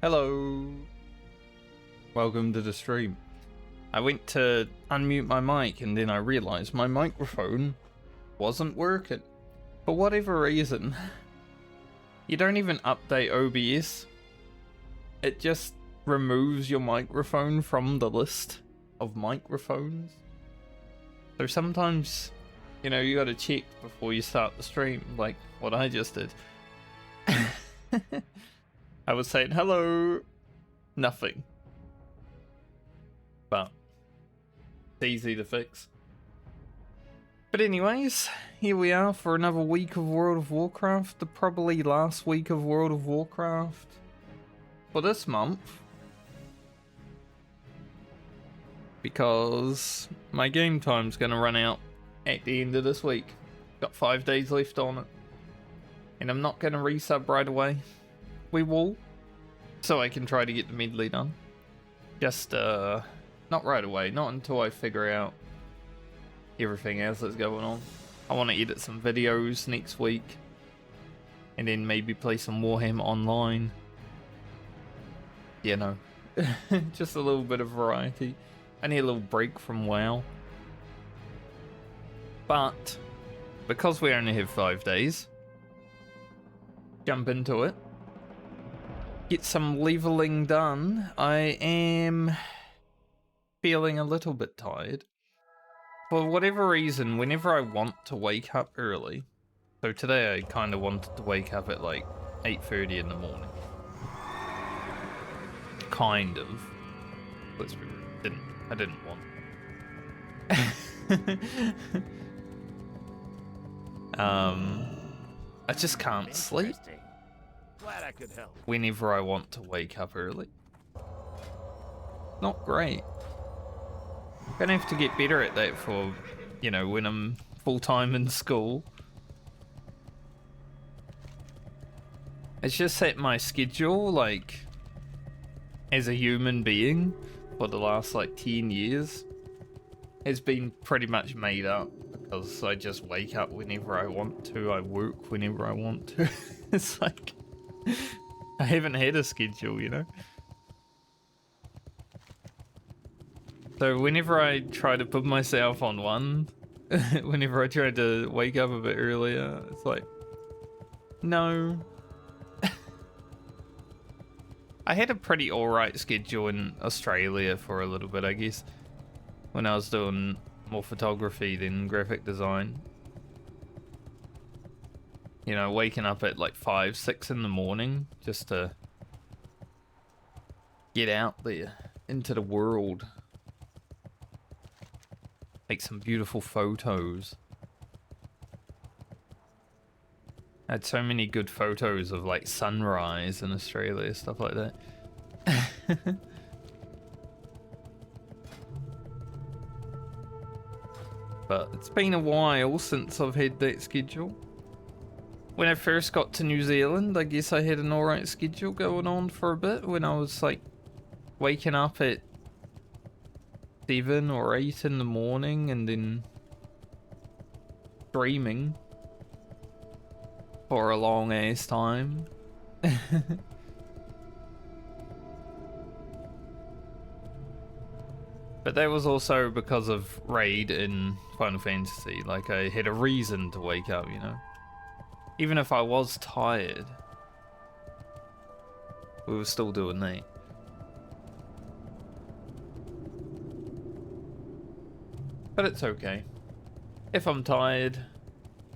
Hello. Welcome to the stream. I went to unmute my mic and then I realized my microphone wasn't working. For whatever reason. You don't even update OBS. It just removes your microphone from the list of microphones. So sometimes, you know, you gotta check before you start the stream, like what I just did. I was saying hello, nothing. But it's easy to fix. But anyways, here we are for another week of World of Warcraft, the probably last week of World of Warcraft for this month. Because my game time's gonna run out at the end of this week. Got 5 days left on it. And I'm not gonna resub right away. We will, so I can try to get the medley done. Just not right away, not until I figure out everything else that's going on. I want to edit some videos next week and then maybe play some Warhammer online. You know, just a little bit of variety. I need a little break from WoW. But because we only have 5 days, jump into it. Get some leveling done. I am feeling a little bit tired. For whatever reason, whenever I want to wake up early, so today I kind of wanted to wake up at like 8:30 in the morning. Kind of. Let's be real. I didn't want. I just can't sleep. Glad I could help. Whenever I want to wake up early. Not great. Gonna have to get better at that for, you know, when I'm full-time in school. It's just that my schedule, like, as a human being, for the last, like, 10 years, has been pretty much made up. Because I just wake up whenever I want to, I work whenever I want to. It's like, I haven't had a schedule, you know? So whenever I try to put myself on one, whenever I try to wake up a bit earlier, it's like, no. I had a pretty alright schedule in Australia for a little bit, I guess, when I was doing more photography than graphic design. You know, waking up at like 5, 6 in the morning just to get out there into the world. Take some beautiful photos. I had so many good photos of like sunrise in Australia, stuff like that. But it's been a while since I've had that schedule. When I first got to New Zealand, I guess I had an alright schedule going on for a bit when I was like waking up at 7 or 8 in the morning and then streaming for a long ass time. But that was also because of raid in Final Fantasy. Like, I had a reason to wake up, you know? Even if I was tired, we were still doing that. But it's okay. If I'm tired,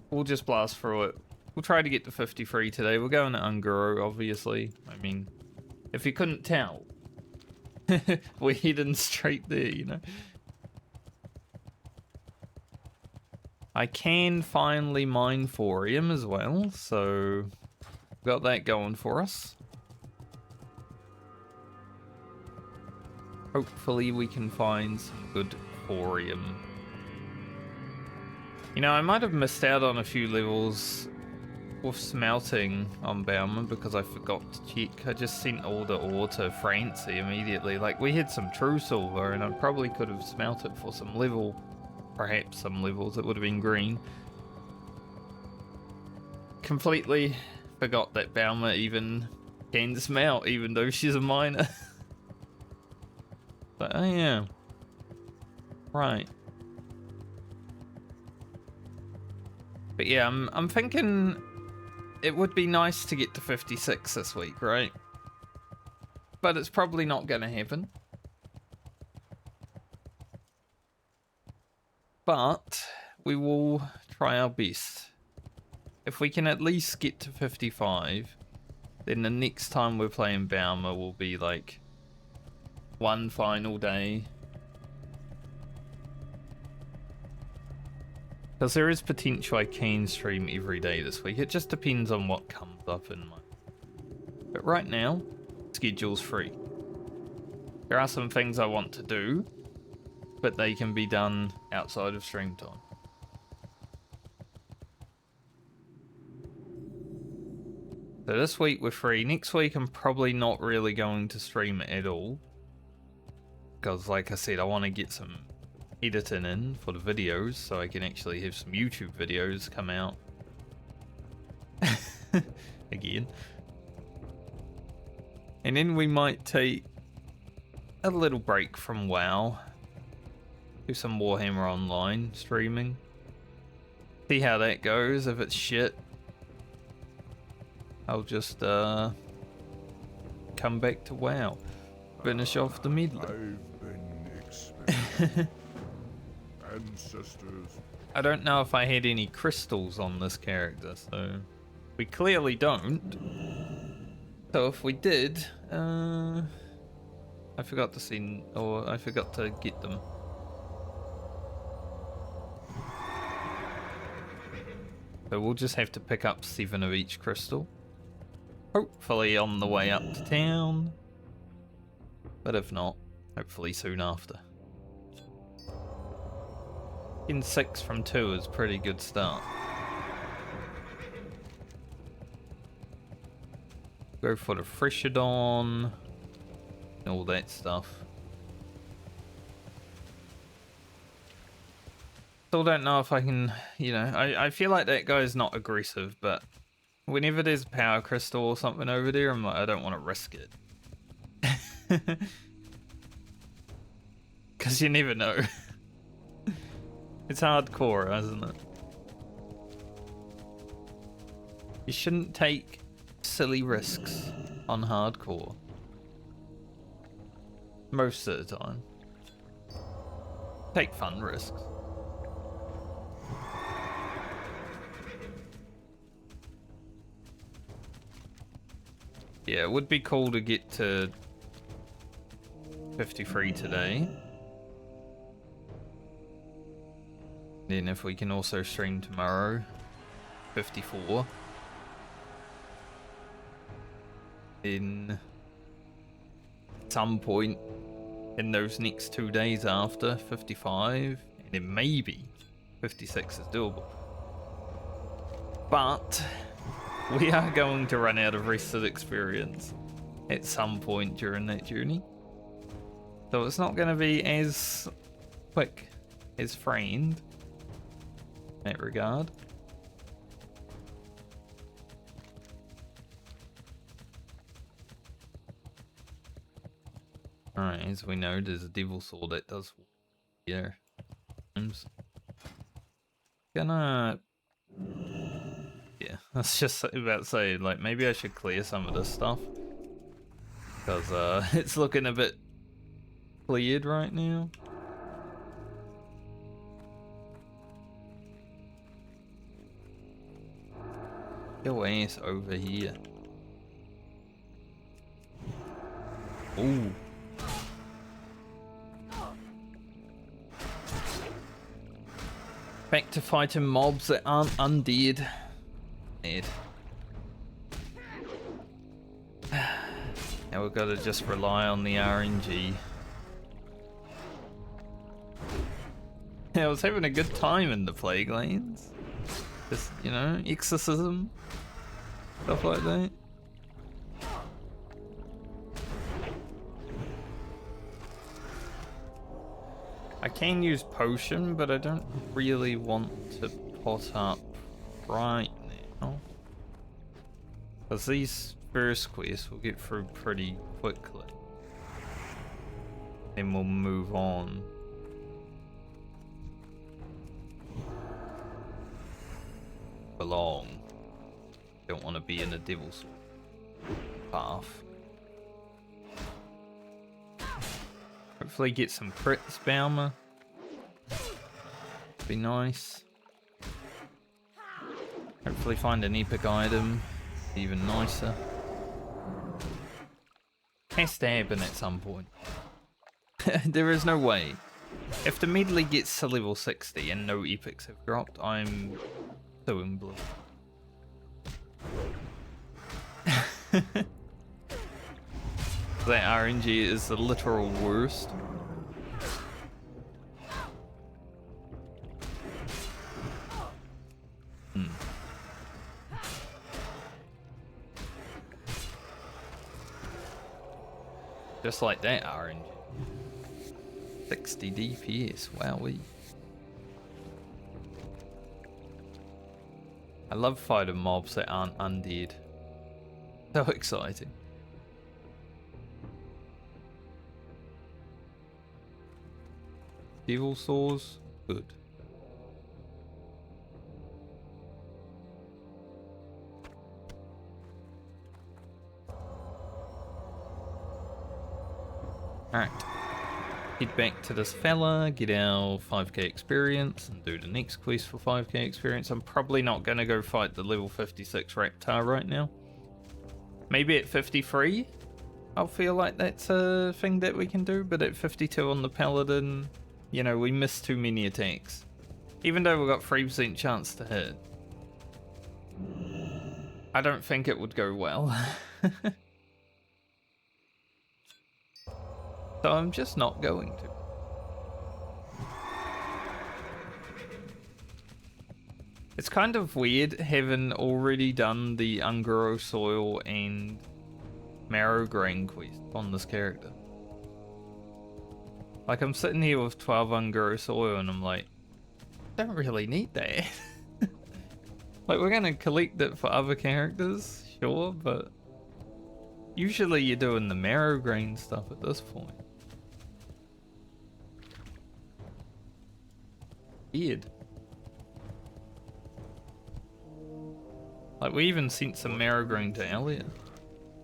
we'll just blast through it. We'll try to get to 53 today. We're going to Unguro, obviously. I mean, if you couldn't tell, we're heading straight there, you know? I can finally mine thorium as well, so got that going for us. Hopefully we can find some good thorium. You know, I might have missed out on a few levels with smelting on Bauman because I forgot to check. I just sent all the ore to Francie immediately. Like, we had some true silver and I probably could have smelted for some level. Perhaps some levels, it would have been green. Completely forgot that Bauma even can smell, even though she's a miner. But oh yeah, right. But yeah, I'm thinking it would be nice to get to 56 this week, right? But it's probably not gonna happen. But we will try our best. If we can at least get to 55, then the next time we're playing Baumer will be like one final day. Because there is potential I can stream every day this week. It just depends on what comes up in my... But right now, schedule's free. There are some things I want to do, but they can be done outside of stream time. So this week we're free. Next week I'm probably not really going to stream at all. Because like I said, I want to get some editing in for the videos so I can actually have some YouTube videos come out. Again. And then we might take a little break from WoW. Do some Warhammer Online streaming. See how that goes. If it's shit, I'll just come back to WoW. Finish off the Medley. I've been expecting ancestors. I don't know if I had any crystals on this character, so we clearly don't. So if we did, I forgot to see, or I forgot to get them. So we'll just have to pick up 7 of each crystal. Hopefully on the way up to town. But if not, hopefully soon after. In 6 from 2 is a pretty good start. Go for the Freshadon. All that stuff. Still don't know if I can, you know, I feel like that guy's not aggressive, but whenever there's a power crystal or something over there, I'm like, I don't want to risk it. Because you never know. It's hardcore, isn't it? You shouldn't take silly risks on hardcore. Most of the time. Take fun risks. Yeah, it would be cool to get to 53 today. Then if we can also stream tomorrow, 54. In some point in those next 2 days after, 55, and then maybe 56 is doable. But we are going to run out of rested experience at some point during that journey. So it's not going to be as quick as Friend in that regard. Alright, as we know, there's a devil sword that does here. Gonna... Yeah, that's just about to say, like, maybe I should clear some of this stuff. Because, it's looking a bit cleared right now. Your ass over here. Ooh. Back to fighting mobs that aren't undead. Dead. Now we've got to just rely on the RNG. Yeah, I was having a good time in the Plague Lands. Just, you know, exorcism. Stuff like that. I can use potion, but I don't really want to pot up right now. Because these first quest we'll get through pretty quickly. Then we'll move on. Belong. Don't want to be in a devil's path. Hopefully get some crit spammer. Be nice. Hopefully find an epic item. Even nicer. Has to happen at some point. There is no way. If the Medley gets to level 60 and no epics have dropped, I'm so in blue. That RNG is the literal worst. Just like that RNG. 60 DPS, wowee. I love fighting mobs that aren't undead. So exciting. Devil Saws, good. Alright. Head back to this fella, get our 5k experience, and do the next quest for 5k experience. I'm probably not going to go fight the level 56 Raptor right now. Maybe at 53, I'll feel like that's a thing that we can do, but at 52 on the Paladin, you know, we missed too many attacks. Even though we got 3% chance to hit. I don't think it would go well. So I'm just not going to. It's kind of weird having already done the Ungaro Soil and Marrow Grain quest on this character. Like, I'm sitting here with 12 Ungaro Soil and I'm like, don't really need that. Like, we're gonna collect it for other characters, sure, but usually you're doing the Marrow Grain stuff at this point. Weird. Like, we even sent some Marrow Grain to Elliot.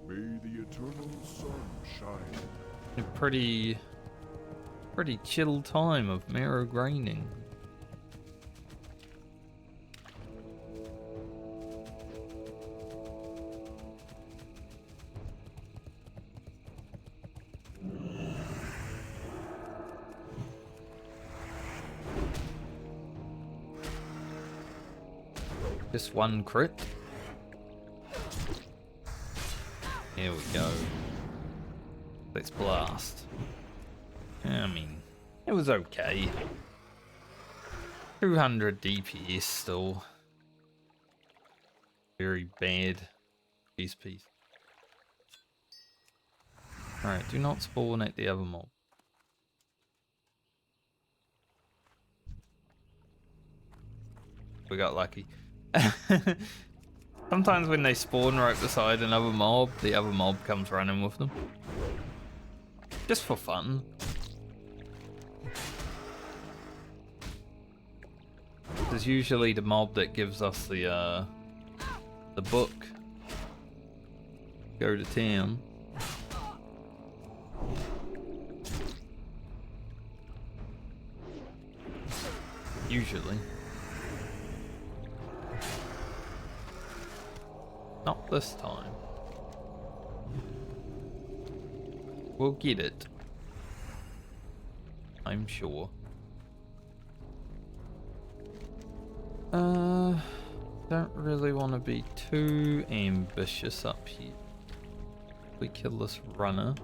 May the eternal sun shine. A pretty chill time of Marrow Graining. Just one crit. Here we go. Let's blast. I mean, it was okay. 200 DPS still. Very bad. Piece. Alright, do not spawn at the other mob. We got lucky. Sometimes when they spawn right beside another mob, the other mob comes running with them. Just for fun. There's usually the mob that gives us the book. Go to town. Usually. Not this time. We'll get it. I'm sure. Don't really want to be too ambitious up here. We kill this runner.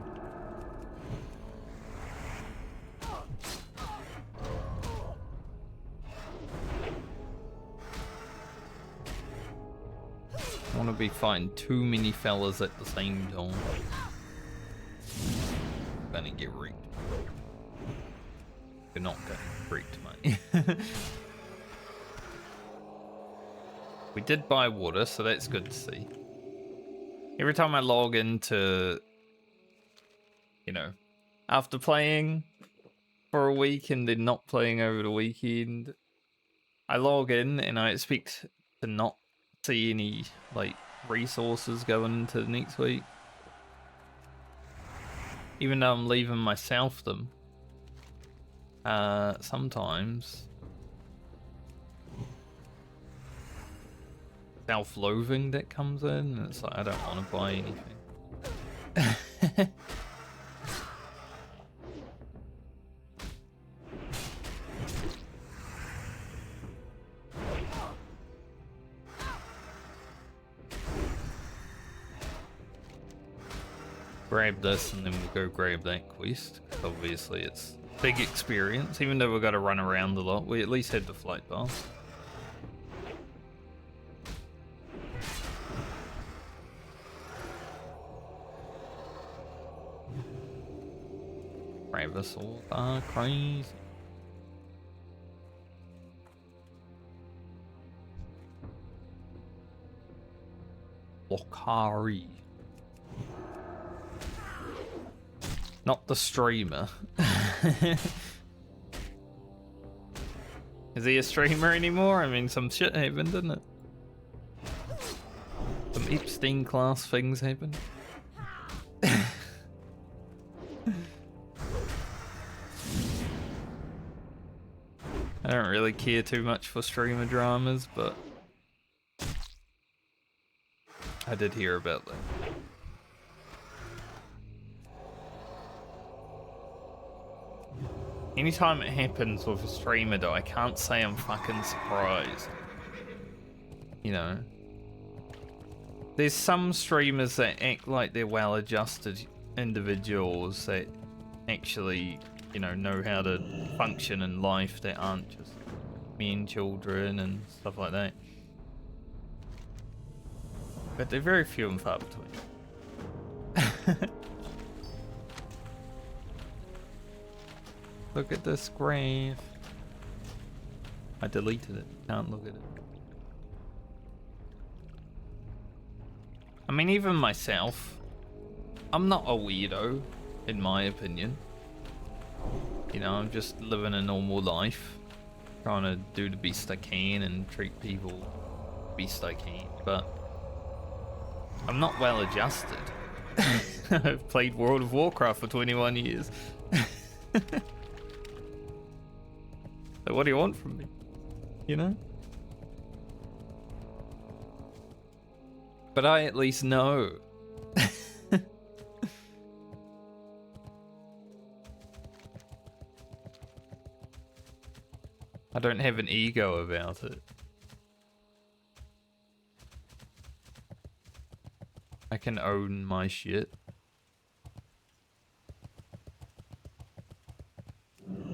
I want to be fighting too many fellas at the same time. Gonna get wrecked. You're not gonna get wrecked, mate. We did buy water, so that's good to see. Every time I log into, you know, after playing for a week and then not playing over the weekend, I log in and I expect to not see any, like, resources going into the next week. Even though I'm leaving myself them. Sometimes self-loathing that comes in, and it's like I don't want to buy anything. Grab this and then we'll go grab that quest. Obviously it's big experience, even though we've got to run around a lot. We at least had the flight pass. Travis all are crazy. Lokari. Not the streamer. Is he a streamer anymore? I mean, some shit happened, didn't it? Some Epstein class things happened. I don't really care too much for streamer dramas, but I did hear about that. Anytime it happens with a streamer though, I can't say I'm fucking surprised. You know? There's some streamers that act like they're well-adjusted individuals that actually, you know how to function in life, that aren't just men, children and stuff like that. But they're very few and far between. Look at this grave. I deleted it. Can't look at it. I mean, even myself, I'm not a weirdo, in my opinion. You know, I'm just living a normal life, trying to do the best I can and treat people the best I can, but I'm not well adjusted. I've played World of Warcraft for 21 years. So what do you want from me? You know? But I at least know. I don't have an ego about it. I can own my shit.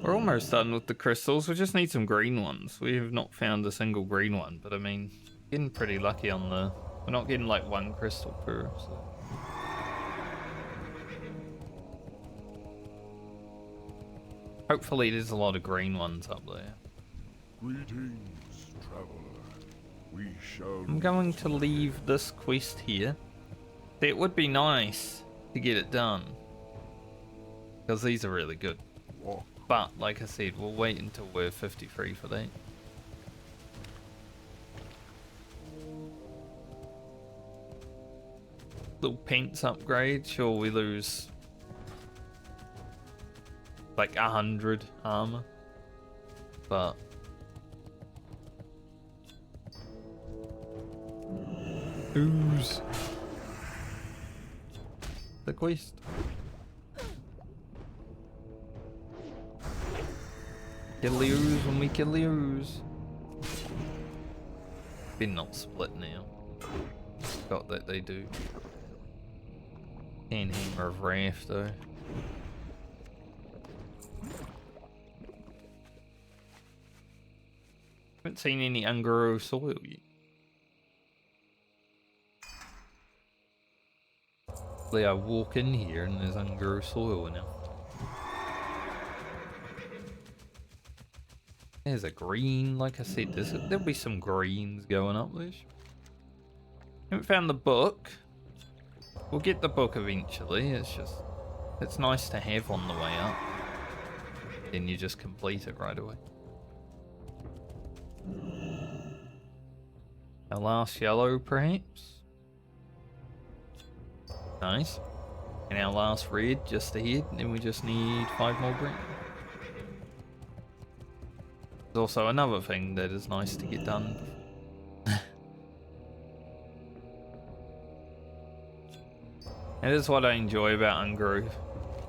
We're almost done with the crystals. We just need some green ones. We have not found a single green one, but I mean, getting pretty lucky on the... We're not getting like one crystal per, so... Hopefully there's a lot of green ones up there. Greetings, traveler. We shall... I'm going to leave this quest here. It would be nice to get it done, because these are really good. walk. But, like I said, we'll wait until we're 53 for that. Little pants upgrade, sure we lose like 100 armor, but ooze the quest. Kill the ooze when we kill the ooze. Been not split now. Got that they do. Can't hammer of Wrath though. Haven't seen any Ungaro soil yet. I walk in here and there's Ungaro soil now. There's a green, like I said, there'll be some greens going up there. Haven't found the book. We'll get the book eventually. It's nice to have on the way up. Then you just complete it right away. Our last yellow, perhaps. Nice. And our last red just ahead, and then we just need 5 more green. There's also another thing that is nice to get done. That is what I enjoy about Ungroove.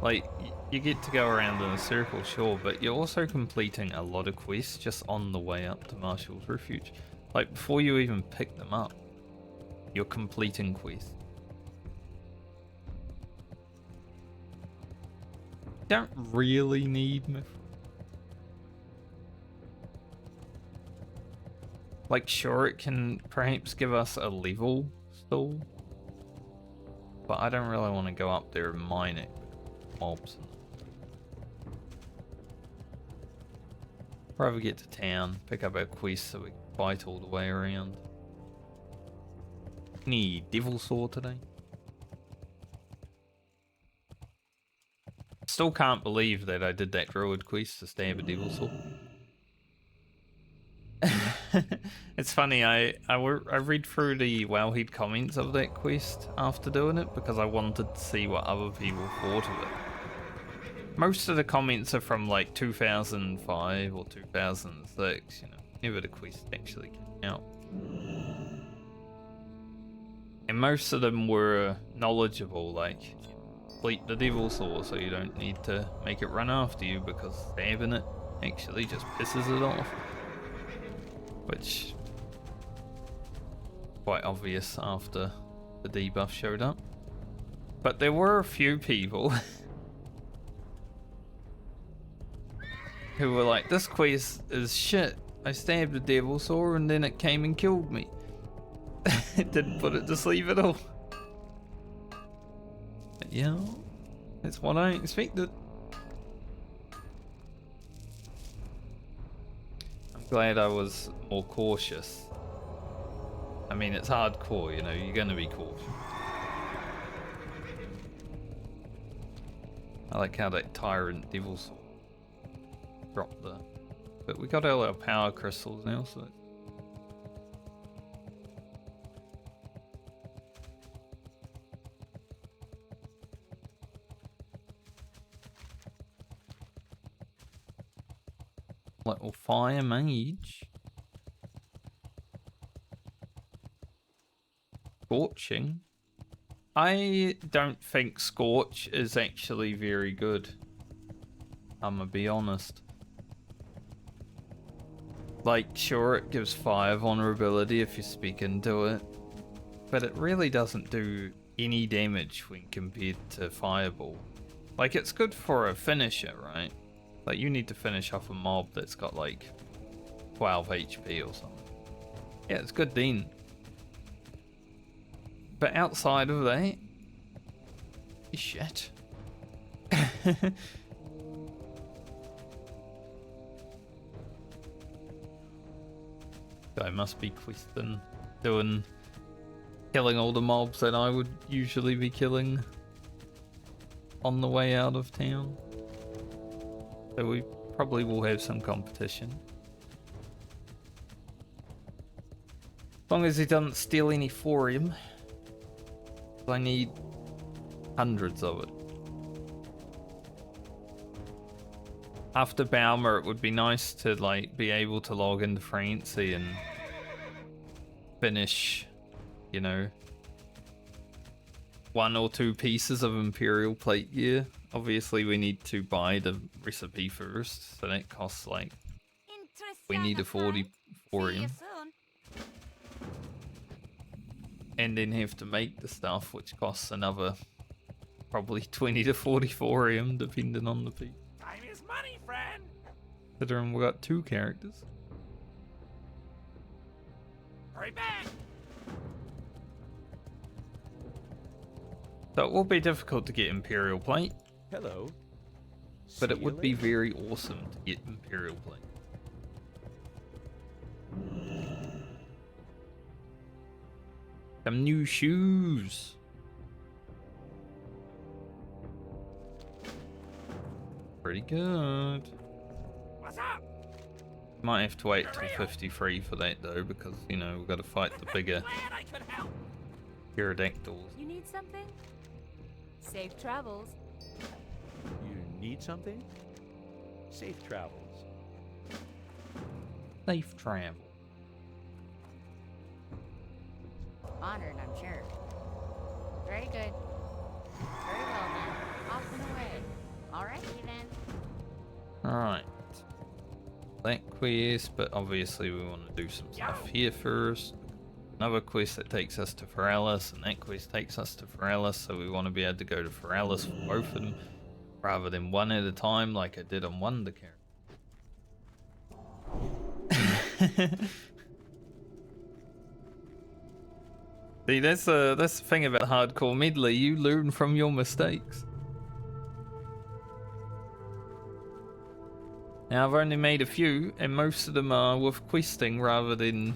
Like, you get to go around in a circle, sure, but you're also completing a lot of quests just on the way up to Marshall's Refuge. Like, before you even pick them up, you're completing quests. You don't really need Mithril. Like, sure, it can perhaps give us a level stall, but I don't really want to go up there and mine it with mobs. Rather get to town, pick up our quest so we can fight all the way around. Any devil saw today? Still can't believe that I did that druid quest to stab a devil saw. It's funny, I read through the Wowhead comments of that quest after doing it because I wanted to see what other people thought of it. Most of the comments are from like 2005 or 2006, you know, whenever the quest actually came out. And most of them were knowledgeable, like, complete the devil saw so you don't need to make it run after you because stabbing it actually just pisses it off. Which, quite obvious after the debuff showed up. But there were a few people who were like, this quest is shit. I stabbed the devil saw and then it came and killed me. It didn't put it to sleep at all. But yeah, that's what I expected. I'm glad I was more cautious. I mean, it's hardcore, you know, you're gonna be cautious. I like how that tyrant devil saw dropped the... But we got all our power crystals now, so... Little fire mage. Scorching. I don't think Scorch is actually very good. I'm gonna be honest. Like, sure, it gives 5 vulnerability if you speak into it, but it really doesn't do any damage when compared to Fireball. Like, it's good for a finisher, right? Like, you need to finish off a mob that's got like 12 HP or something. Yeah, it's good then. But outside of that, shit. I must be questing, killing all the mobs that I would usually be killing on the way out of town. So we probably will have some competition. As long as he doesn't steal any thorium. I need hundreds of it. After Balmer, it would be nice to like be able to log into Francie and finish, you know, 1 or 2 pieces of Imperial plate gear. Obviously, we need to buy the recipe first, so that costs like... We need a 40 thorium. And then have to make the stuff, which costs another probably 20 to 40 thorium, depending on the piece. Time is money, friend. Considering we got 2 characters. Hurry back. So it will be difficult to get Imperial plate. Hello. But it would be very awesome to get Imperial plate. Some new shoes. Pretty good. What's up? Might have to wait till 53 for that though, because you know we've got to fight the bigger Glad I could help. pterodactyls. You need something? Safe travels. You need something? Safe travels. Safe travel. Honored, I'm sure. Very good. Very well then. Off and away. Alrighty then. Alright. That quest, but obviously we want to do some stuff here first. Another quest that takes us to Ferellis, and that quest takes us to Ferellis, so we want to be able to go to Ferellis for both of them, rather than one at a time like I did on Wonder Character. See, that's the thing about hardcore Medley, you learn from your mistakes. Now, I've only made a few, and most of them are with questing rather than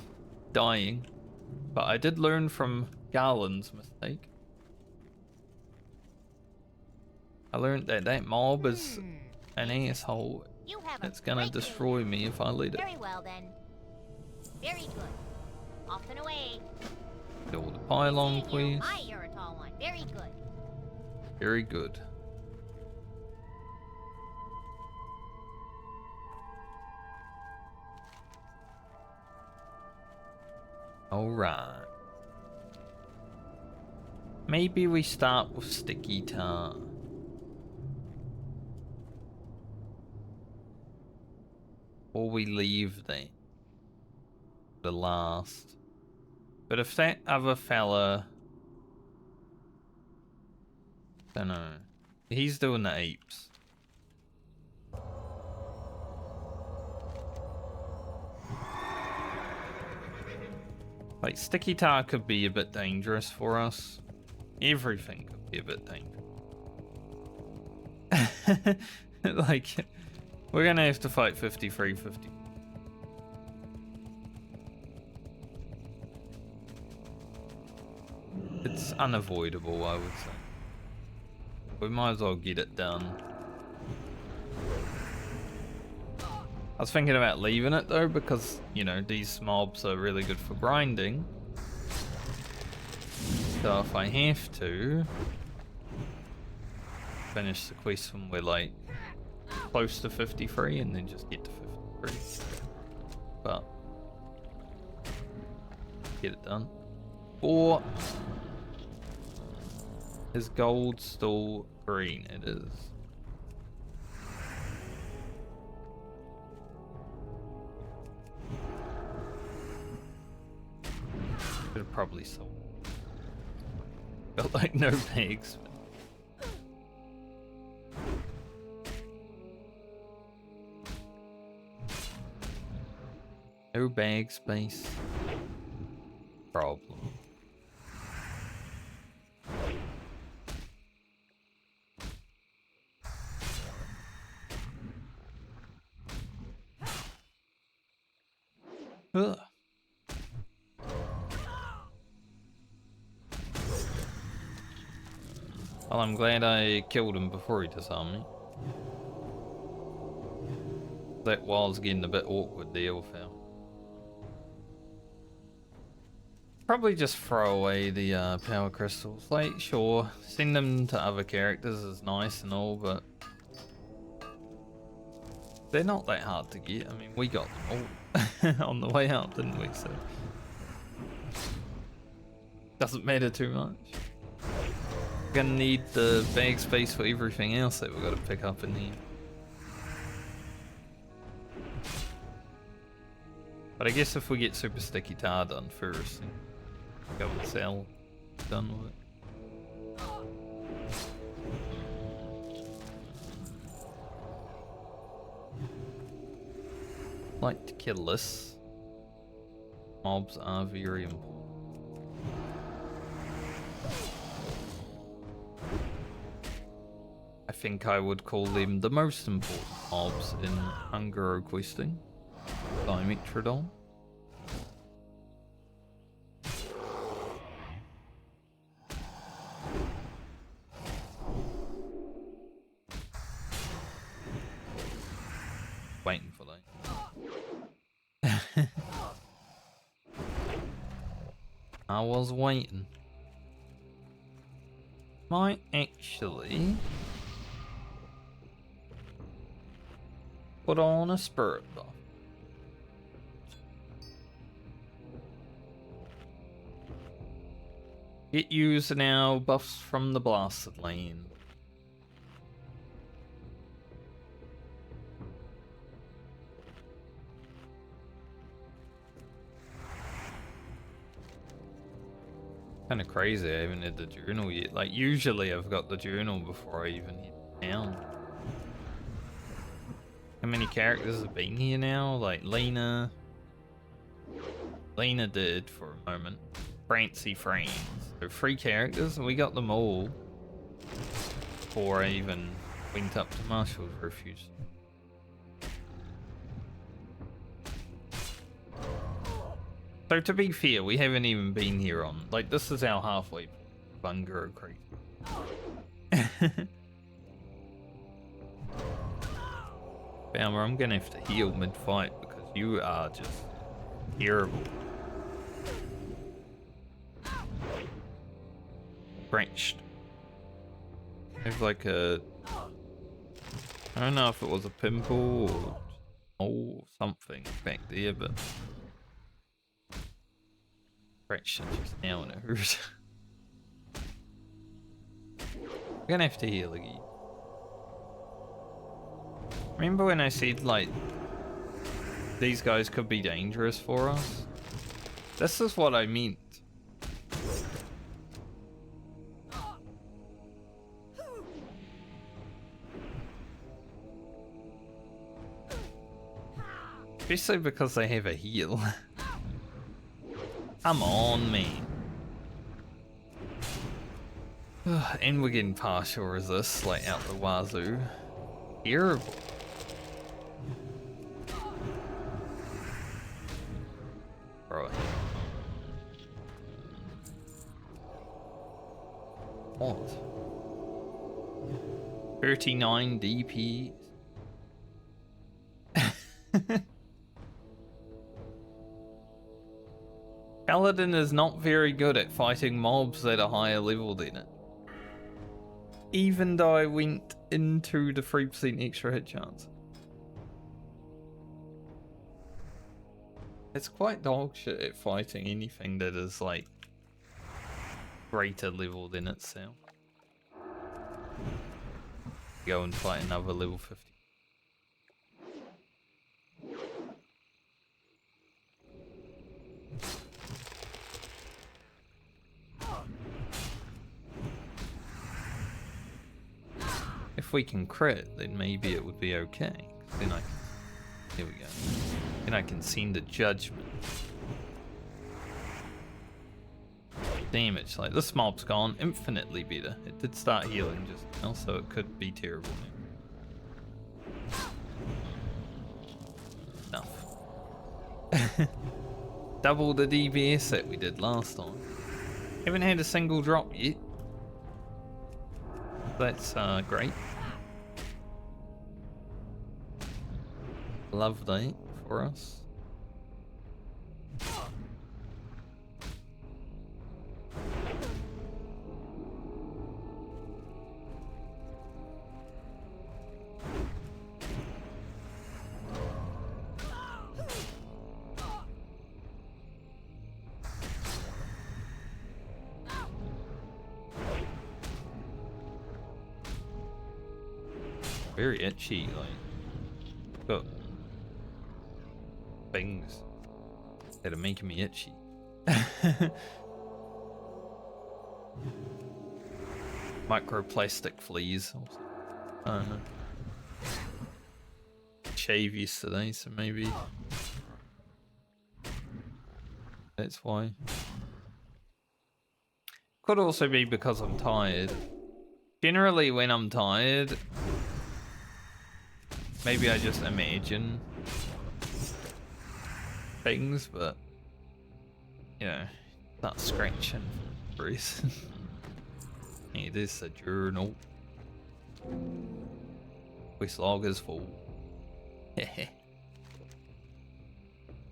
dying. But I did learn from Garland's mistake. I learned that that mob is an asshole. You have a It's gonna great destroy me if I let it. Very well then. Very good. Off and away. Do all the pylon Seeing you. quest. Aye, you're a tall one. Very good. Very good. Alright. Maybe we start with sticky tar. Or we leave that. The last. But if that other fella... don't know. He's doing the apes. Like, sticky tar could be a bit dangerous for us. Everything could be a bit dangerous. Like, we're gonna have to fight 53-50. It's unavoidable, I would say. We might as well get it done. I was thinking about leaving it though, because, you know, these mobs are really good for grinding. So if I have to finish the quest when we're like close to 53 and then just get to 53. But get it done. Or is gold still green? It is. Could have probably sold. Got like no bags. No bag space. Problem. Ugh. Well, I'm glad I killed him before he disarmed me. That was getting a bit awkward there with him. Probably just throw away the power crystals. Like, sure, send them to other characters is nice and all, but they're not that hard to get. I mean, we got them all on the way out, didn't we? So doesn't matter too much. We're gonna need the bag space for everything else that we've got to pick up in here. But I guess if we get super sticky tar done first, and go and sell, done with it. Like to kill this. Mobs are very important. I think I would call them the most important mobs in Ungaro questing. Dimetrodon. waiting for that. I was waiting. Might actually put on a spirit buff. Get used now, buffs from the blasted lane. Kind of crazy, I haven't had the journal yet. Like, usually I've got the journal before I even hit town. How many characters have been here now? Like, Lena. Lena did for a moment. Francie Frames. So 3 characters, and we got them all before I even went up to Marshall's Refuge. So to be fair, we haven't even been here on, like, this is our halfway Bungaro Creek. Baumer, I'm gonna have to heal mid-fight because you are just terrible. Scratched. I have like a, I don't know if it was a pimple or something back there, but scratched just now and it hurts. I'm gonna have to heal again. Remember when I said like these guys could be dangerous for us? This is what I meant. Especially because they have a heal. Come on, man. And we're getting partial resist, like out the wazoo. Terrible. Bro. What? 39 DP. Paladin is not very good at fighting mobs that are higher level than it. Even though I went into the 3% extra hit chance. It's quite dog shit at fighting anything that is like greater level than itself. Go and fight another level 50. If we can crit, then maybe it would be okay. Then I can, here we go. Then I can send a judgment. Damage, like this mob's gone infinitely better. It did start healing just now, so it could be terrible now. Enough. Double the DBS that we did last time. Haven't had a single drop yet. That's great. Lovely for us. Very itchy, like, got things that are making me itchy. Microplastic fleas. I don't know. Shave yesterday, so maybe that's why. Could also be because I'm tired. Generally, when I'm tired, maybe I just imagine things, but you know, not scratching for a reason. It is a journal. Quest log is full.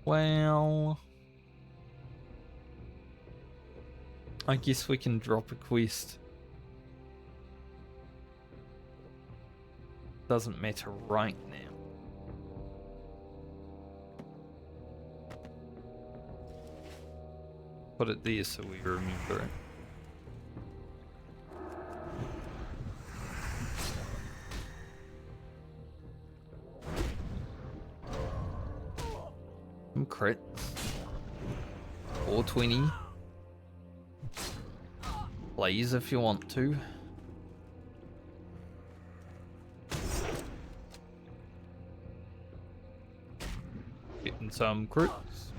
Well, I guess we can drop a quest. Doesn't matter right now. Put it there so we remember it. Some crits. 420. Blaze if you want to. Getting some crits.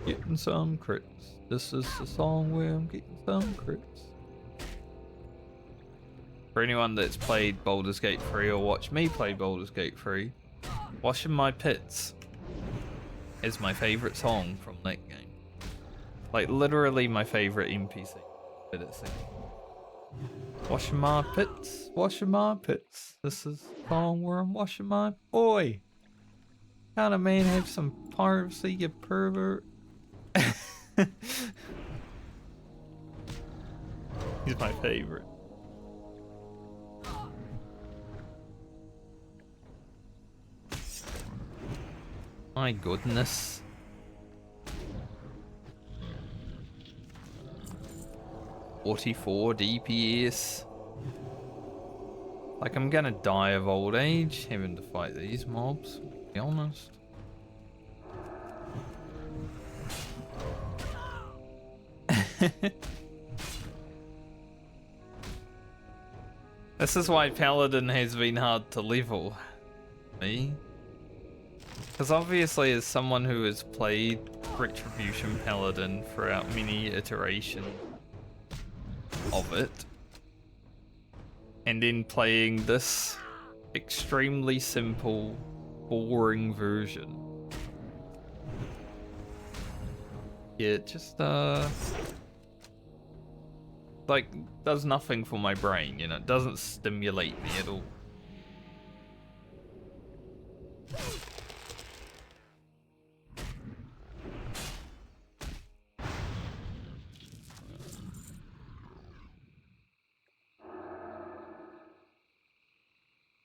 Getting some crits. This is the song where I'm getting some crits. For anyone that's played Baldur's Gate 3 or watched me play Baldur's Gate 3, Washing My Pits is my favourite song from that game. Like, literally my favourite NPC that it's singing. Washing my pits, washing my pits. This is the song where I'm washing my... Boy! Kind of man have some privacy, you pervert. He's my favorite. My goodness. $44 DPS. Like, I'm gonna die of old age having to fight these mobs, to be honest. This is why Paladin has been hard to level. Me? Because obviously as someone who has played Retribution Paladin throughout many iterations of it, and then playing this extremely simple, boring version. Yeah, it just like does nothing for my brain, you know, it doesn't stimulate me at all.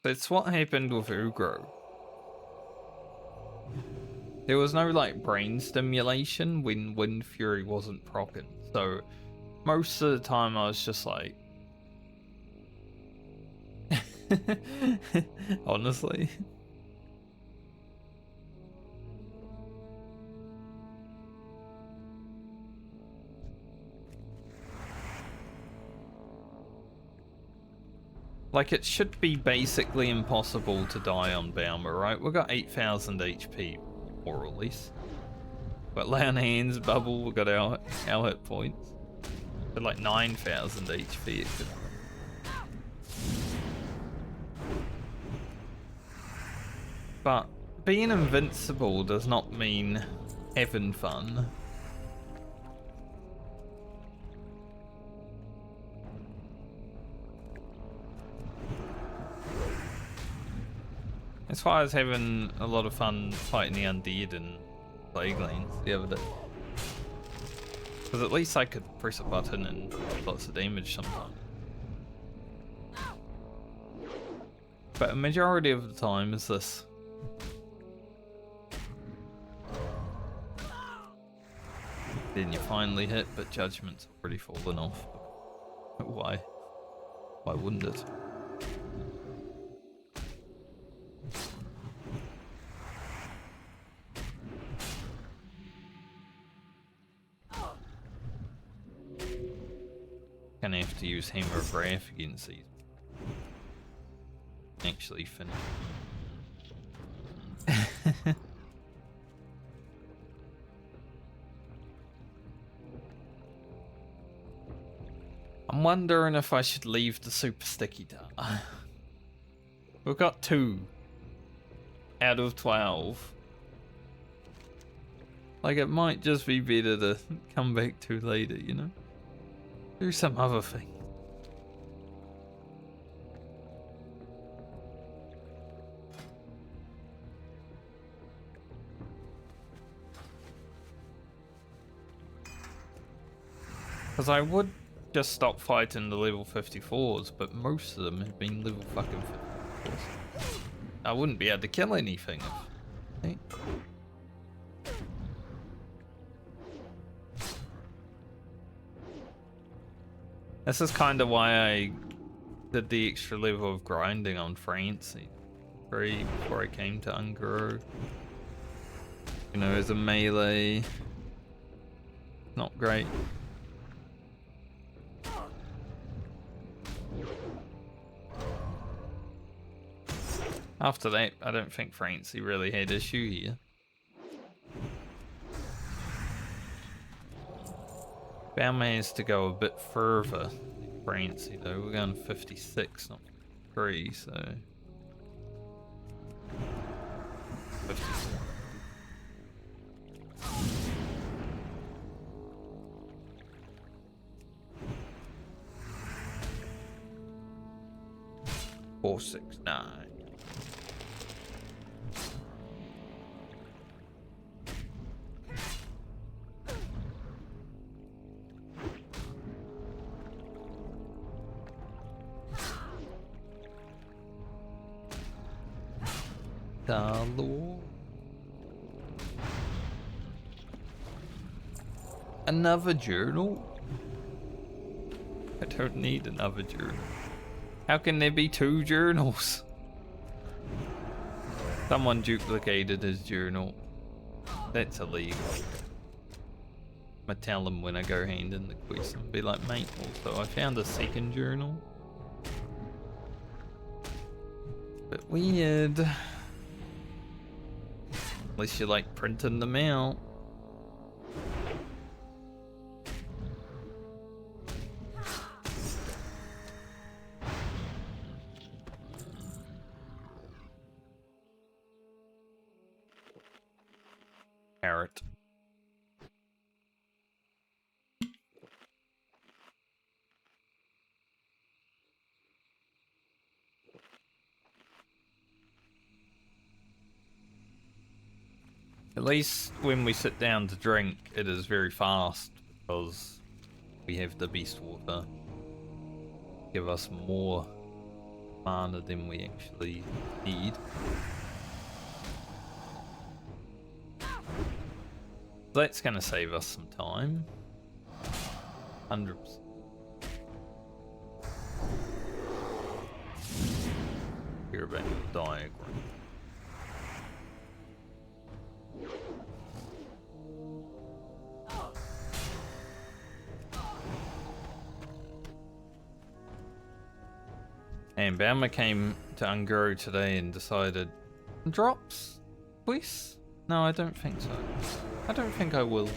It's what happened with Ugro. There was no like brain stimulation when Wind Fury wasn't proccing, so most of the time I was just like honestly. Like, it should be basically impossible to die on Baumer, right? We've got 8,000 HP, more or less. But Lay on Hands, Bubble, we've got our hit points. At like 9,000 HP it could. But being invincible does not mean having fun. That's why I was having a lot of fun fighting the undead and plague lanes the other day. Because at least I could press a button and do lots of damage sometimes. But a majority of the time is this. Then you finally hit, but Judgment's already fallen off. Why? Why wouldn't it? Gonna have to use Hammer of Wrath against these. Actually finish. I'm wondering if I should leave the super sticky dart. We've got 2 out of 12. Like, it might just be better to come back to later, you know? Do some other thing. Because I would just stop fighting the level 54s, but most of them have been level fucking 54s. I wouldn't be able to kill anything. Hey. This is kind of why I did the extra level of grinding on Francie 3 before I came to Ungro. You know, as a melee, not great. After that, I don't think Francie really had issue here. Bowman has to go a bit further than Francie though. We're going 56, not 3, so 54. Four, 6, 9. Lord. Another journal? I don't need another journal. How can there be 2 journals? Someone duplicated his journal. That's illegal. I tell them when I go hand in the quest and be like, mate, also I found a second journal. But weird. Unless you like printing them out. Carrot. At least when we sit down to drink, it is very fast because we have the beast water. Give us more mana than we actually need. That's going to save us some time. 100%. Here about the diagram. And Bama came to Ungro today and decided, drops? Please? No, I don't think so. I don't think I will.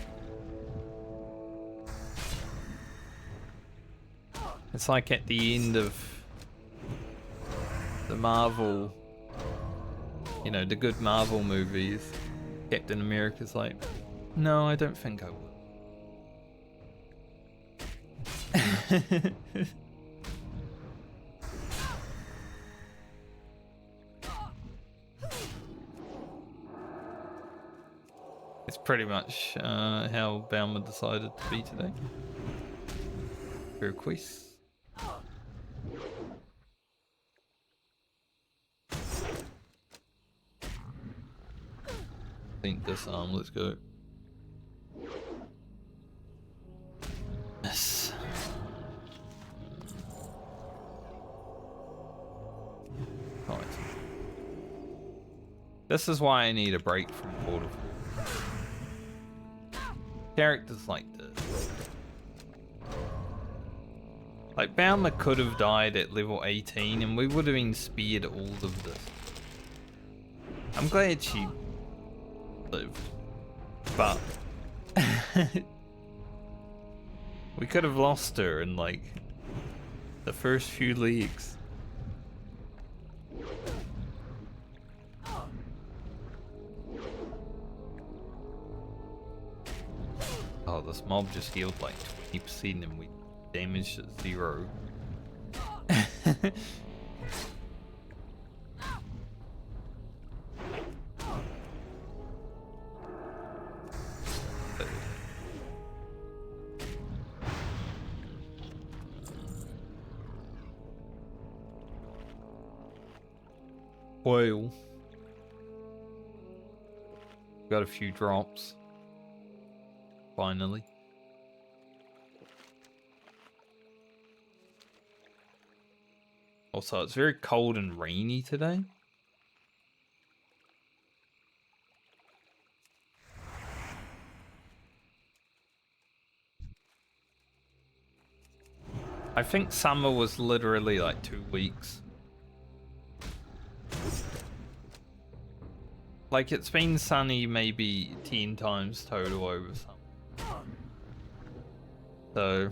It's like at the end of the Marvel, you know, the good Marvel movies, Captain America's like, no, I don't think I will. It's pretty much how Baumer decided to be today. For a quiz. I think disarm, let's go. Yes. Right. This is why I need a break from Portal. Characters like this. Like, Baumer could have died at level 18 and we would have been spared all of this. I'm glad she lived. But we could have lost her in like the first few leagues. Oh, this mob just healed like 20% and we damaged at 0. Whale. Got a few drops. Finally. Also, it's very cold and rainy today. I think summer was literally like 2 weeks. Like, it's been sunny maybe 10 times total over summer. So,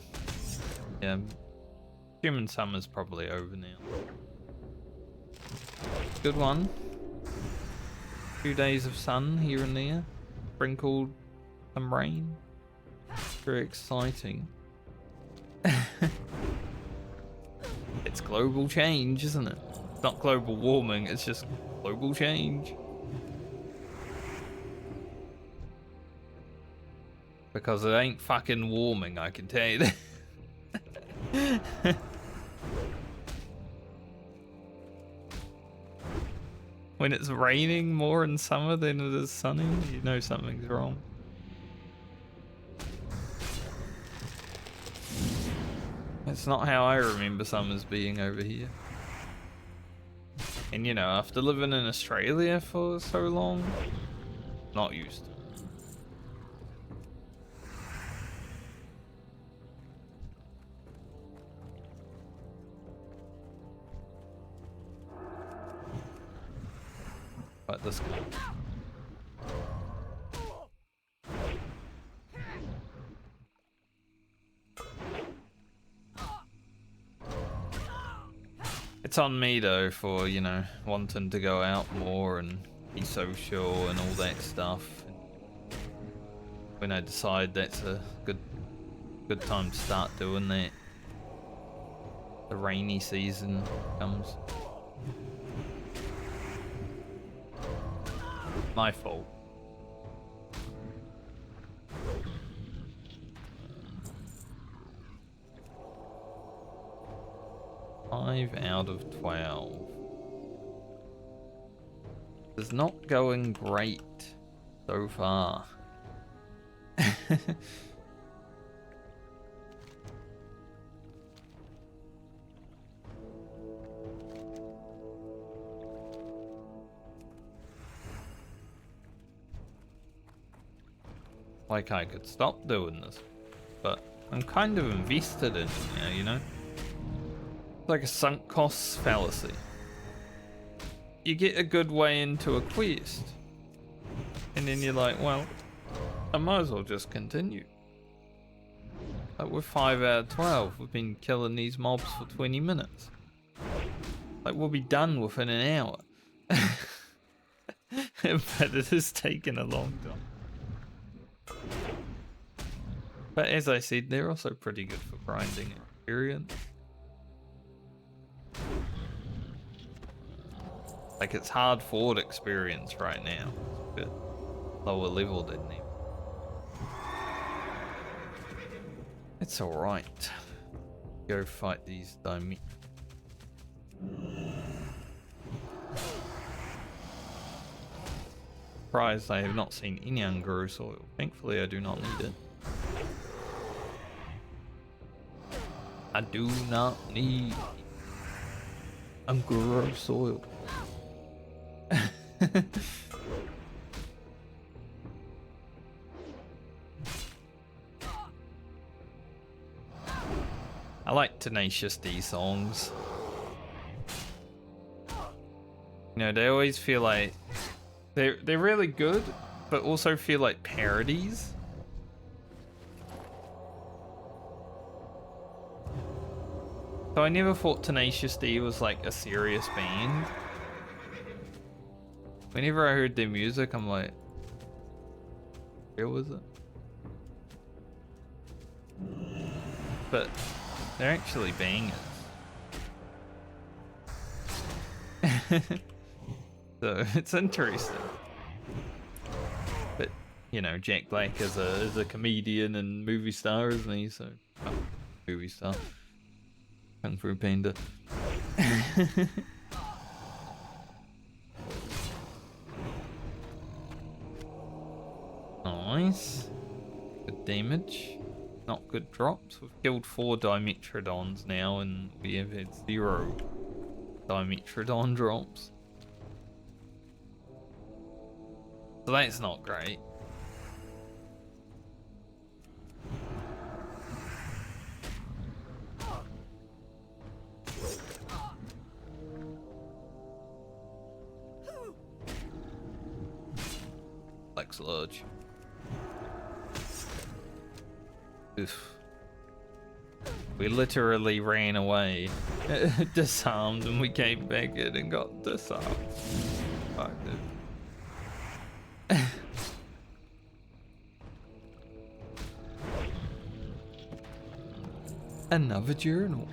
yeah, human summer's probably over now. Good one. 2 days of sun here and there. Sprinkled some rain. Very exciting. It's global change, isn't it? It's not global warming, it's just global change. Because it ain't fucking warming, I can tell you that. When it's raining more in summer than it is sunny, you know something's wrong. It's not how I remember summers being over here. And you know, after living in Australia for so long, not used to it. But this guy. It's on me though for, you know, wanting to go out more and be social and all that stuff. When I decide that's a good time to start doing that, the rainy season comes. My fault. Five out of 12. It's not going great so far. Like, I could stop doing this, but I'm kind of invested in it now, you know? It's like a sunk costs fallacy. You get a good way into a quest, and then you're like, well, I might as well just continue. Like, we're 5 out of 12, we've been killing these mobs for 20 minutes. Like, we'll be done within an hour. But it has taken a long time. But as I said, they're also pretty good for grinding experience. Like, it's hard forward experience right now. It's a bit lower level than them. It's alright. Go fight these dimensions. Surprised I have not seen any Unguru soil. Thankfully I do not need it. I do not need Unguru soil. I like Tenacious D songs. You know, they always feel like they're really good, but also feel like parodies. So I never thought Tenacious D was like a serious band. Whenever I heard their music, I'm like, where was it? But they're actually bangers. So it's interesting. But you know, Jack Black is a comedian and movie star, isn't he? So movie star. Kung Fu Panda. nice. Good damage. Not good drops. We've killed 4 Dimetrodons now, and we have had 0 Dimetrodon drops. So that's not great. Like sludge. Oof. We literally ran away, disarmed, and we came back in and got disarmed. Fuck, dude. Another journal.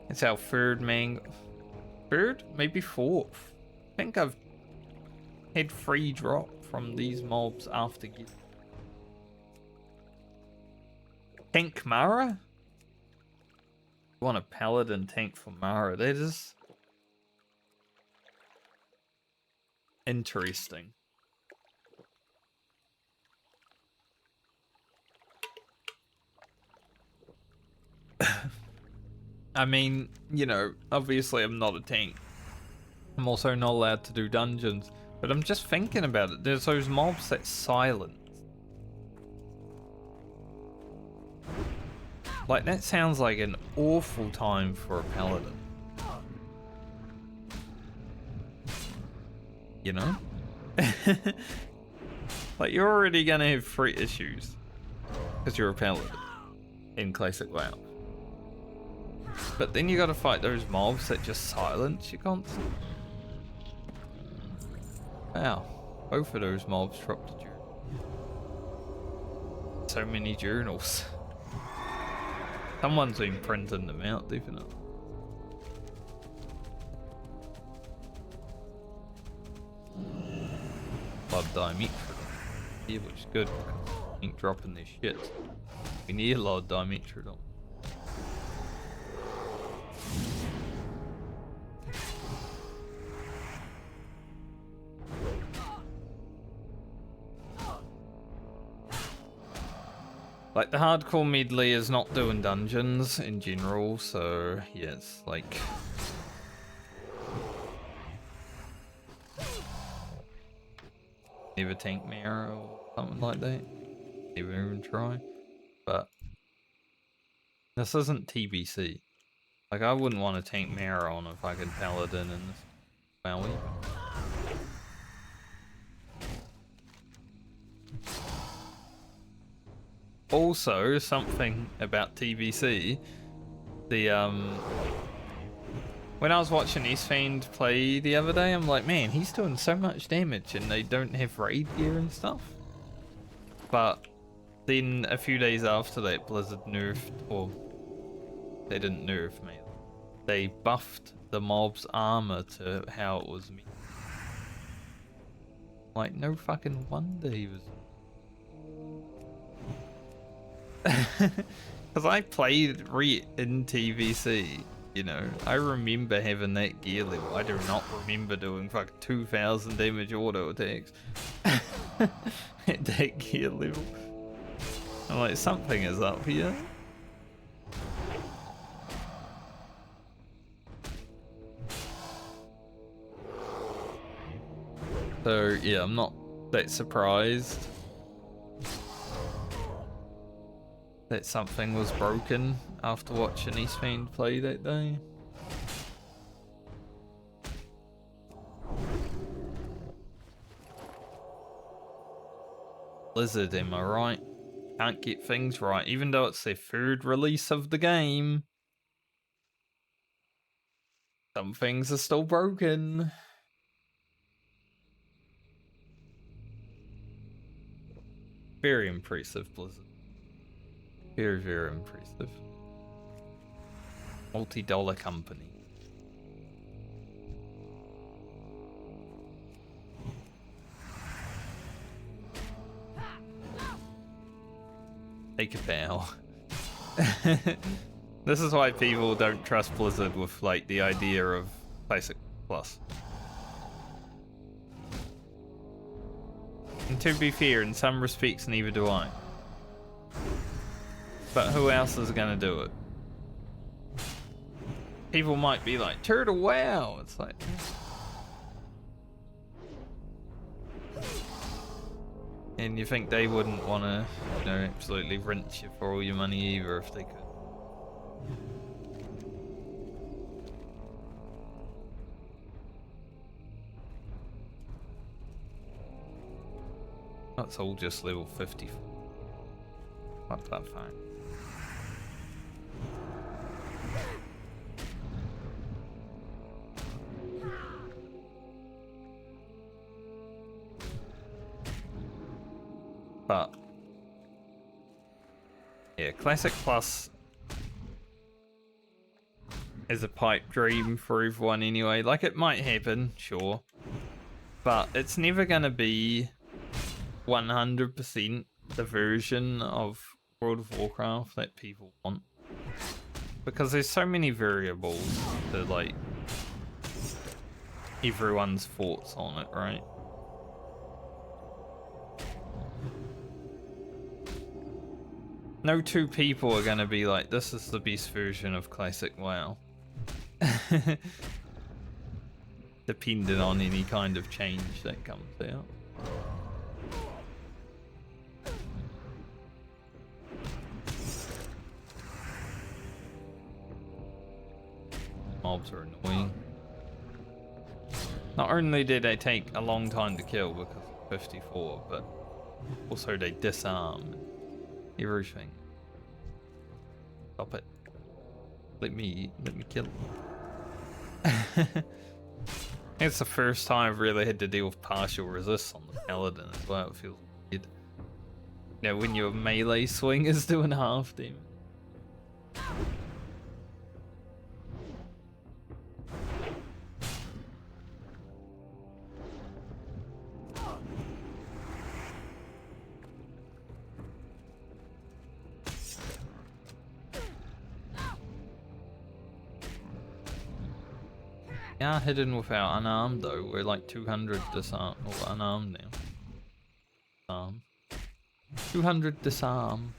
It's our third third? Maybe fourth. I think I've had 3 drop from these mobs after getting tank Mara? I want a Paladin tank for Mara. That is interesting. I mean, you know, obviously I'm not a tank. I'm also not allowed to do dungeons, but I'm just thinking about it. There's those mobs that silence. Like, that sounds like an awful time for a Paladin. You know? Like, you're already gonna have 3 issues. Because you're a Paladin. In Classic WoW. But then you gotta fight those mobs that just silence you constantly. Wow. Both of those mobs dropped a journal. So many journals. Someone's been printing them out, definitely. Blood Dimetrodon. Yeah, which is good. Ain't dropping this shit. We need a lot of Dimetrodon. Like, the hardcore Medley is not doing dungeons in general, so yes, like... Never tank Mara or something like that. Never even try. But... this isn't TBC. Like, I wouldn't want to tank Mara on a fucking Paladin in this WoW either. Also, something about TBC, when I was watching Eastfiend play the other day, I'm like, man, he's doing so much damage and they don't have raid gear and stuff. But then a few days after that, Blizzard nerfed, or they didn't nerf me, they buffed the mob's armor to how it was meant. Like, no fucking wonder he was... Because I played in TVC, you know, I remember having that gear level. I do not remember doing fucking 2000 damage auto attacks at that gear level. I'm like, something is up here. So yeah, I'm not that surprised that something was broken after watching Eastfiend play that day. Blizzard, am I right? Can't get things right, even though it's their 3rd release of the game. Some things are still broken. Very impressive, Blizzard. Very, very impressive. Multi-dollar company. Take a bow. This is why people don't trust Blizzard with, like, the idea of Classic Plus. And to be fair, in some respects, neither do I. But who else is gonna do it? People might be like, Turtle, wow! It's like... And you think they wouldn't want to, you know, absolutely rinse you for all your money either if they could. That's all just level 50. Not that fine. But yeah, Classic Plus is a pipe dream for everyone anyway. Like, it might happen, sure, but it's never gonna be 100% the version of World of Warcraft that people want, because there's so many variables to like everyone's thoughts on it, right? No two people are gonna be like, this is the best version of Classic WoW. Depending on any kind of change that comes out. Mobs are annoying. Not only did they take a long time to kill because of 54, but also they disarm everything. Stop it. Let me kill him. It's the first time I've really had to deal with partial resist on the Paladin as well. It feels weird. You know, when your melee swing is doing half damage. Yeah, hidden without unarmed though. We're like 200 disarm or unarmed now. 200 disarm.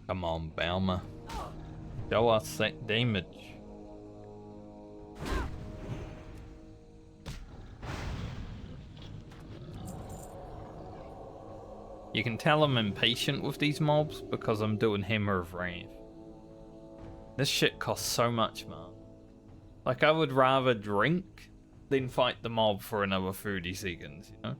Come on, Balmer. Show us that damage. You can tell I'm impatient with these mobs because I'm doing Hammer of Wrath. This shit costs so much, man. Like, I would rather drink than fight the mob for another 30 seconds, you know?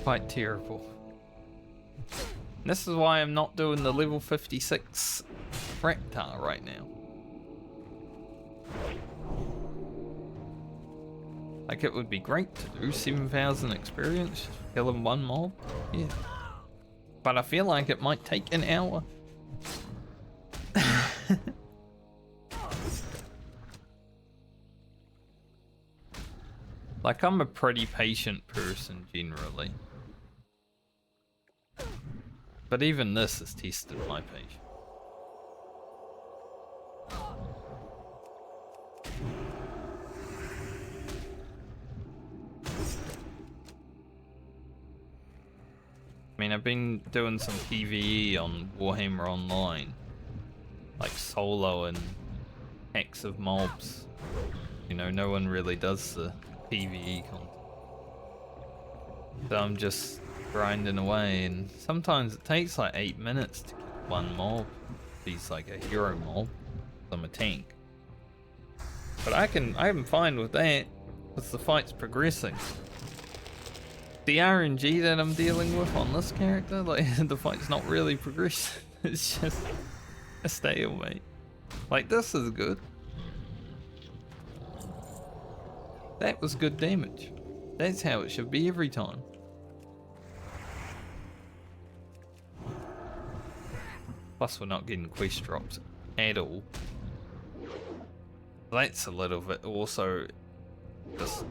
Quite terrible. This is why I'm not doing the level 56 Fractar right now. Like, it would be great to do 7,000 experience, killing one mob, yeah. But I feel like it might take an hour. Like, I'm a pretty patient person generally. But even this has tested my patience. I mean, I've been doing some PvE on Warhammer Online. Like solo and hacks of mobs. You know, no one really does the PvE content. So I'm just grinding away, and sometimes it takes like 8 minutes to kill one mob. He's like a hero mob. I'm a tank. But I'm fine with that, because the fight's progressing. The RNG that I'm dealing with on this character, like, the fight's not really progressing. It's just a stalemate. Like, this is good. That was good damage. That's how it should be every time. Plus we're not getting quest drops at all. That's a little bit also just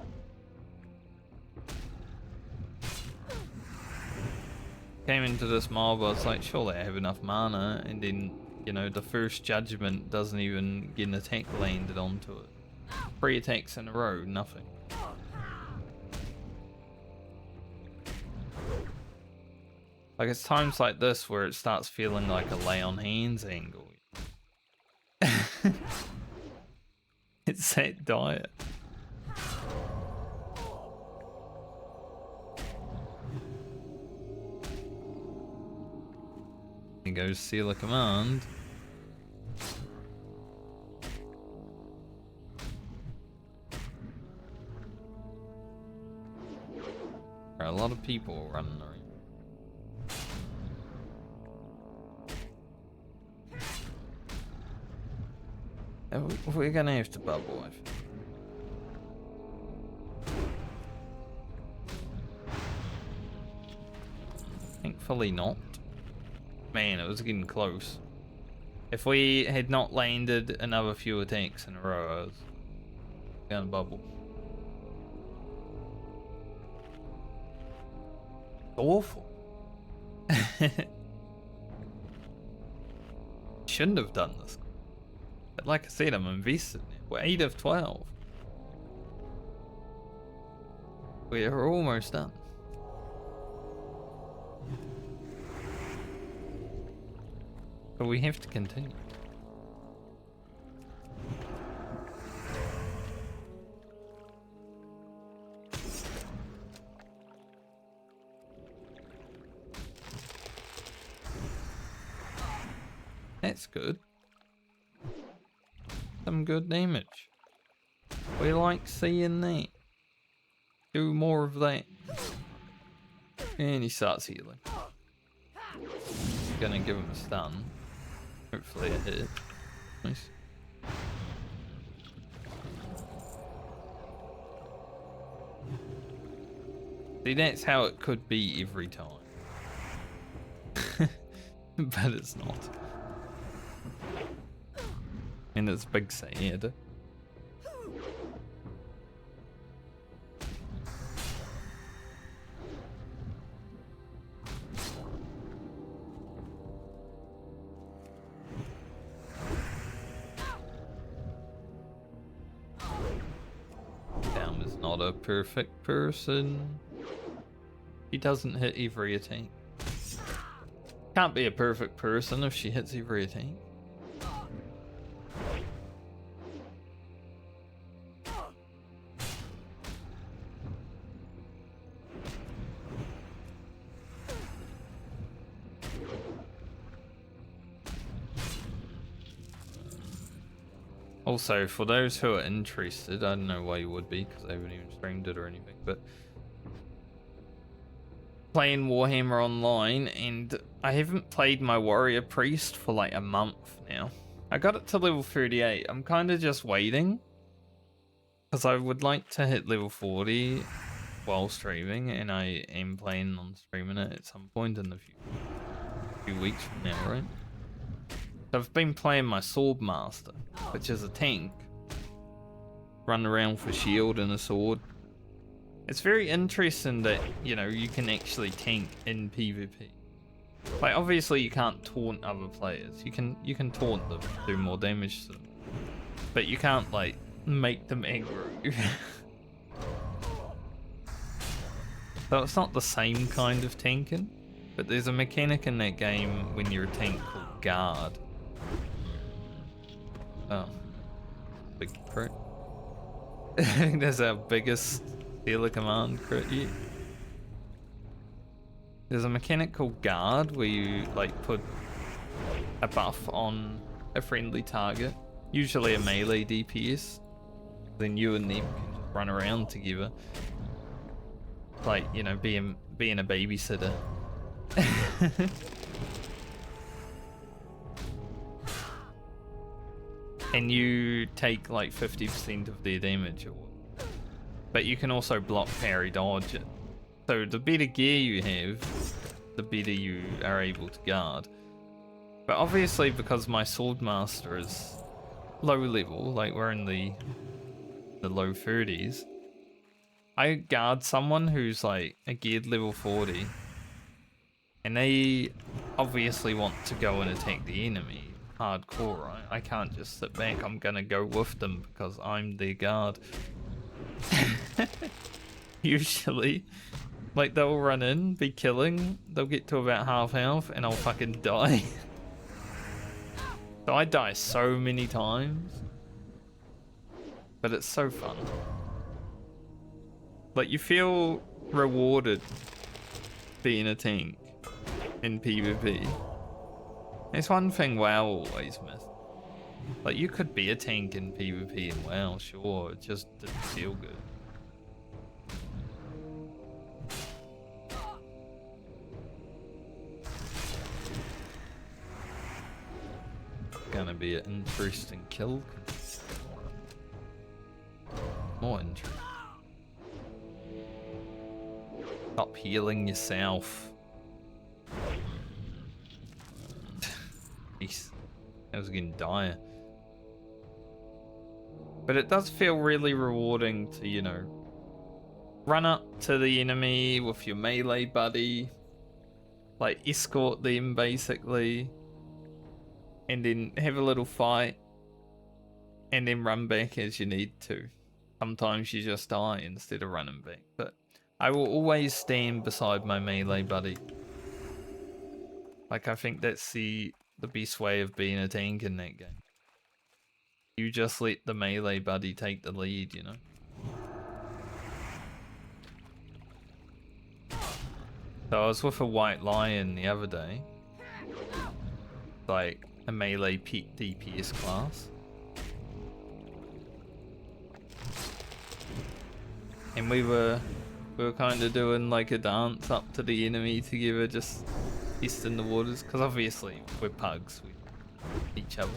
came into this mob, I was like, surely I have enough mana, and then, you know, the first judgment doesn't even get an attack landed onto it. 3 attacks in a row, nothing. Like, it's times like this where it starts feeling like a lay on hands angle. It's that diet. He goes seal a command. There are a lot of people running around. We're gonna have to bubble, I think. Thankfully not. Man, it was getting close. If we had not landed another few attacks in a row, I was gonna bubble. Awful. Shouldn't have done this. But like I said, I'm invested. We're 8 of 12. We're almost done. But we have to continue. That's good. Some good damage. We like seeing that. Do more of that. And he starts healing. Gonna give him a stun. Hopefully it hit. Nice. See, that's how it could be every time. But it's not. And it's big sad. Down is not a perfect person. He doesn't hit every attack. Can't be a perfect person if she hits every attack. Also, for those who are interested, I don't know why you would be, because I haven't even streamed it or anything, but playing Warhammer Online, and I haven't played my Warrior Priest for like a month now. I got it to level 38. I'm kind of just waiting, because I would like to hit level 40 while streaming, and I am planning on streaming it at some point in the few weeks from now, right? I've been playing my Swordmaster, which is a tank. Run around for shield and a sword. It's very interesting that, you know, you can actually tank in PvP. Like, obviously you can't taunt other players. You can taunt them, do more damage to them. But you can't, like, make them aggro. So it's not the same kind of tanking, but there's a mechanic in that game when you're a tank called Guard. Oh. Big crit. I think that's our biggest Stealer Command crit yet. There's a mechanic called Guard where you like put a buff on a friendly target, usually a melee DPS. Then you and them can just run around together. Like, you know, being a babysitter. And you take like 50% of their damage, but you can also block, parry, dodge it. So the better gear you have, the better you are able to guard. But obviously because my swordmaster is low level, like we're in the low 30s, I guard someone who's like a geared level 40, and they obviously want to go and attack the enemy hardcore, right? I can't just sit back, I'm gonna go with them because I'm their guard. Usually, like they'll run in, be killing, they'll get to about half health, and I'll fucking die. So I die so many times, but it's so fun. Like, you feel rewarded being a tank in PvP. It's one thing WoW always missed. Like, you could be a tank in PvP in WoW, sure, it just didn't feel good. Gonna be an interesting kill. More interesting. Stop healing yourself. Jeez, that was getting dire. But it does feel really rewarding to, you know, run up to the enemy with your melee buddy, like escort them basically, and then have a little fight, and then run back as you need to. Sometimes you just die instead of running back, but I will always stand beside my melee buddy. Like, I think that's the best way of being a tank in that game. You just let the melee buddy take the lead, you know? So I was with a white lion the other day. Like, a melee pet DPS class. And we were kind of doing like a dance up to the enemy together, just testing the waters, because obviously we're pugs, we each other.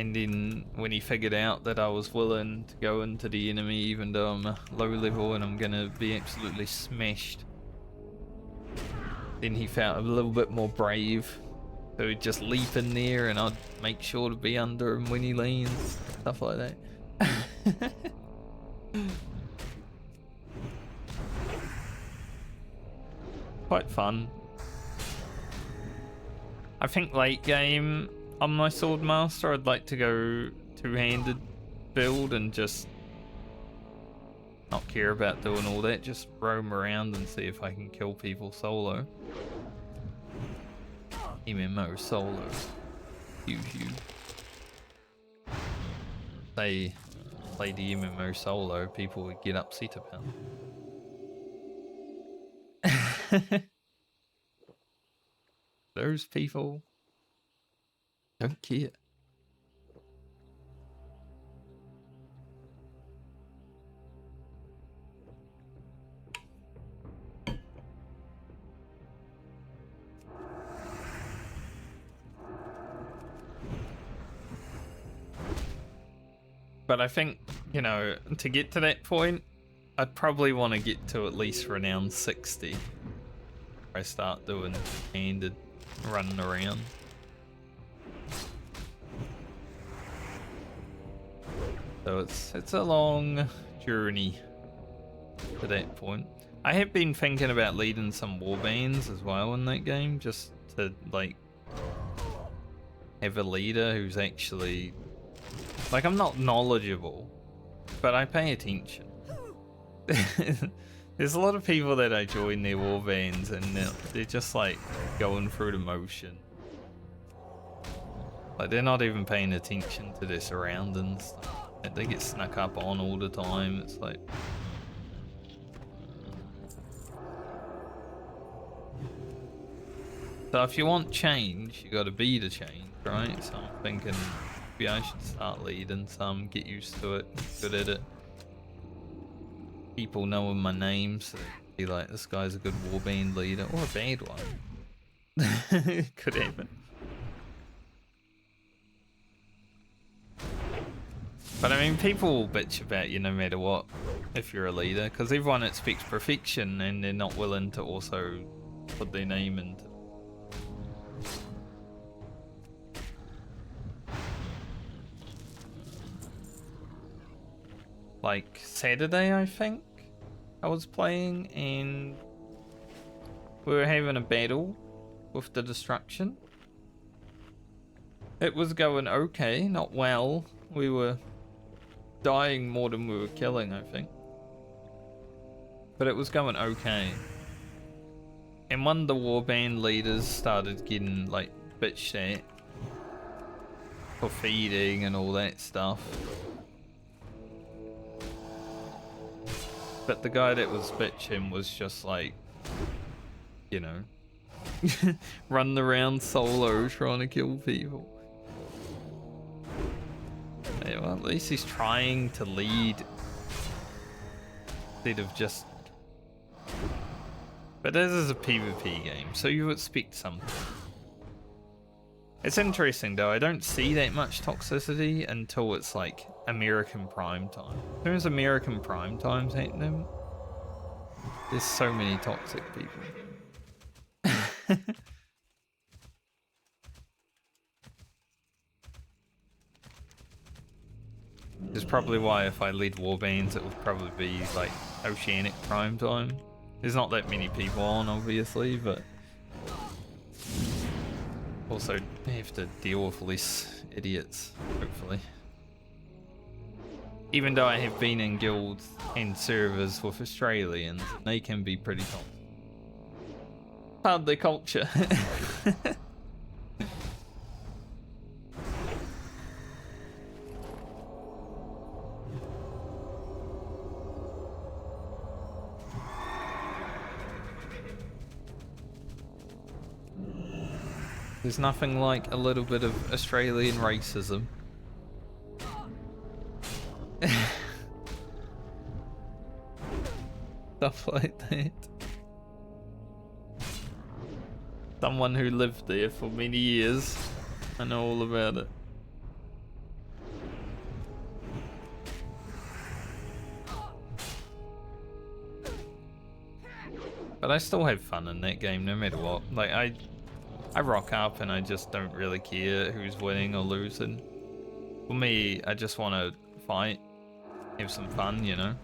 And then when he figured out that I was willing to go into the enemy even though I'm a low level and I'm gonna be absolutely smashed, then he felt a little bit more brave. So he'd just leap in there and I'd make sure to be under him when he leans, stuff like that. Quite fun. I think late game on my Swordmaster I'd like to go two-handed build and just not care about doing all that, just roam around and see if I can kill people solo. MMO solo. Play the MMO solo, people would get upset about it. Those people don't care. But I think, you know, to get to that point, I'd probably want to get to at least renown 60. I start doing handed running around. So it's a long journey to that point. I have been thinking about leading some warbands as well in that game, just to like have a leader who's actually like, I'm not knowledgeable, but I pay attention. There's a lot of people that I join their warbands and they're just like going through the motion. Like, they're not even paying attention to their surroundings. They get snuck up on all the time. It's like, so if you want change, you gotta be the change, right? So I'm thinking maybe I should start leading some, get used to it, good at it. People knowing my name, so they'd be like, this guy's a good warband leader, or a bad one. Could happen. But I mean, people will bitch about you no matter what if you're a leader, because everyone expects perfection and they're not willing to also put their name into. Like Saturday, I think, I was playing and we were having a battle with the destruction. It was going okay, not well. We were dying more than we were killing, I think. But it was going okay. And one of the warband leaders started getting like bitched at for feeding and all that stuff. But the guy that was bitching was just like, you know, running around solo trying to kill people. Yeah, well, at least he's trying to lead instead of just... But this is a PvP game, so you expect something. It's interesting though, I don't see that much toxicity until it's like American prime time. As soon as American prime time's happening, there's so many toxic people. It's probably why if I led warbands it would probably be like Oceanic prime time. There's not that many people on obviously, but also have to deal with less idiots, hopefully. Even though I have been in guilds and servers with Australians, they can be pretty toxic. Part of their culture. There's nothing like a little bit of Australian racism. Stuff like that. Someone who lived there for many years. I know all about it. But I still have fun in that game no matter what. Like I rock up and I just don't really care who's winning or losing. For me, I just want to fight, have some fun, you know.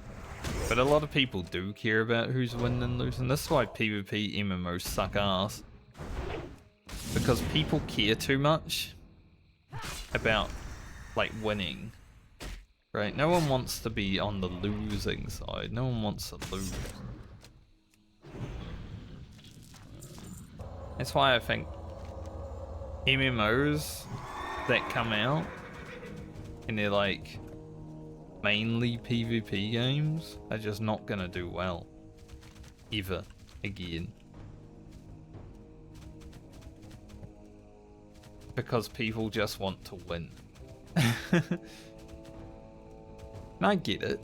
But a lot of people do care about who's winning and losing. This is why PvP MMOs suck ass. Because people care too much about, like, winning. Right? No one wants to be on the losing side. No one wants to lose. That's why I think MMOs that come out and they're like mainly PvP games are just not gonna do well ever again, because people just want to win. And I get it.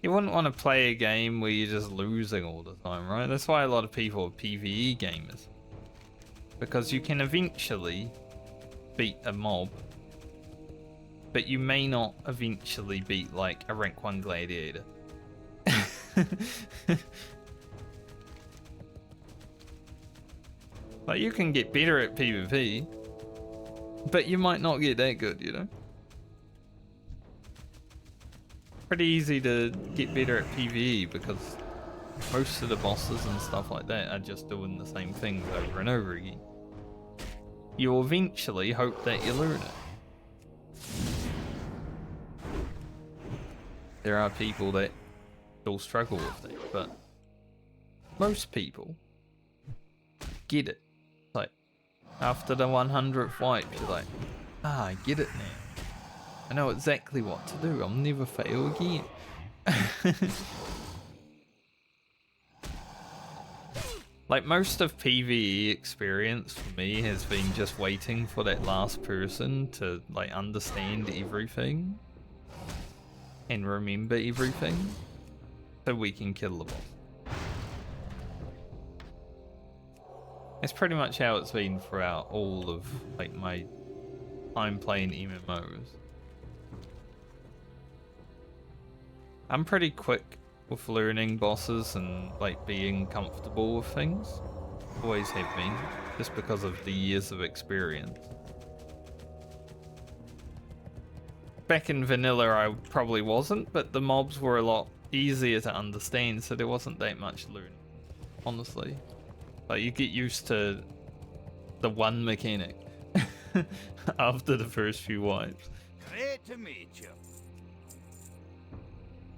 You wouldn't want to play a game where you're just losing all the time, right? That's why a lot of people are PvE gamers, because you can eventually beat a mob, but you may not eventually beat like a rank 1 gladiator. Like, you can get better at PvP, but you might not get that good, you know? Pretty easy to get better at PvE because most of the bosses and stuff like that are just doing the same things over and over again. You'll eventually hope that you learn it. There are people that still struggle with that, but most people get it. Like, after the 100th wipe, you're like, ah, I get it now. I know exactly what to do. I'll never fail again. Like, most of PvE experience for me has been just waiting for that last person to like understand everything and remember everything so we can kill the boss. It's pretty much how it's been throughout all of like my time playing MMOs. I'm pretty quick with learning bosses and like being comfortable with things. Always have been, just because of the years of experience. Back in vanilla I probably wasn't, but the mobs were a lot easier to understand, so there wasn't that much learning, honestly. Like, you get used to the one mechanic after the first few wipes. Great to meet you.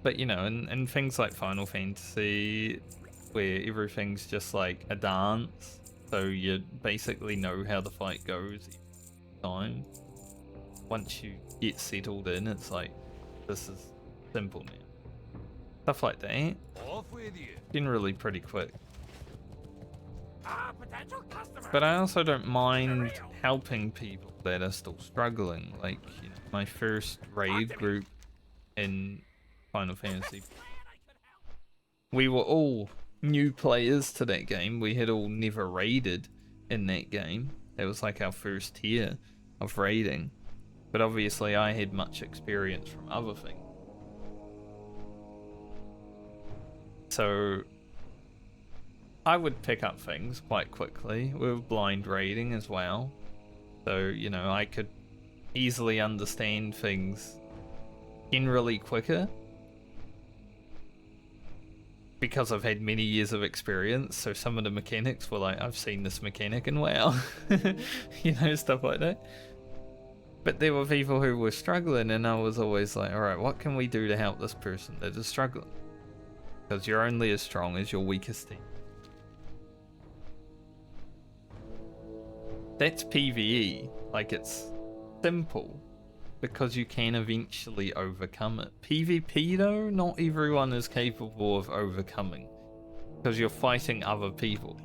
But you know, in things like Final Fantasy, where everything's just like a dance, so you basically know how the fight goes each time. Once you get settled in, it's like, this is simple now. Stuff like that, Off with you. generally pretty quick. Potential customer. But I also don't mind helping people that are still struggling. Like, you know, my first raid group in Final Fantasy, we were all new players to that game. We had all never raided in that game. It was like our first tier of raiding. But obviously I had much experience from other things. So I would pick up things quite quickly with blind raiding as well. So, you know, I could easily understand things generally quicker because I've had many years of experience. So some of the mechanics were like, I've seen this mechanic in WoW. You know, stuff like that. But there were people who were struggling, and I was always like, alright, what can we do to help this person that is struggling? Because you're only as strong as your weakest team. That's PvE. Like, it's simple because you can eventually overcome it. PvP though, not everyone is capable of overcoming because you're fighting other people.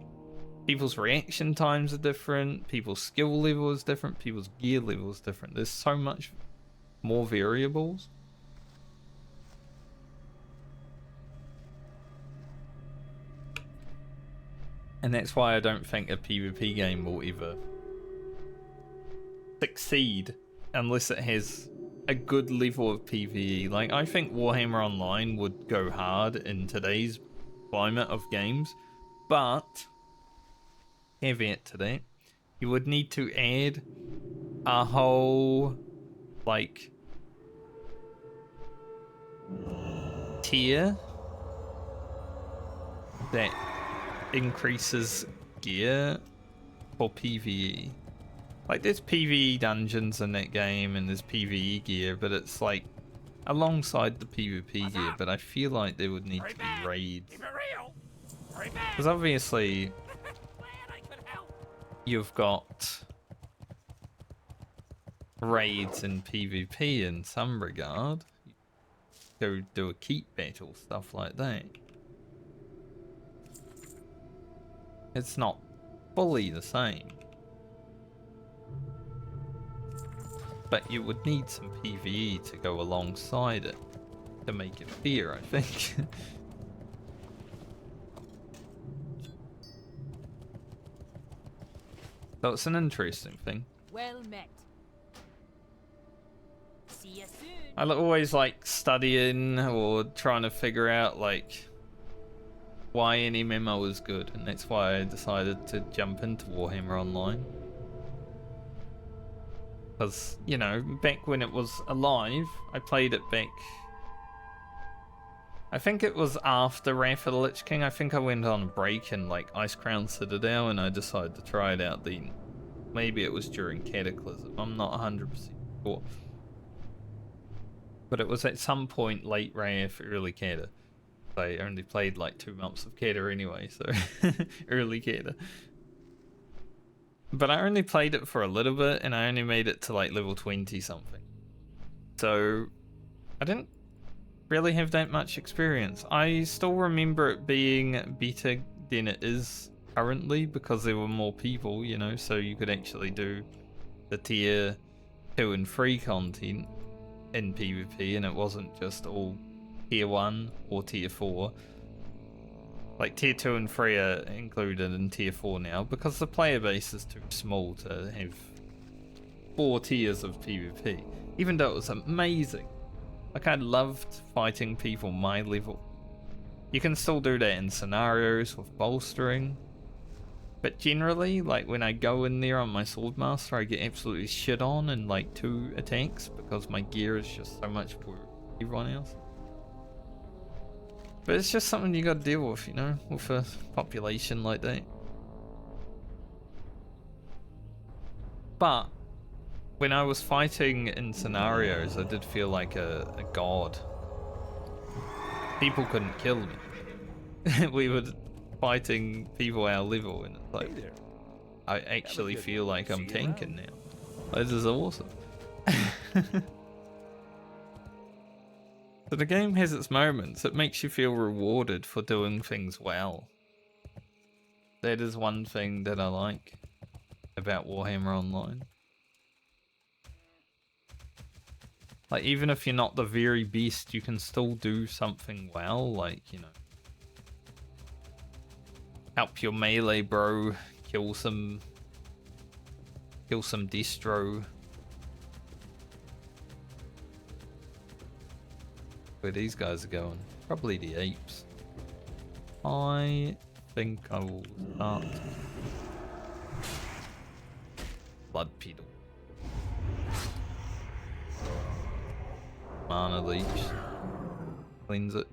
People's reaction times are different, people's skill level is different, people's gear level is different. There's so much more variables. And that's why I don't think a PvP game will ever succeed unless it has a good level of PvE. Like, I think Warhammer Online would go hard in today's climate of games, but caveat to that, you would need to add a whole, like, tier that increases gear for PvE. Like, there's PvE dungeons in that game and there's PvE gear, but it's like alongside the PvP gear. But I feel like there would need to be raids. Keep it real. Because obviously you've got raids in PvP in some regard. Go do a keep battle, stuff like that. It's not fully the same. But you would need some PvE to go alongside it to make it fair, I think. So it's an interesting thing. Well met. See you soon. I always like studying or trying to figure out like why an MMO is good, and that's why I decided to jump into Warhammer Online. Because, you know, back when it was alive, I played it back, I think it was after Wrath of the Lich King. I think I went on a break in like Icecrown Citadel and I decided to try it out then. Maybe it was during Cataclysm, I'm not 100% sure. But it was at some point late Wrath, early Cata. I only played like 2 months of Cata anyway, so early Cata. But I only played it for a little bit and I only made it to like level 20 something. So I didn't really have that much experience. I still remember it being better than it is currently because there were more people, you know, so you could actually do the tier 2 and 3 content in PvP and it wasn't just all tier 1 or tier 4. Like tier 2 and 3 are included in tier 4 now because the player base is too small to have 4 tiers of PvP. Even though it was amazing Like, I loved fighting people my level. You can still do that in scenarios with bolstering. But generally, like, when I go in there on my Swordmaster, I get absolutely shit on in, like, 2 attacks because my gear is just so much for everyone else. But it's just something you gotta deal with, you know, with a population like that. But when I was fighting in scenarios, I did feel like a god. People couldn't kill me. We were fighting people our level, and it's like, Hey there. I actually good feel to like I'm see you tanking now. This is awesome. So the game has its moments. It makes you feel rewarded for doing things well. That is one thing that I like about Warhammer Online. Like, even if you're not the very best, you can still do something well, like, you know, help your melee bro kill some distro. Where these guys are going? Probably the apes. I think I will start blood pedal. Mana leech. Cleans it.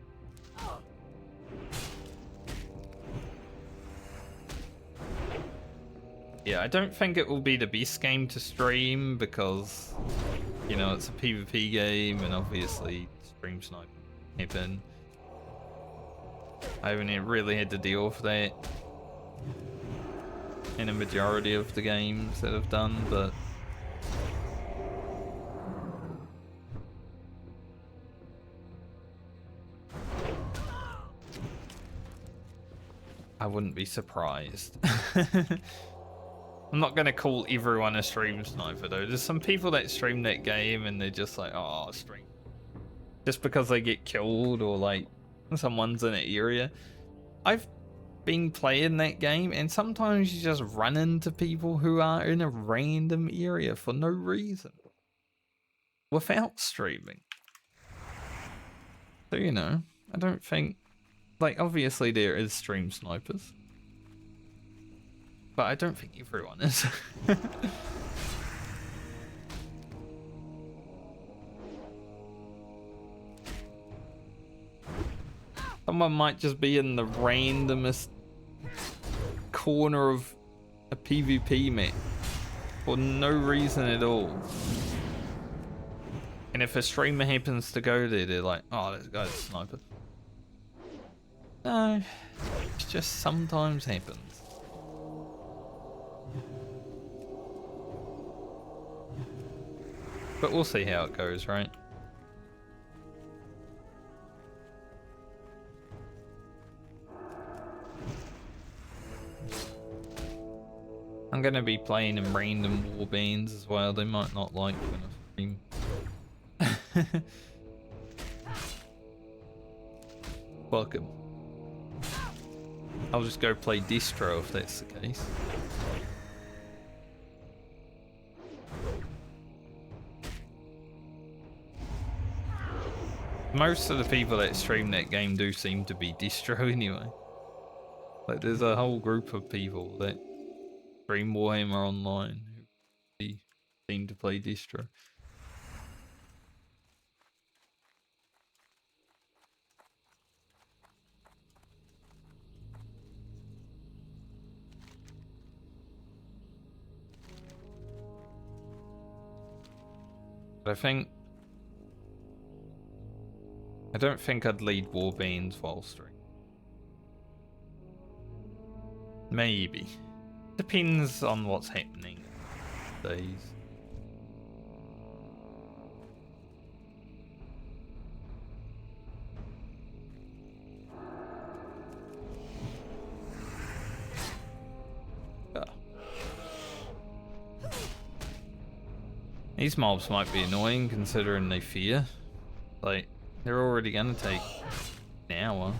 Yeah, I don't think it will be the best game to stream because, you know, it's a PvP game and obviously stream snipe happen. I haven't really had to deal with that in a majority of the games that I've done, but I wouldn't be surprised. I'm not gonna call everyone a stream sniper though. There's some people that stream that game and they're just like, oh, stream. Just because they get killed or like someone's in an area. I've been playing that game and sometimes you just run into people who are in a random area for no reason. Without streaming. So, you know, I don't think, like, obviously there is stream snipers. But I don't think everyone is. Someone might just be in the randomest corner of a PvP map for no reason at all. And if a streamer happens to go there, they're like, oh, this guy's a sniper. No, it just sometimes happens. But we'll see how it goes, right? I'm gonna be playing in random warbands as well. They might not like when I stream. Welcome. I'll just go play distro if that's the case. Most of the people that stream that game do seem to be distro anyway. Like, there's a whole group of people that stream Warhammer Online who seem to play distro. But I don't think I'd lead warbands while streaming. Maybe. Depends on what's happening these days. These mobs might be annoying considering they fear. Like, they're already gonna take an hour.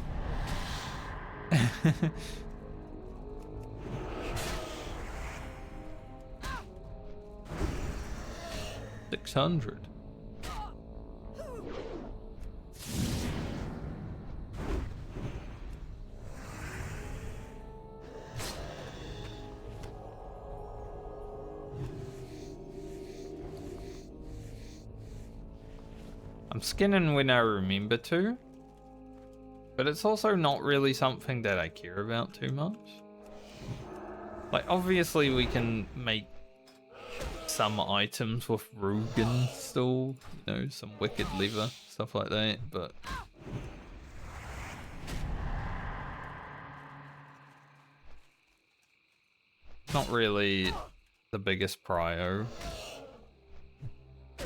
600. I'm skinning when I remember to. But it's also not really something that I care about too much. Like, obviously we can make some items with Rugen still, you know, some wicked leather, stuff like that, but not really the biggest prio.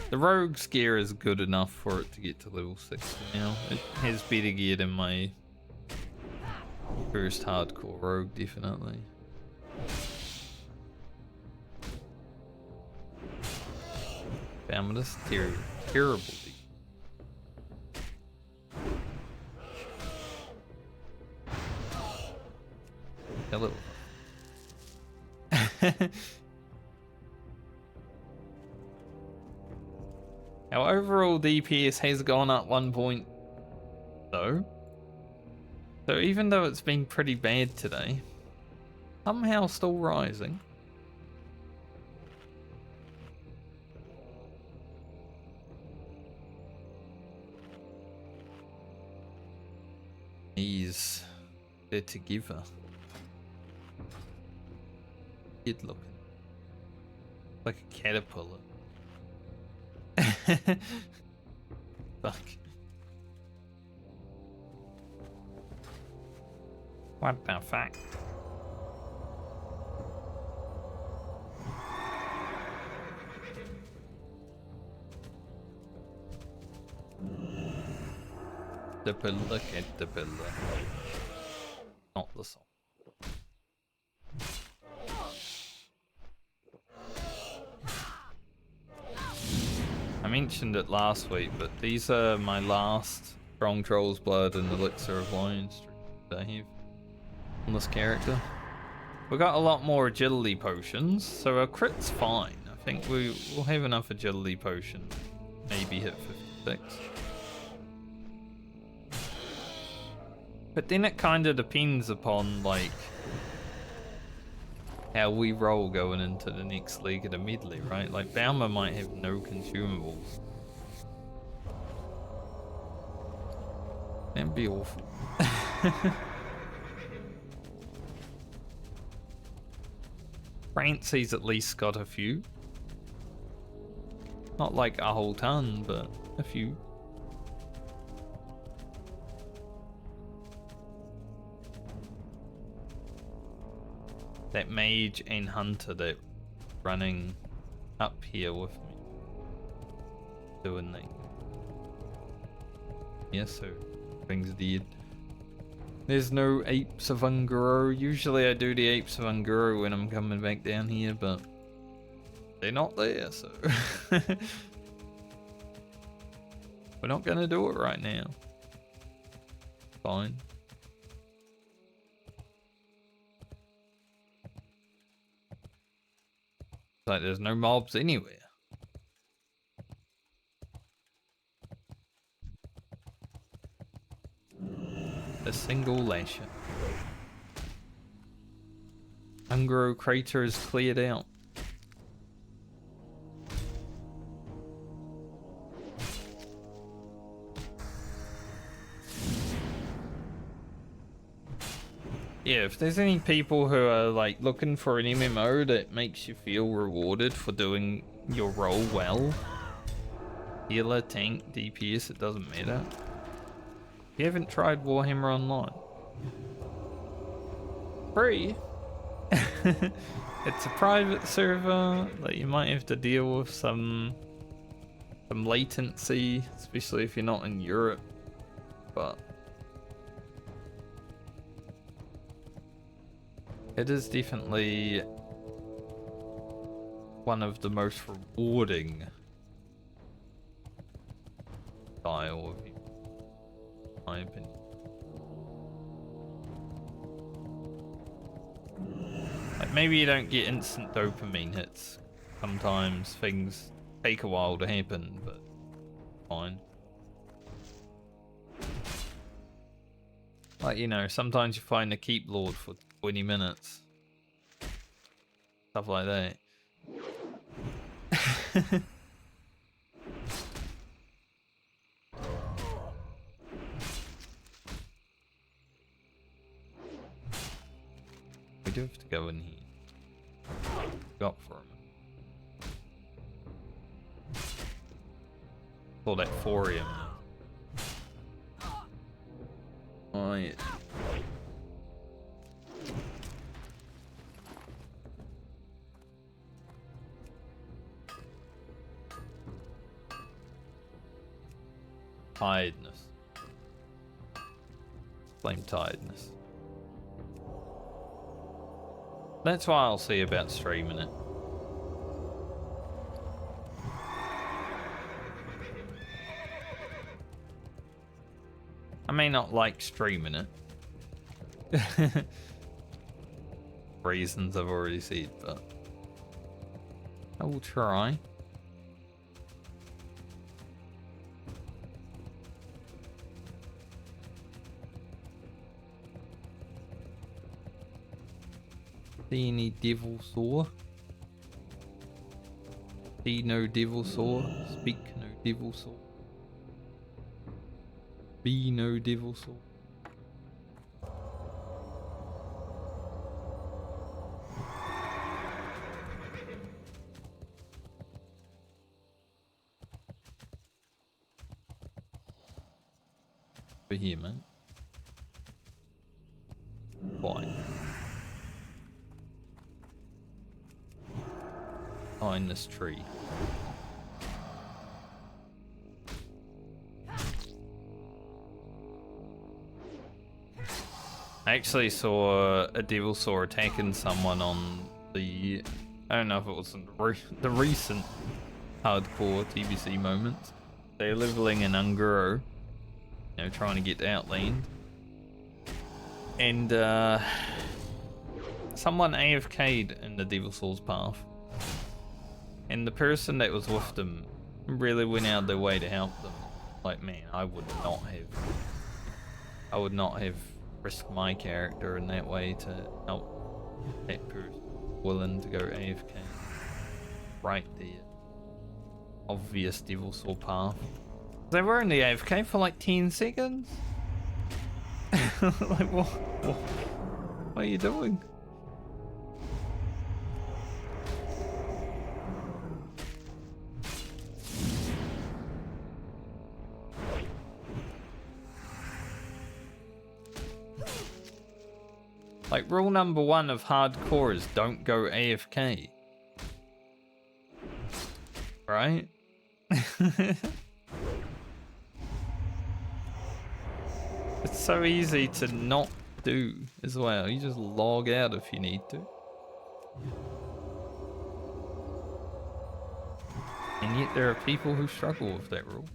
The rogue's gear is good enough for it to get to level 60 now. It has better gear than my first hardcore rogue, definitely. Damn, this is terrible. Hello. Our overall DPS has gone up 1 point though. So even though it's been pretty bad today, somehow still rising. He's there together. Good looking. Like a caterpillar. Fuck. What the fuck? The pillar, get the pillar. Not the song. I mentioned it last week, but these are my last Strong Troll's Blood and Elixir of Lion streams that I have on this character. We got a lot more agility potions, so our crit's fine. I think we'll have enough agility potion, maybe hit 56. But then it kind of depends upon like how we roll going into the next league of the Medley, right? Like Baumer might have no consumables. That'd be awful. Francie's at least got a few. Not like a whole ton, but a few. That mage and hunter that running up here with me. Doing that. Yeah, so things dead. There's no Apes of Ungoro. Usually I do the Apes of Ungoro when I'm coming back down here, but they're not there, so we're not gonna do it right now. Fine. Like there's no mobs anywhere. A single lasher. Ungro crater is cleared out. Yeah, if there's any people who are like looking for an MMO that makes you feel rewarded for doing your role well, healer, tank, DPS, it doesn't matter. If you haven't tried Warhammer Online, free. It's a private server, like you might have to deal with some latency, especially if you're not in Europe, but it is definitely one of the most rewarding style of you, in my opinion. Like maybe you don't get instant dopamine hits. Sometimes things take a while to happen, but fine. Like, you know, sometimes you find a keep lord for 20 minutes. Stuff like that. initiative to go in here. Got for him. Pull that thorium. Oh yeah. Tiredness. Flame tiredness. That's why I'll see about streaming it. I may not like streaming it. Reasons I've already said, but I will try. See any devil saw? See no devil saw. Speak no devil saw. Be no devil saw. Over here, man. Why? Behind this tree. I actually saw a devil saw attacking someone on the, I don't know if it was in the recent hardcore TBC moments. They're leveling an Unguro, you know, trying to get outland. And someone AFK'd in the devil saw's path. And the person that was with them really went out of their way to help them. Like, man, I would not have risked my character in that way to help that person willing to go AFK. Right there. Obvious devil saw path. They were only AFK for like 10 seconds. Like, what are you doing? Like, rule number 1 of hardcore is don't go AFK. Right? It's so easy to not do as well. You just log out if you need to. And yet there are people who struggle with that rule.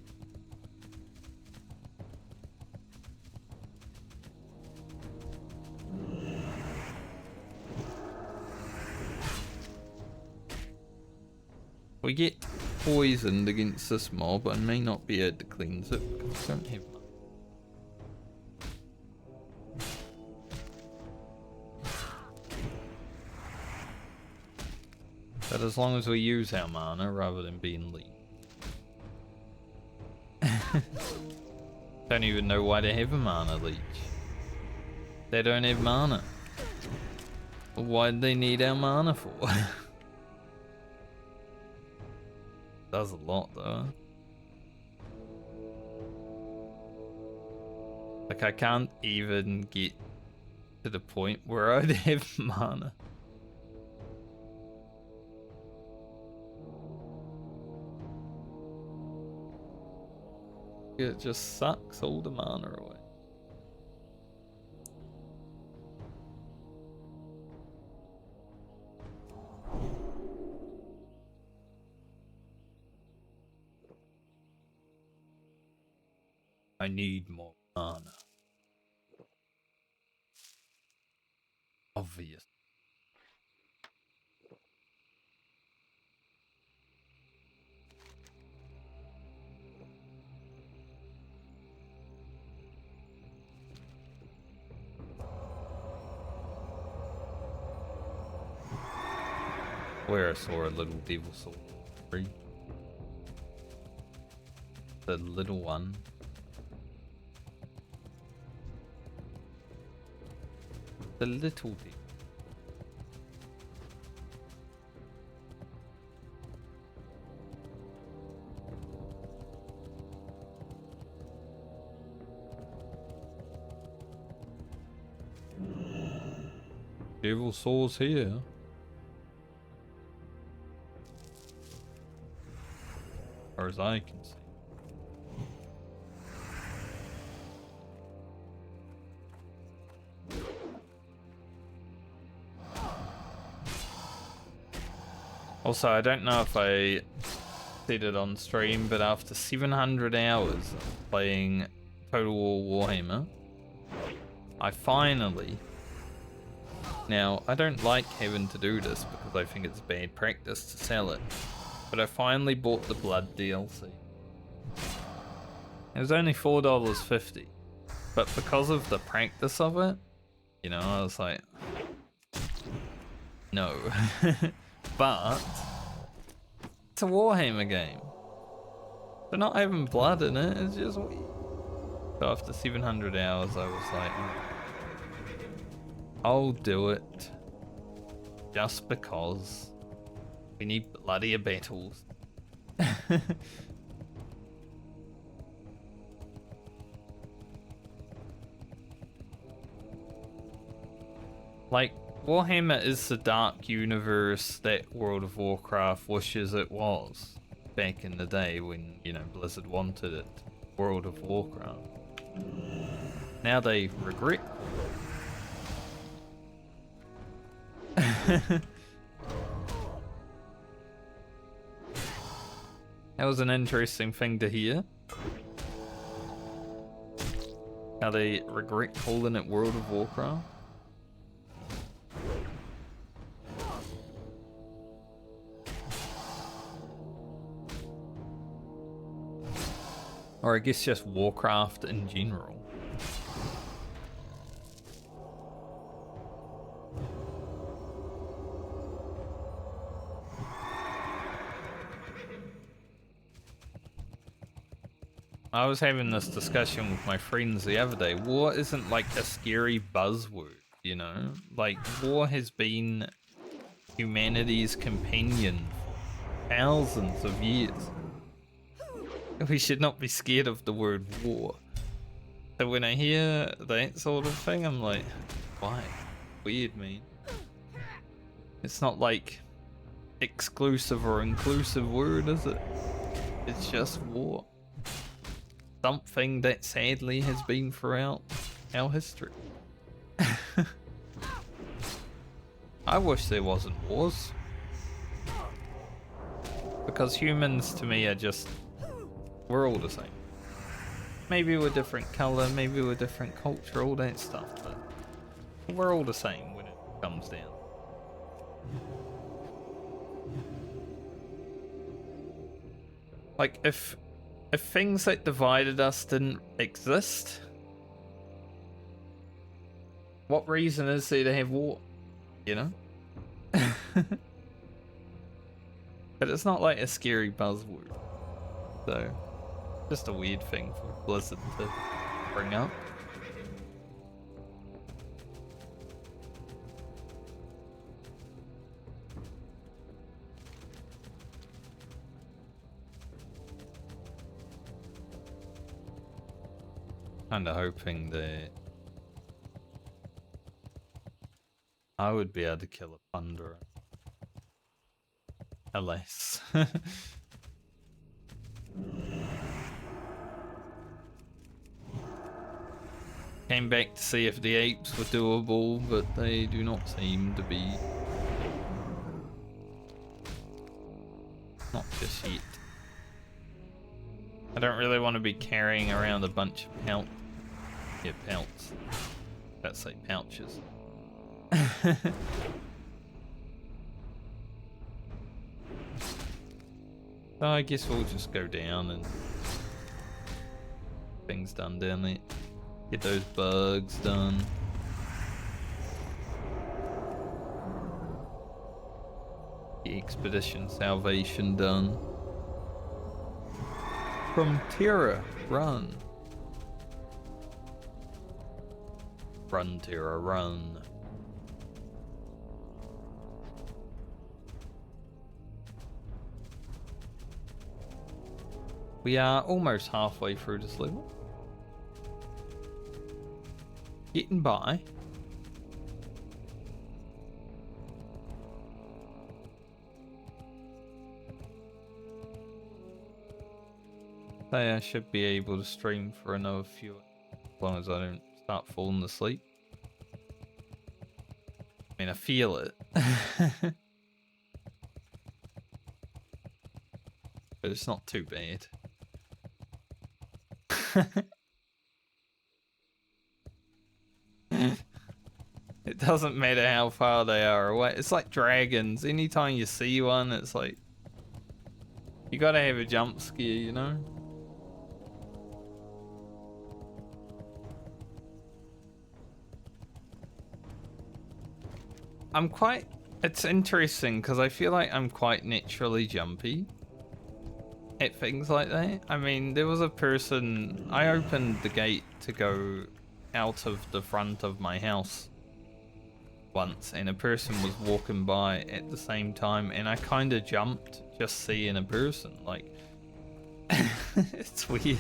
We get poisoned against this mob, I may not be able to cleanse it because I don't have much. But as long as we use our mana rather than being leech. Don't even know why they have a mana leech. They don't have mana. Why do they need our mana for? Does a lot though. Like, I can't even get to the point where I'd have mana. It just sucks all the mana away. I need more mana. Obvious. Where I saw a little devil sword. The little one. The little devil. Devil Saw's here. As far as I can see. Also, I don't know if I said it on stream, but after 700 hours of playing Total War Warhammer, I finally... Now, I don't like having to do this because I think it's bad practice to sell it, but I finally bought the Blood DLC. It was only $4.50, but because of the practice of it, you know, I was like, no. But it's a Warhammer game. So not having blood in it is just weird. So after 700 hours, I was like, I'll do it. Just because we need bloodier battles. Like, Warhammer is the dark universe that World of Warcraft wishes it was back in the day when, you know, Blizzard wanted it. World of Warcraft. Now they regret. That was an interesting thing to hear. How they regret calling it World of Warcraft. Or I guess just Warcraft in general. I was having this discussion with my friends the other day. War isn't like a scary buzzword, you know? Like, war has been humanity's companion for thousands of years. We should not be scared of the word war. So when I hear that sort of thing, I'm like, why? Weird, man. It's not like exclusive or inclusive word, is it? It's just war. Something that sadly has been throughout our history. I wish there wasn't wars. Because humans to me are just... We're all the same. Maybe we're different colour, maybe we're different culture, all that stuff, but we're all the same when it comes down. Like, if things that divided us didn't exist, what reason is there to have war? You know? But it's not like a scary buzzword. So, just a weird thing for Blizzard to bring up. Kinda hoping that I would be able to kill a plunderer. Alas. Came back to see if the apes were doable, but they do not seem to be. Not just yet. I don't really want to be carrying around a bunch of pelts. Let's say pouches. So I guess we'll just go down and things done down there. Get those bugs done. The expedition salvation done. From Terra, run. Run, Terra, run. We are almost halfway through this level. Getting by. say I should be able to stream for another few, as long as I don't start falling asleep. I mean, I feel it. But it's not too bad. It doesn't matter how far they are away. It's like dragons. Anytime you see one, it's like... You gotta have a jump scare, you know? I'm quite... It's interesting, because I feel like I'm quite naturally jumpy at things like that. I mean, there was a person... I opened the gate to go out of the front of my house once, and a person was walking by at the same time, and I kind of jumped just seeing a person. Like, it's weird.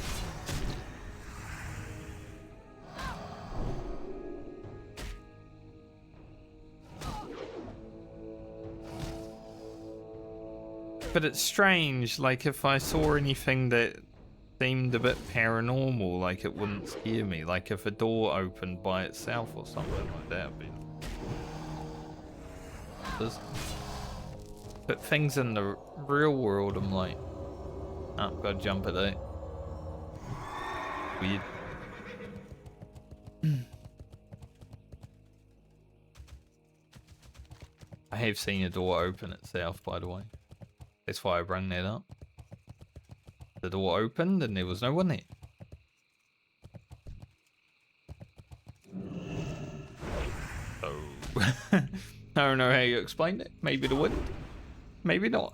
But it's strange, like if I saw anything that seemed a bit paranormal, like it wouldn't scare me. Like if a door opened by itself or something like that. But things in the real world, I'm like, oh, gotta jump at it. Weird. I have seen a door open itself, by the way. That's why I bring that up. The door opened and there was no one there. So, I don't know how you explain it. Maybe the wind. Maybe not.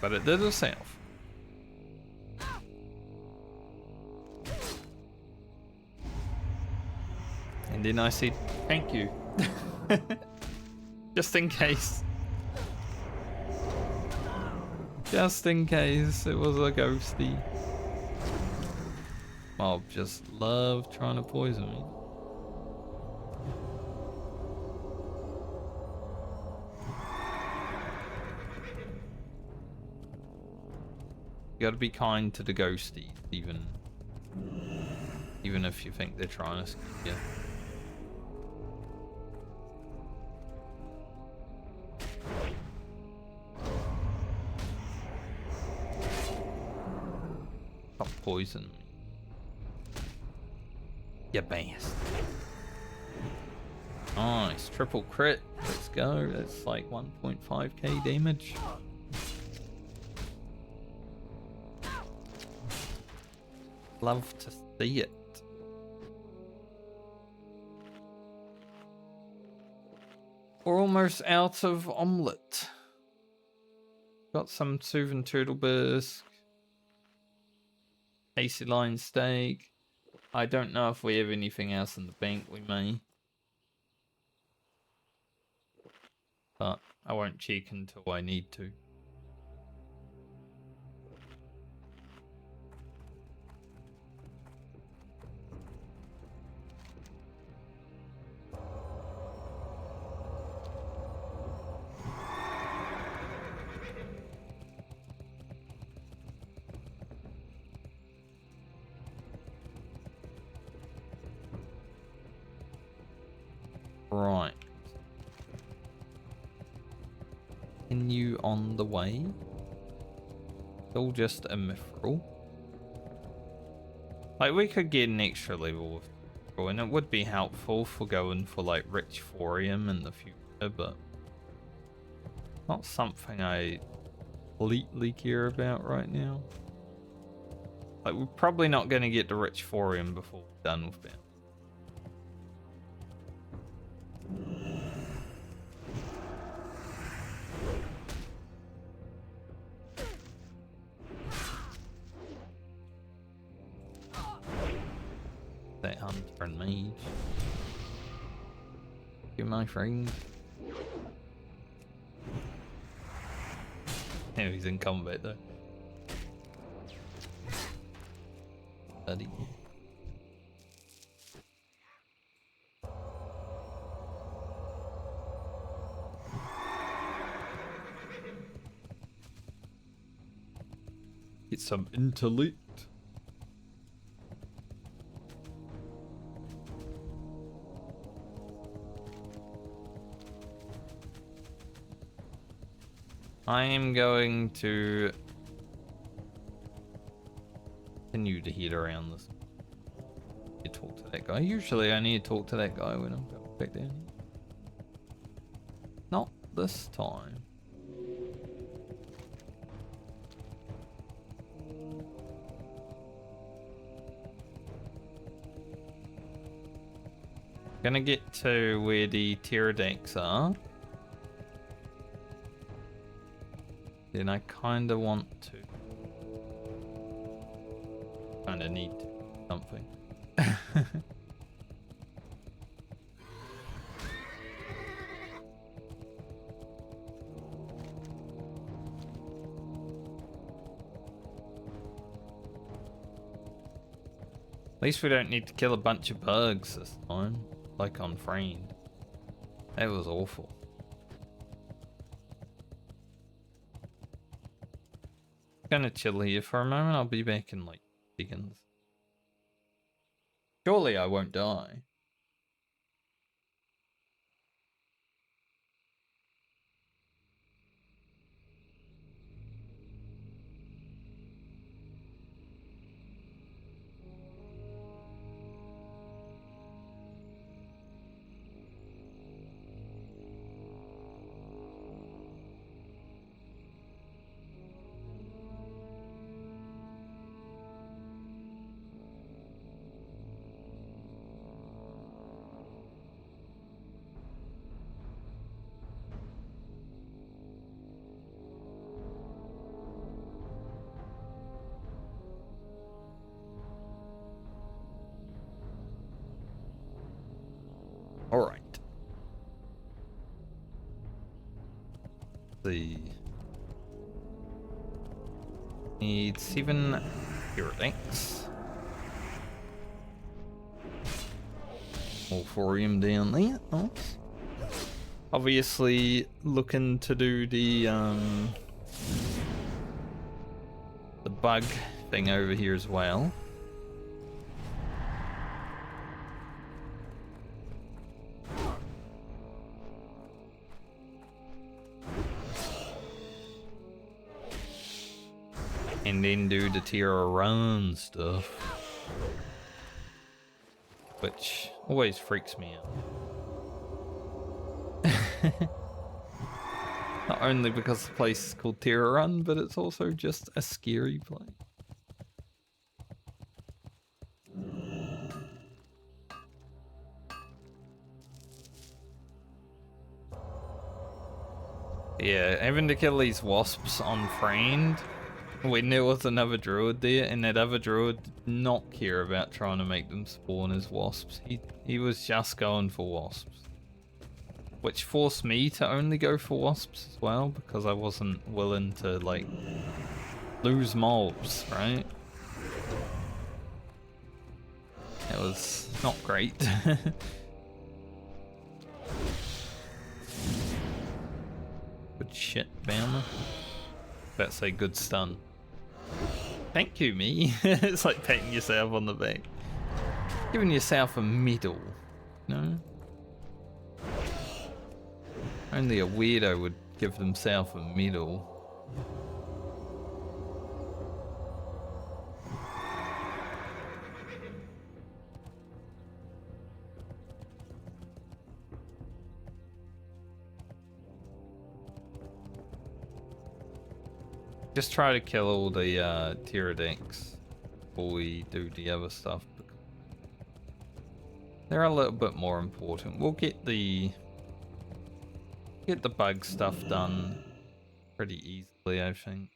But it did itself. And then I said, thank you. Just in case. Just in case it was a ghosty. Mob just love trying to poison me. You gotta be kind to the ghosties, even if you think they're trying to scare you. Stop poison me. You bastard. Nice, triple crit. Let's go. That's like 1.5k damage. Love to see it. We're almost out of omelette. Got some soothing turtle bisque. Tasty line steak. I don't know if we have anything else in the bank. We may. But I won't check until I need to. Right. Continue on the way. It's all just a mithril. Like, we could get an extra level with mithril, and it would be helpful for going for, like, rich thorium in the future, but not something I completely care about right now. Like, we're probably not going to get the rich thorium before we're done with that. That hunter and mage. You my friend. Yeah, he's in combat though. Buddy. some intellect. I am going to continue to head around this. You talk to that guy. Usually I need to talk to that guy when I'm going back down here. Not this time. Gonna get to where the pterodactyls are. Then I kinda want to. Kinda need to do something. At least we don't need to kill a bunch of bugs this time, like on Friend. That was awful. Gonna chill here for a moment. I'll be back in like seconds. Surely I won't die. Alright. See. Need 7 pterodactyls. All 4 of them down there. Nice. Obviously looking to do the bug thing over here as well. And then do the Tierra Run stuff. Which always freaks me out. Not only because the place is called Tierra Run, but it's also just a scary place. Yeah, having to kill these wasps on Friend when there was another druid there, and that other druid did not care about trying to make them spawn as wasps. He was just going for wasps. Which forced me to only go for wasps as well, because I wasn't willing to, like, lose mobs, right? It was not great. Good shit, Bama. Let's say good stun. Thank you, me. It's like patting yourself on the back. Giving yourself a medal. No? Only a weirdo would give themselves a medal. Just try to kill all the pterodactyls before we do the other stuff. They're a little bit more important. We'll get the bug stuff done pretty easily, I think.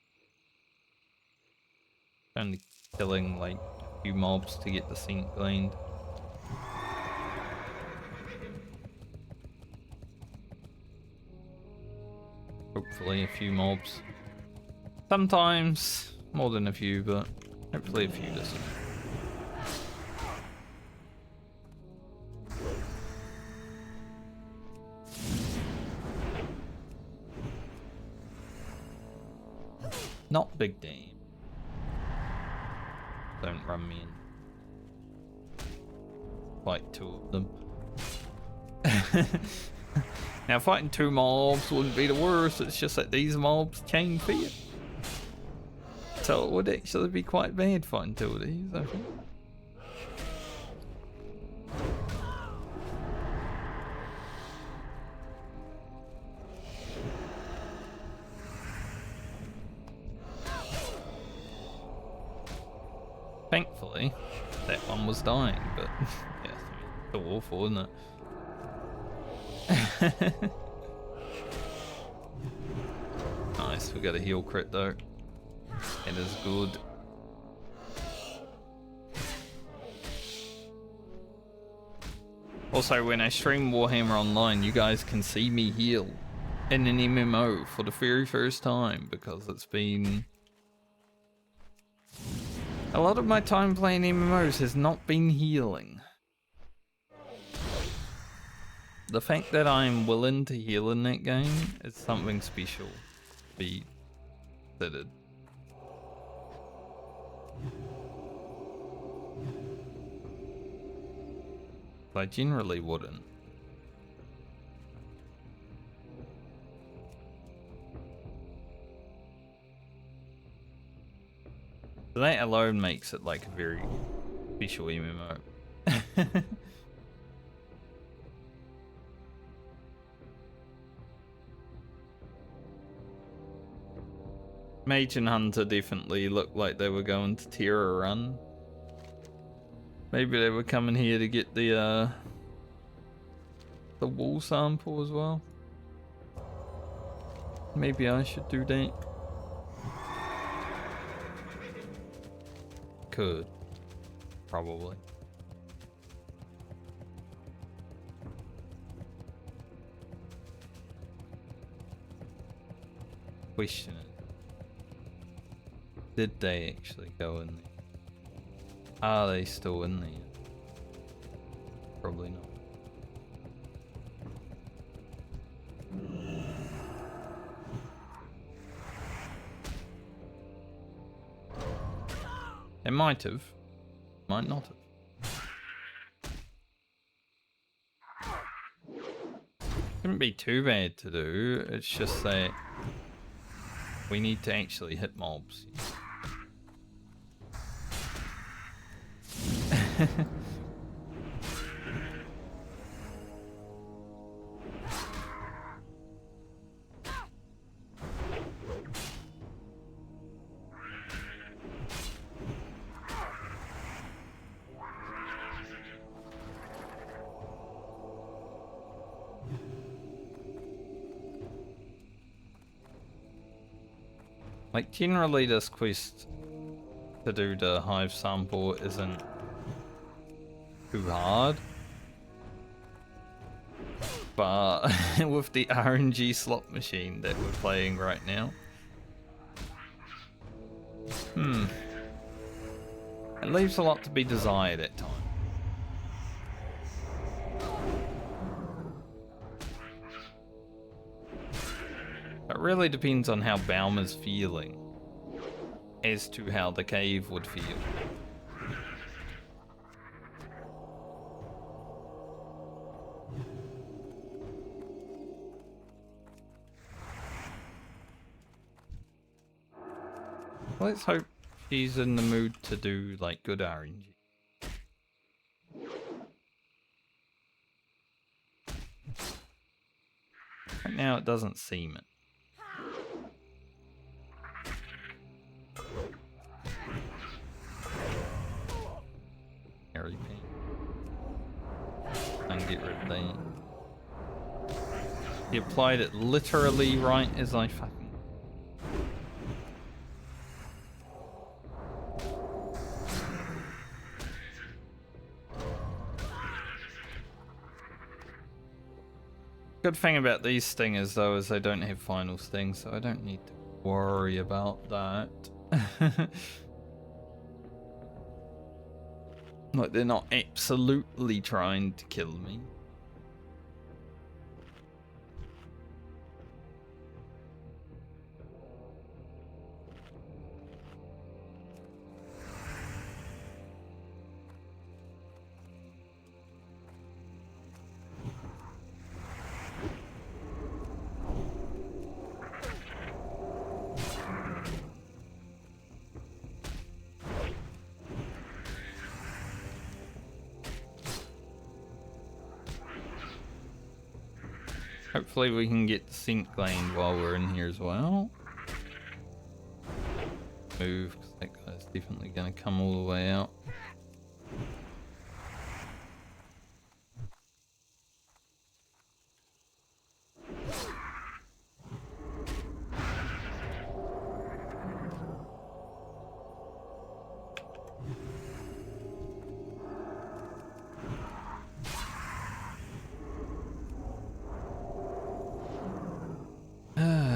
Only killing like a few mobs to get the scent gleaned. Hopefully a few mobs. Sometimes more than a few, but hopefully a few this time. Not big game. don't run me in. Fight two of them. Now fighting two mobs wouldn't be the worst, it's just that these mobs chain fear. So it would actually be quite bad fighting two of these, I think. Thankfully, that one was dying, but yeah, it's so awful, isn't it? Nice, we got a heal crit though. It is good. Also, when I stream Warhammer Online, you guys can see me heal in an MMO for the very first time, because it's been... a lot of my time playing MMOs has not been healing. The fact that I'm willing to heal in that game is something special to be considered. I generally wouldn't. So that alone makes it like a very special MMO. Mage and Hunter definitely looked like they were going to tear a run. Maybe they were coming here to get the wool sample as well. Maybe I should do that. Could. Probably. Question it. Did they actually go in there? Are they still in there? Probably not. They might have. Might not have. Couldn't be too bad to do. It's just that we need to actually hit mobs. Like, generally this quest to do the hive sample isn't too hard, but with the RNG slot machine that we're playing right now, it leaves a lot to be desired at times. It really depends on how Baumer's feeling as to how the cave would feel. Let's hope she's in the mood to do like good RNG. Right now it doesn't seem it. Harry paint. And get rid of that. He applied it literally right as I fucking... Good thing about these stingers though is they don't have final sting, so I don't need to worry about that. Like, they're not absolutely trying to kill me. Hopefully we can get the scent gland while we're in here as well. Move, because that guy's definitely going to come all the way out.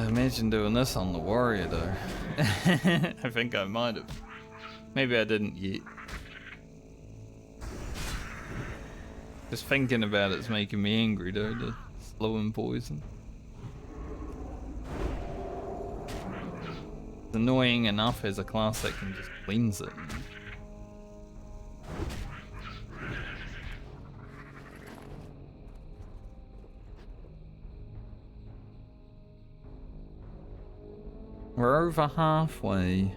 Imagine doing this on the warrior though. I think I might have. Maybe I didn't yet. Just thinking about it's making me angry though, the slow and poison. It's annoying enough as a class that can just cleanse it. We're over halfway.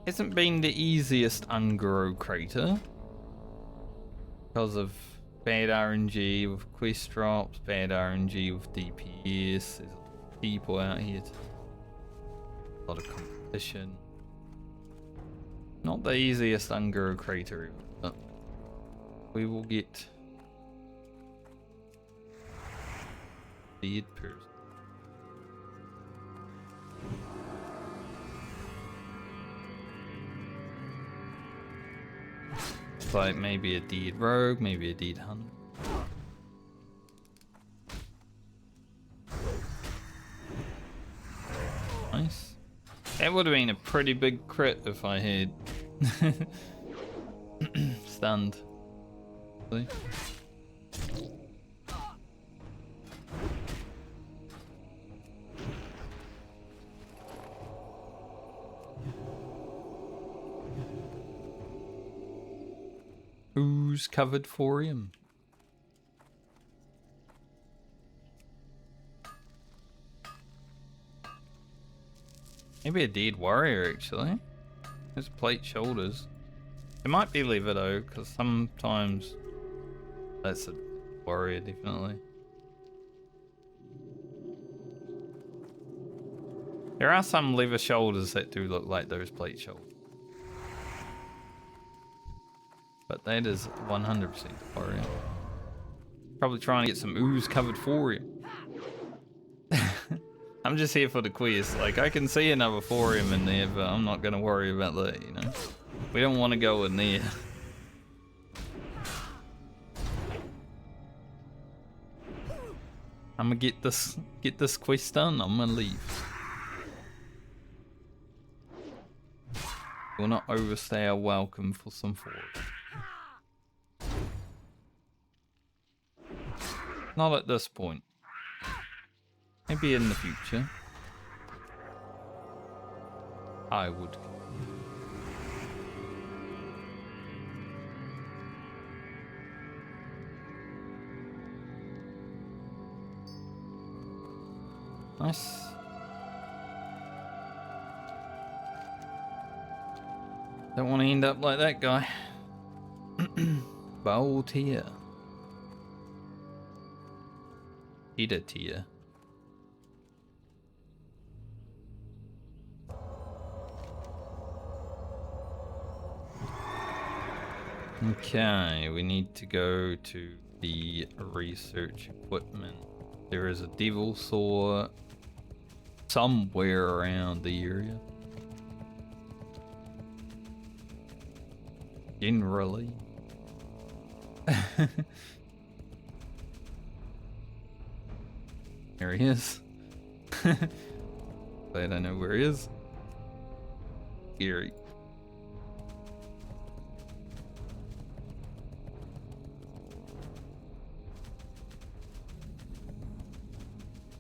Hasn't been the easiest Ungaro crater because of bad RNG with quest drops, bad RNG with DPS. There's people out here, a lot of competition. Not the easiest Ungaro crater, but we will get dead person. It's like maybe a dead rogue, maybe a dead hunter. Nice. That would have been a pretty big crit if I had stunned. See? Who's covered for him? Maybe a dead warrior actually. There's plate shoulders. It might be lever though, because sometimes that's a warrior definitely. There are some lever shoulders that do look like those plate shoulders. But that is 100% the warrior. Probably trying to get some ooze covered for you. I'm just here for the quest. Like, I can see another thorium in there, but I'm not going to worry about that, you know? We don't want to go in there. I'm going to get this quest done. I'm going to leave. We'll not overstay our welcome for some thorium. Not at this point. Maybe in the future. I would. Nice. Don't want to end up like that guy. Bold here. Cheetah tier. Okay, we need to go to the research equipment. There is a devil saw somewhere around the area. Generally. There he is. Glad I know where he is. Scary.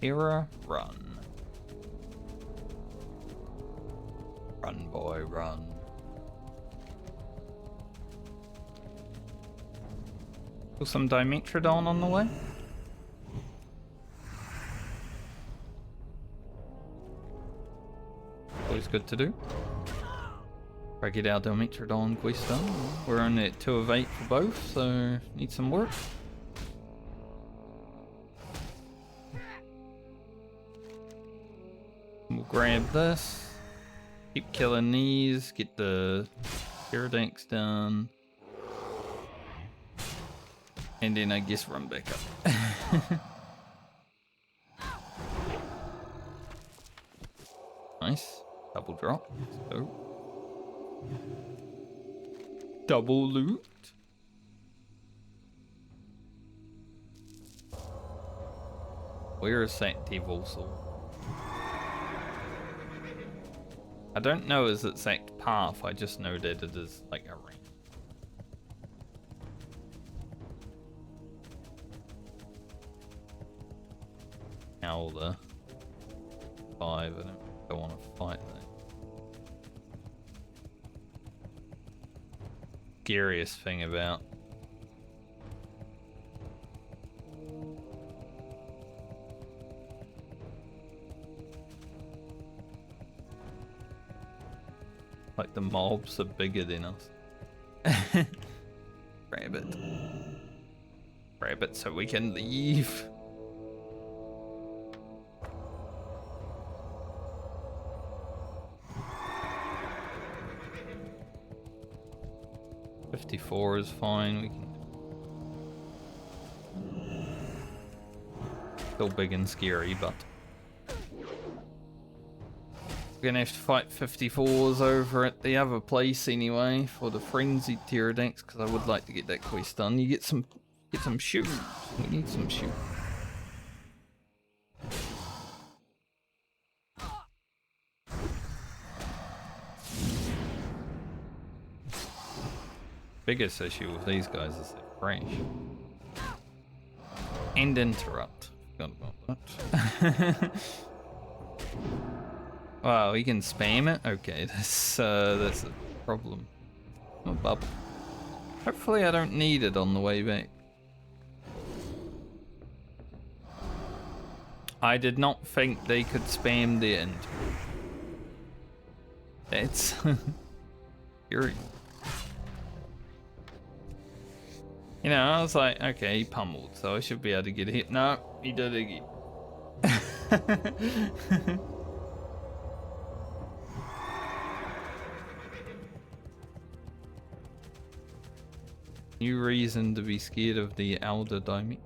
Era, run. Run, boy, run. Got some Dimetrodon on the way. Always good to do. Try to get our Dimetrodon quest done. We're only at 2 of 8 for both, so need some work. We'll grab this. Keep killing these. Get the Pterodactyls done. And then I guess run back up. Nice. Double drop. Let's go. Double loot. Where is that devil sword? I don't know its exact path, I just know that it is like a ring. Howler. 5, I don't want to fight that. Scariest thing about like the mobs are bigger than us. Rabbit. Rabbit so we can leave. .54 is fine, we can... Still big and scary, but... We're gonna have to fight 54s over at the other place anyway, for the Frenzied Pterodactyls, because I would like to get that quest done. You get some shoes. We need some shoes. Biggest issue with these guys is they're fresh. And interrupt. Forgot about that. Wow, he can spam it? Okay, that's a problem. I'm a bubble. Hopefully I don't need it on the way back. I did not think they could spam the end. That's... You're... You know, I was like, okay, he pummeled, so I should be able to get a hit. No, he did it again. New reason to be scared of the Elder Dimetrodon.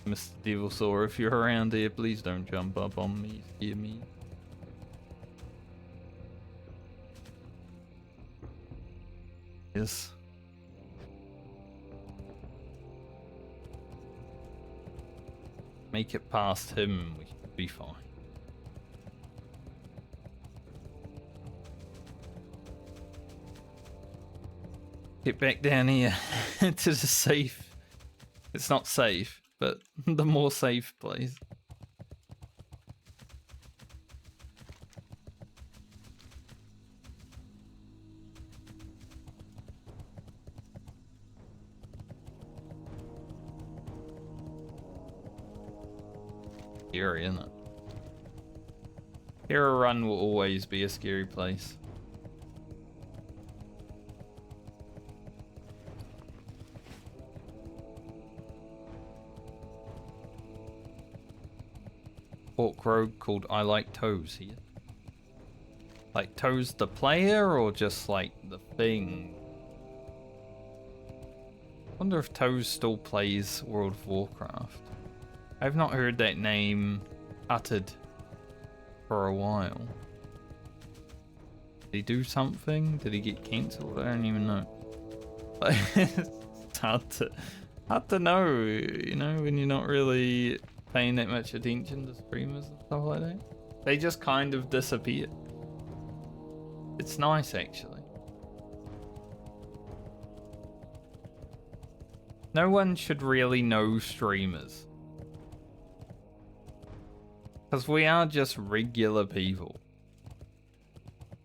Mr. Devilsaur, if you're around here, please don't jump up on me, scare me. Yes. Make it past him, we should be fine. Get back down here to the safe. It's not safe, but the more safe place. Scary, isn't it? Hero Run will always be a scary place. Orc Rogue called I Like Toes here. Like Toes the player or just like the thing? Wonder if Toes still plays World of Warcraft. I've not heard that name uttered for a while. Did he do something? Did he get cancelled? I don't even know. But it's hard to know, you know, when you're not really paying that much attention to streamers and stuff like that. They just kind of disappear. It's nice, actually. No one should really know streamers. Because we are just regular people.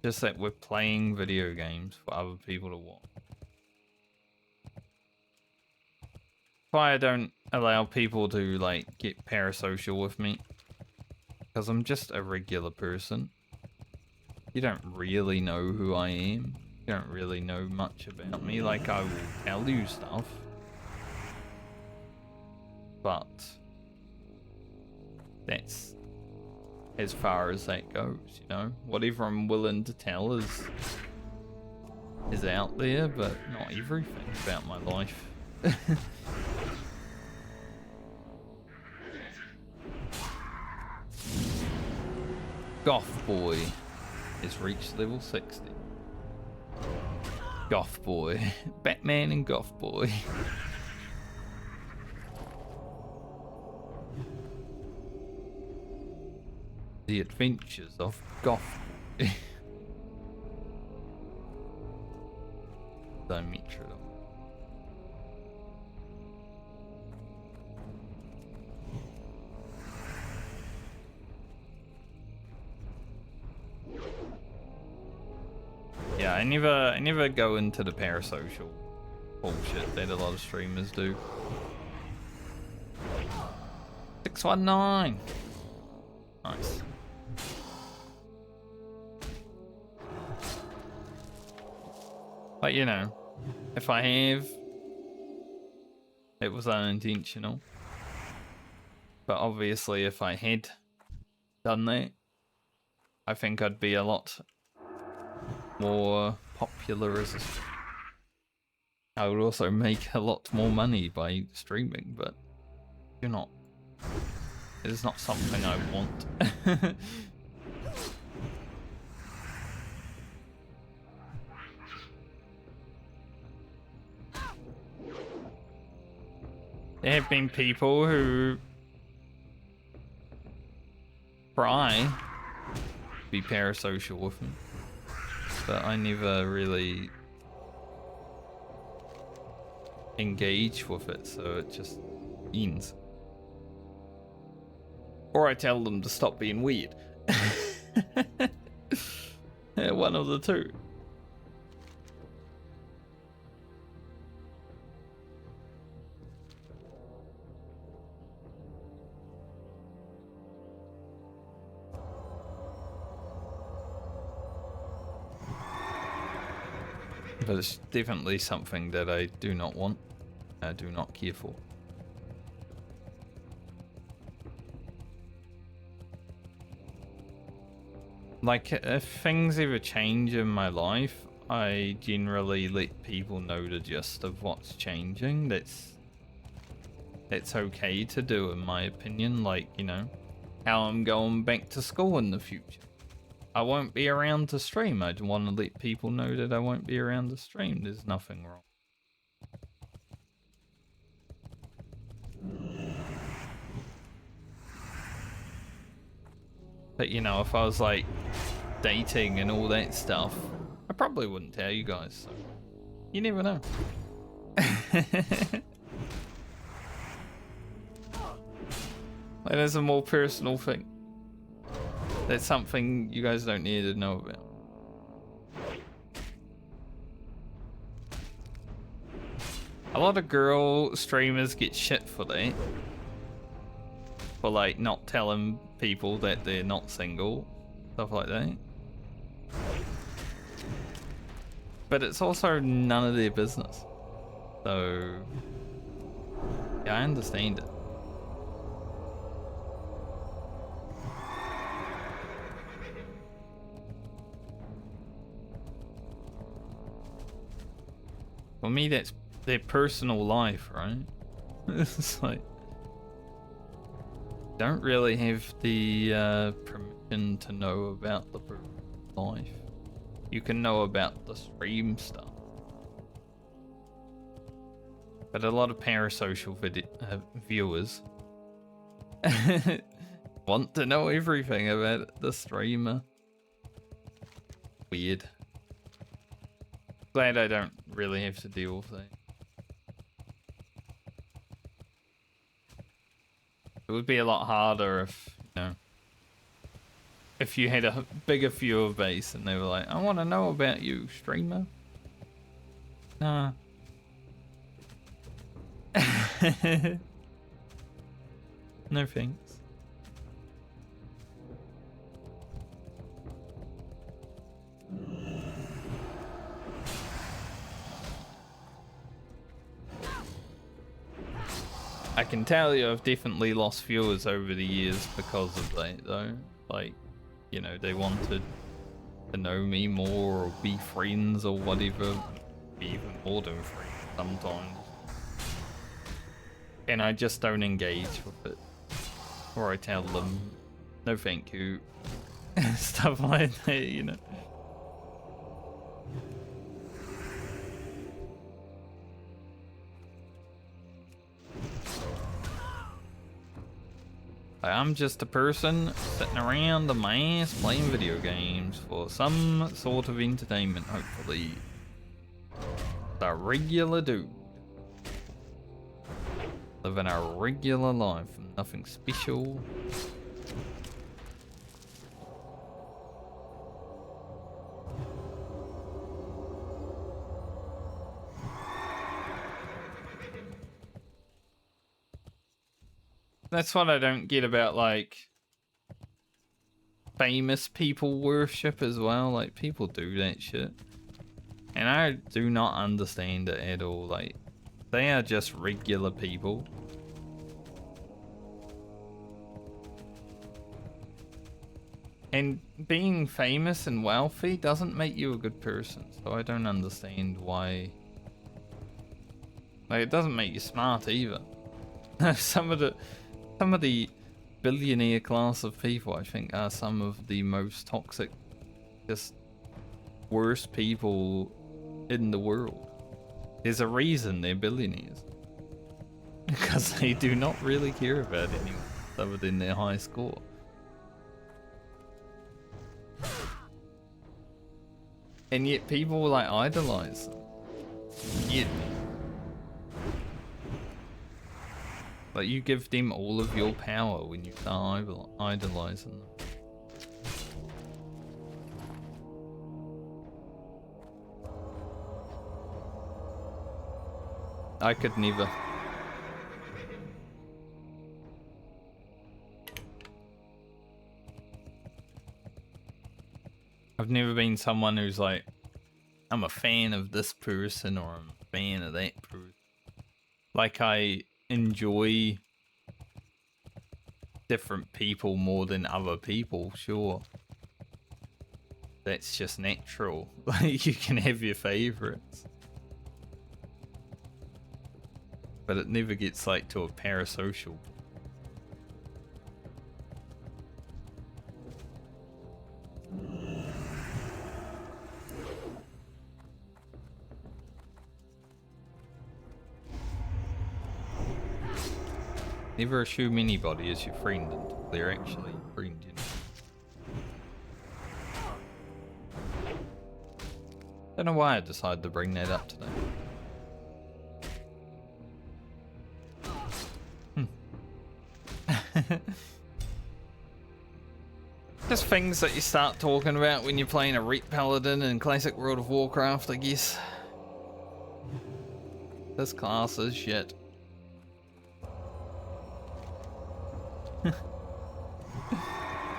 Just that we're playing video games for other people to watch. That's why I don't allow people to like get parasocial with me. Because I'm just a regular person. You don't really know who I am. You don't really know much about me. Like, I will tell you stuff. But that's as far as that goes, you know? Whatever I'm willing to tell is out there, but not everything about my life. Goth Boy has reached level 60. Goth Boy. Batman and Goth Boy. The Adventures of Goth Boy. Dimetrodon. Yeah, I never go into the parasocial bullshit that a lot of streamers do. 619. Nice. But you know, if I have, it was unintentional. But obviously if I had done that, I think I'd be a lot more popular as a streamer. I would also make a lot more money by streaming, but you're not. It is not something I want. There have been people who try to be parasocial with me, but I never really engage with it, so it just ends. Or I tell them to stop being weird. Yeah, one of the two. But it's definitely something that I do not want. I do not care for. Like, if things ever change in my life, I generally let people know the gist of what's changing. That's okay to do, in my opinion. Like, you know, how I'm going back to school in the future. I won't be around to stream. I want to let people know that I won't be around to stream. There's nothing wrong. But you know, if I was like dating and all that stuff, I probably wouldn't tell you guys. So you never know. That is a more personal thing. That's something you guys don't need to know about. A lot of girl streamers get shit for that. For like not telling people that they're not single. Stuff like that. But it's also none of their business. So yeah, I understand it. For me, that's their personal life, right? It's like, don't really have the permission to know about the person's life. You can know about the stream stuff. But a lot of parasocial viewers want to know everything about the streamer. Weird. Glad I don't really have to deal with that. It would be a lot harder if, you know, if you had a bigger viewer base and they were like, I want to know about you, streamer. Nah. No thanks. I can tell you I've definitely lost viewers over the years because of that, though. Like, you know, they wanted to know me more or be friends or whatever. Be even more than friends sometimes. And I just don't engage with it. Or I tell them, no thank you. Stuff like that, you know. I'm just a person sitting around on my ass playing video games for some sort of entertainment, hopefully. A regular dude. Living a regular life, nothing special. That's what I don't get about, like, famous people worship as well. Like, people do that shit. And I do not understand it at all. Like, they are just regular people. And being famous and wealthy doesn't make you a good person. So I don't understand why. Like, it doesn't make you smart either. Some of the billionaire class of people, I think, are some of the most toxic, just worst people in the world. There's a reason they're billionaires. Because they do not really care about anyone other than their high score. And yet people like idolize them. Yet, like, you give them all of your power when you start idolizing them. I could never. I've never been someone who's like, I'm a fan of this person or I'm a fan of that person. Like, I enjoy different people more than other people, sure. That's just natural. Like, you can have your favorites. But it never gets, like, to a parasocial. Never assume anybody is your friend until they're actually your friend, you know. Don't know why I decided to bring that up today. Just things that you start talking about when you're playing a Ret Paladin in Classic World of Warcraft, I guess. This class is shit.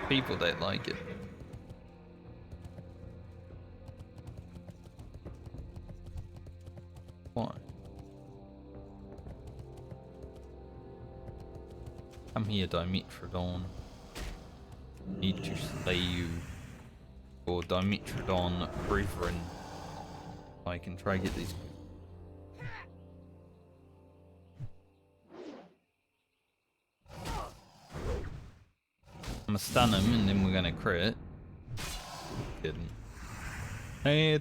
People don't like it. Why? Come here, Dimetrodon. Need to slay you. Or Dimetrodon brethren. I can try get these. I'm gonna stun him and then we're gonna crit. Kidding. Hey.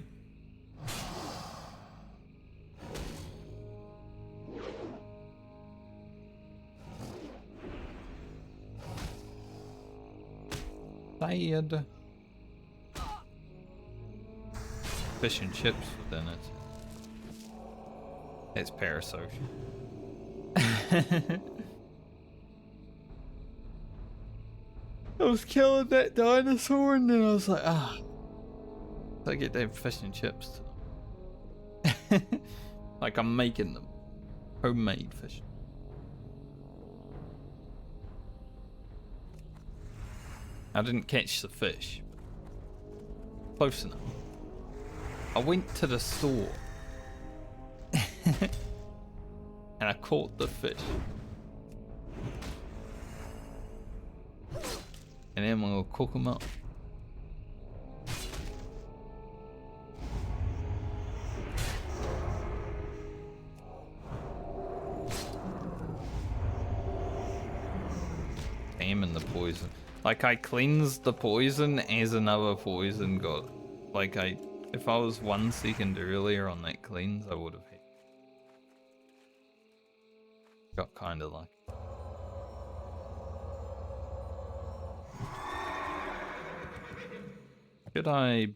Sad. Fish and chips within it. It's parasocial. I was killing that dinosaur and then I was like, ah. So I get them fish and chips. Like I'm making them. Homemade fish. I didn't catch the fish. Close enough. I went to the store. And I caught the fish. And then I'm gonna cook them up. Damn, the poison. Like, I cleansed the poison as another poison got. Like, if I was 1 second earlier on that cleanse, I would have hit. Got kind of lucky. Should I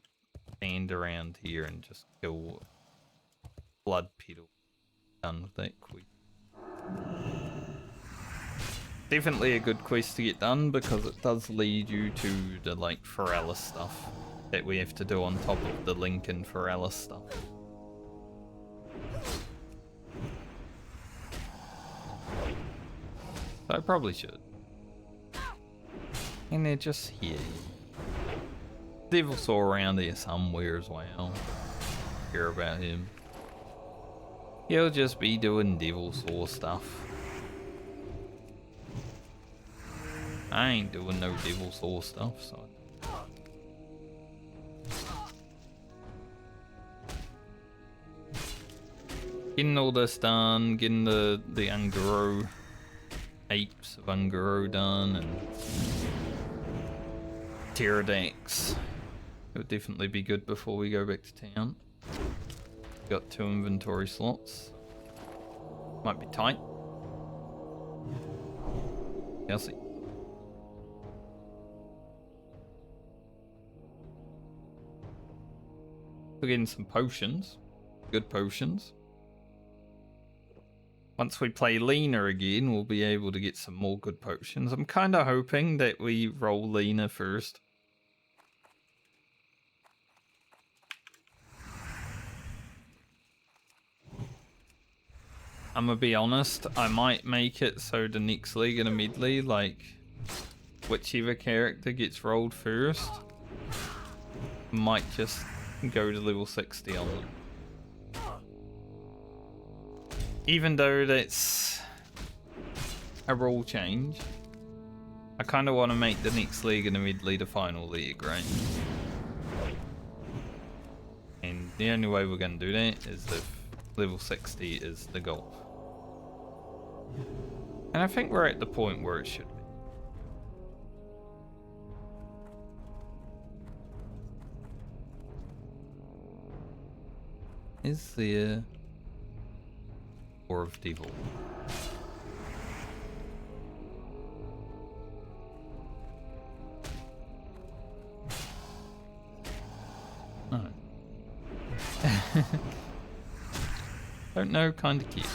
stand around here and just kill blood petal? Done with that quick. Definitely a good quest to get done because it does lead you to the like Ferellis stuff that we have to do on top of the Lincoln Ferellis stuff. So I probably should. And they're just here. Devil Saw around here somewhere as well. Hear about him. He'll just be doing Devil Saw stuff. I ain't doing no Devil Saw stuff, so. Getting all this done, getting the Ungaro apes of Ungaro done, and Pterodax. It would definitely be good before we go back to town. Got 2 inventory slots. Might be tight. I'll see. We're getting some potions. Good potions. Once we play Lena again, we'll be able to get some more good potions. I'm kind of hoping that we roll Lena first. I'm gonna be honest, I might make it so the next league in a medley, like, whichever character gets rolled first, might just go to level 60 on them. Even though that's a rule change, I kind of want to make the next league in a medley the final league, right? And the only way we're going to do that is if level 60 is the goal. And I think we're at the point where it should be. Is there War of Devil? No. Don't know, kinda cute.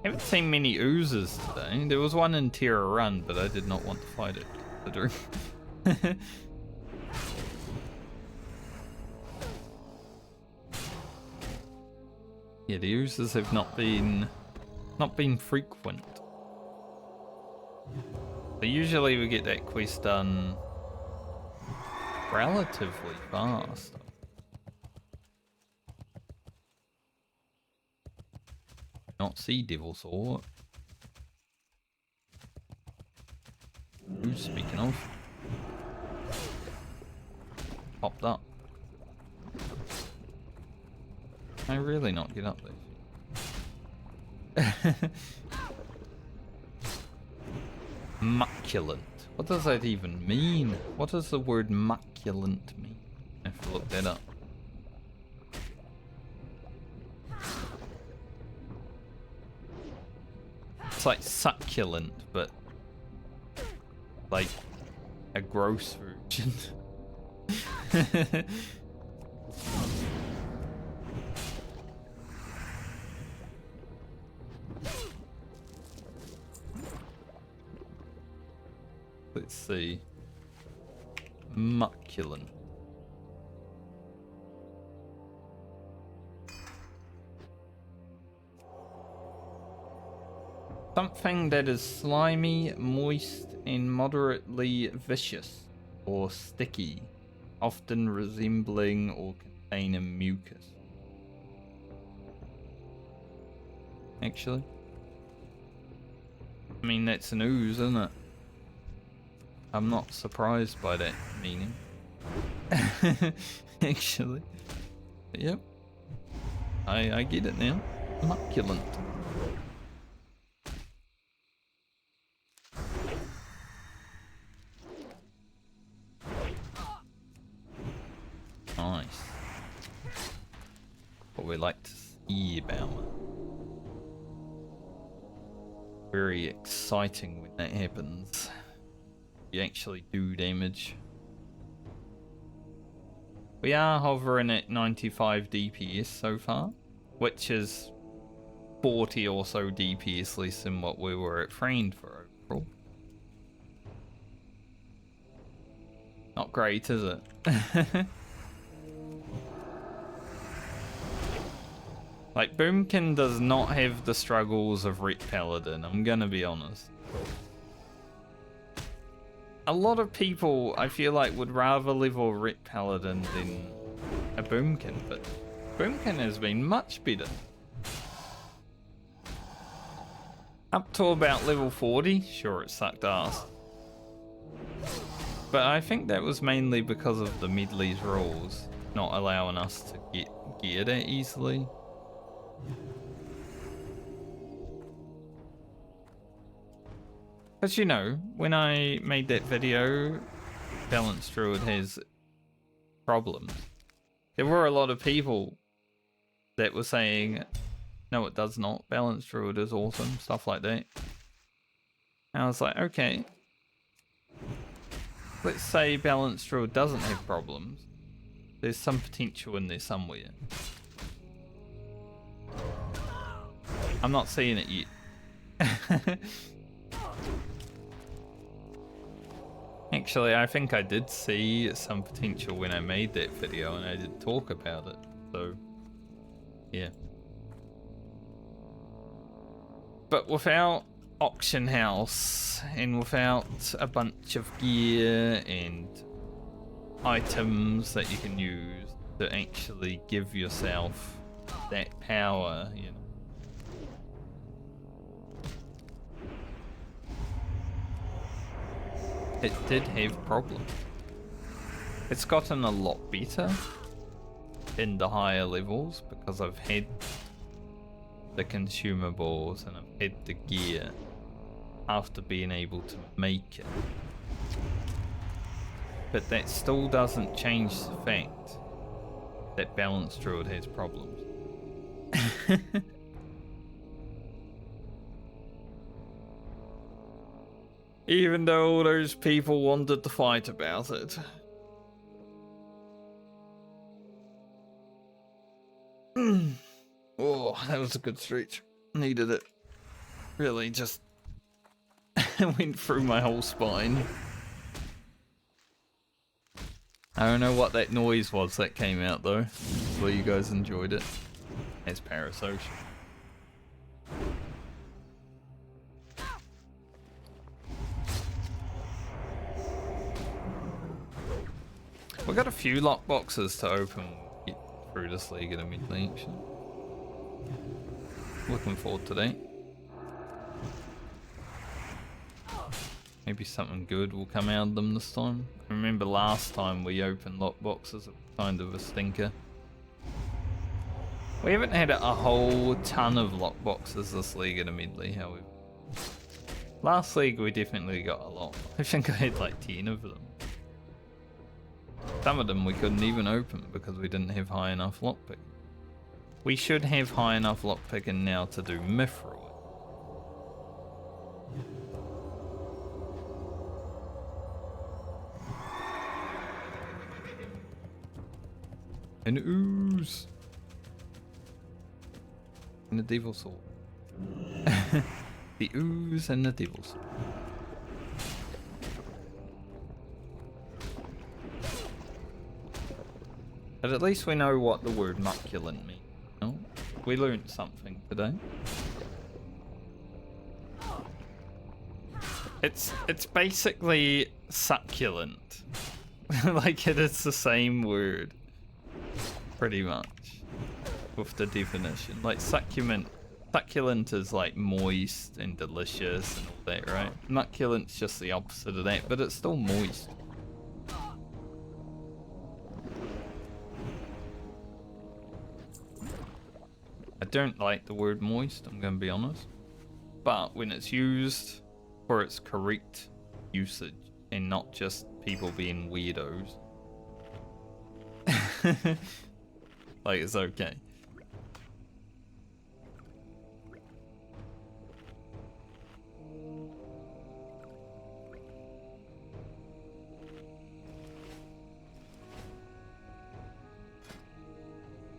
Haven't seen many oozes today. There was one in Terra Run, but I did not want to fight it, considering. Yeah, the oozes have not been frequent. But usually we get that quest done relatively fast. Not see Devil Saw. Who's speaking of? Popped up. Can I really not get up there? Maculent. What does that even mean? What does the word maculent mean? I have to look that up. It's like succulent, but like a gross version. Let's see. Maculent. Something that is slimy, moist, and moderately viscous or sticky, often resembling or containing mucus. I mean, that's an ooze, isn't it? I'm not surprised by that meaning. Actually. But yep. I get it now. Immaculate. Nice. What we like to see about it. Very exciting when that happens. You actually do damage. We are hovering at 95 DPS so far, which is 40 or so DPS less than what we were at Friend for overall. Not great, is it? Like, Boomkin does not have the struggles of Ret Paladin, I'm gonna be honest. A lot of people, I feel like, would rather level Ret Paladin than a Boomkin, but Boomkin has been much better. Up to about level 40, sure, it sucked ass. But I think that was mainly because of the Medley's rules, not allowing us to get gear that easily. Because, you know, when I made that video, Balanced Druid has problems. There were a lot of people that were saying, no it does not, Balanced Druid is awesome, stuff like that. And I was like, okay. Let's say Balanced Druid doesn't have problems. There's some potential in there somewhere. I'm not seeing it yet. Actually, I think I did see some potential when I made that video and I did talk about it, so yeah. But without auction house and without a bunch of gear and items that you can use to actually give yourself that power, you know. It did have problems. It's gotten a lot better in the higher levels because I've had the consumables and I've had the gear after being able to make it. But that still doesn't change the fact that Balanced Druid has problems. Even though all those people wanted to fight about it. Oh, that was a good stretch. Needed it. Really just went through my whole spine. I don't know what that noise was that came out though. Hopefully you guys enjoyed it. It's parasocial. We've got a few lockboxes to open get through this league at a Medley, actually. Looking forward to that. Maybe something good will come out of them this time. I remember last time we opened lockboxes, it was kind of a stinker. We haven't had a whole ton of lockboxes this league at a Medley, however. Last league we definitely got a lot. I think I had like 10 of them. Some of them we couldn't even open because we didn't have high enough lockpick. We should have high enough lockpicking now to do Mithril. An ooze. And the devil sword. The ooze and the devil sword. But at least we know what the word mucculent means. No? We learned something today. It's basically succulent. Like it is the same word. Pretty much. With the definition. Like succulent Succulent is like moist and delicious and all that, right? Mucculent's just the opposite of that, but it's still moist. I don't like the word moist, I'm gonna be honest. But when it's used for its correct usage and not just people being weirdos, like it's okay.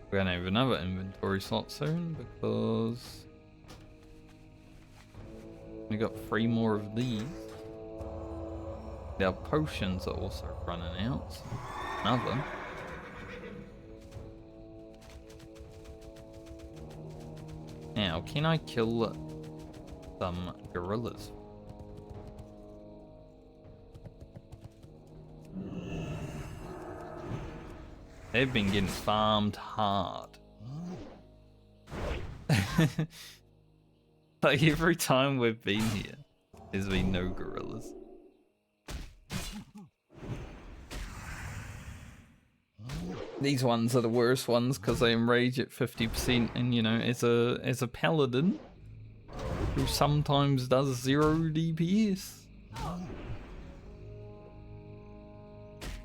We're gonna have another inventory slot soon because we got 3 more of these. Our potions are also running out. Another. Now, can I kill some gorillas? They've been getting farmed hard. Like every time we've been here, there's been no gorillas. These ones are the worst ones because they enrage at 50%, and you know, as a paladin who sometimes does 0 DPS.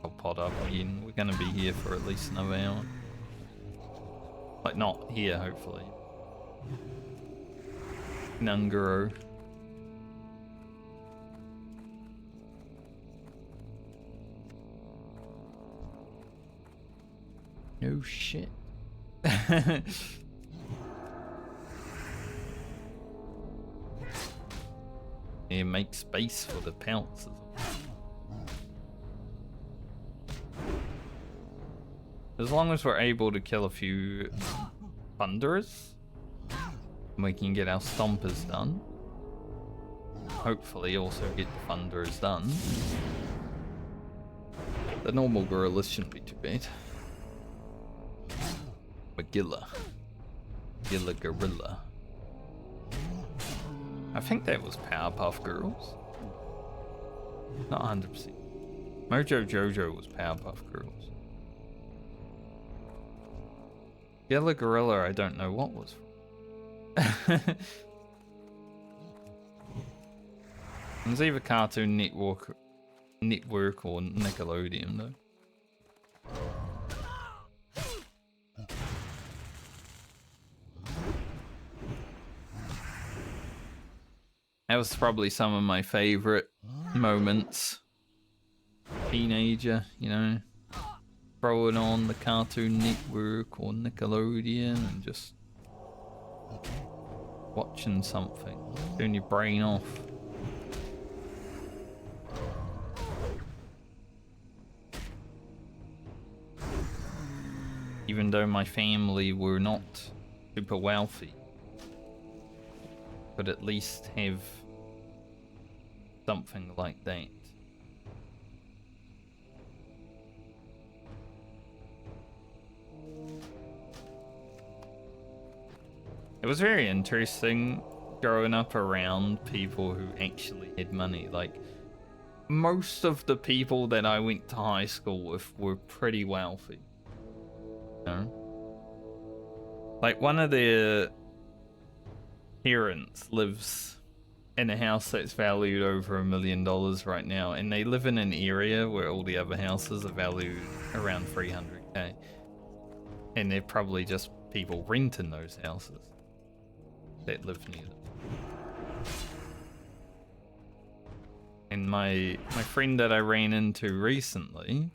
I'll pod up again. We're gonna be here for at least another hour. Like not here, hopefully. Nungaro. No shit. Yeah, make space for the pounces. As long as we're able to kill a few thunderers, we can get our stompers done. Hopefully also get the thunderers done. The normal gorillas shouldn't be too bad. Magilla. Gilla gorilla. I think that was Powerpuff Girls. Not 100%. Mojo Jojo was Powerpuff Girls. Yellow Gorilla, I don't know what was. It was either Cartoon Network or Nickelodeon though. That was probably some of my favorite moments. Teenager, you know. Throwing on the Cartoon Network or Nickelodeon and just watching something, turn your brain off. Even though my family were not super wealthy, but at least have something like that. It was very interesting growing up around people who actually had money. Like, most of the people that I went to high school with were pretty wealthy. You know? Like, one of their parents lives in a house that's valued over $1 million right now, and they live in an area where all the other houses are valued around 300k. And they're probably just people renting those houses that live near them. And my friend that I ran into recently,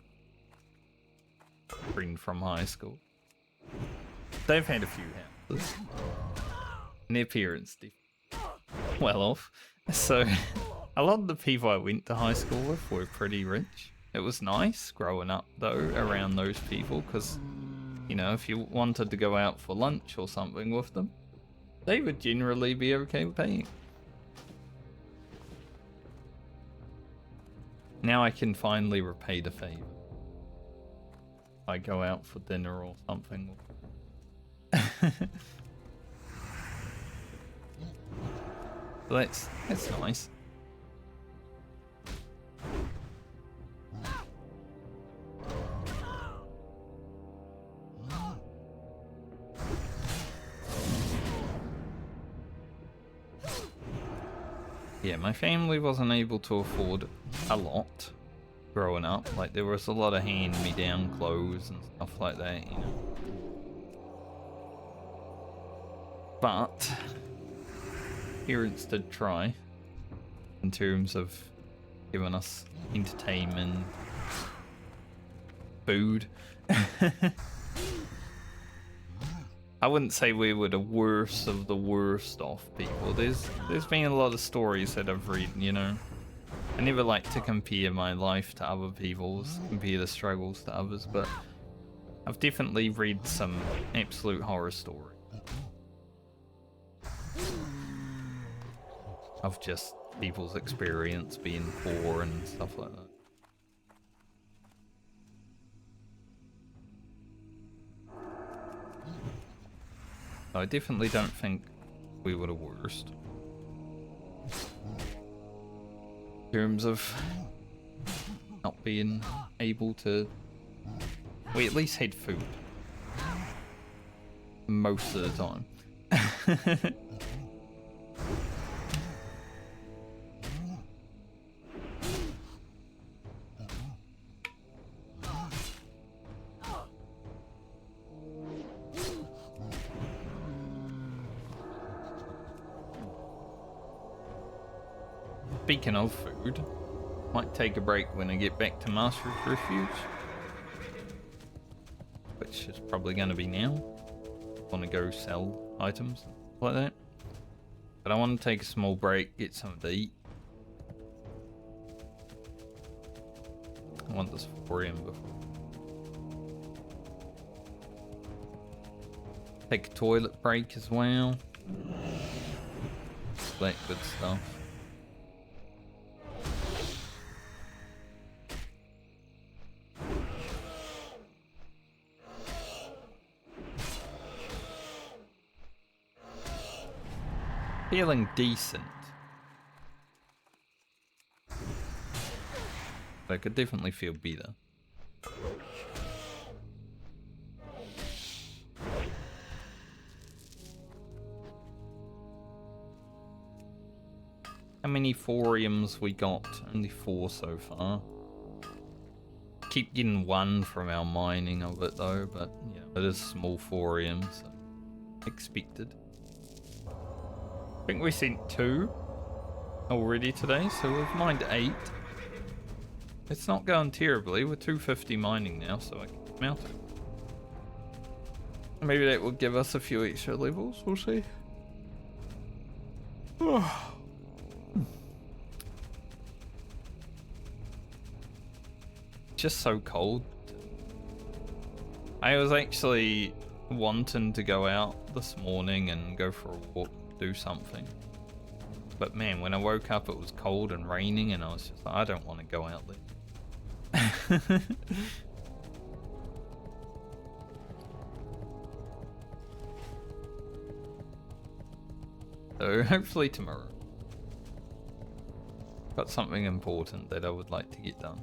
friend from high school, they've had a few houses, and their parents did well off. So a lot of the people I went to high school with were pretty rich. It was nice growing up though around those people, because you know, if you wanted to go out for lunch or something with them, they would generally be okay with paying. Now I can finally repay the favor. I go out for dinner or something. So that's nice. Yeah, my family wasn't able to afford a lot growing up. Like, there was a lot of hand-me-down clothes and stuff like that, you know. But parents did try in terms of giving us entertainment, food. I wouldn't say we were the worst of the worst off people. There's been a lot of stories that I've read, you know. I never like to compare my life to other people's, compare the struggles to others, but I've definitely read some absolute horror stories of just people's experience being poor and stuff like that. I definitely don't think we were the worst. In terms of not being able to... We at least had food. Most of the time. Speaking of food, might take a break when I get back to Master's Refuge, which is probably going to be now. Want to go sell items like that, but I want to take a small break, get something to eat. I want this 4 AM before. Take a toilet break as well. That good stuff. Feeling decent. But I could definitely feel better. How many thoriums we got? Only 4 so far. Keep getting 1 from our mining of it though, but yeah, it is small thorium, so expected. I think we sent 2 already today, so we've mined 8. It's not going terribly. We're 250 mining now, so I can mount it. Maybe that will give us a few extra levels, we'll see. Just so cold. I was actually wanting to go out this morning and go for a walk, do something. But man, when I woke up it was cold and raining and I was just like, I don't want to go out there. So hopefully tomorrow. Got something important that I would like to get done.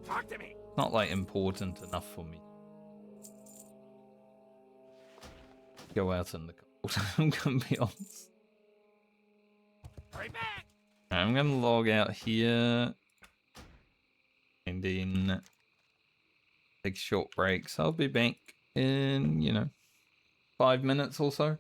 Talk to me. Not like important enough for me. Go out in the cold. I'm gonna be honest. Hurry back. I'm gonna log out here. And then take a short break. So I'll be back in, 5 minutes or so.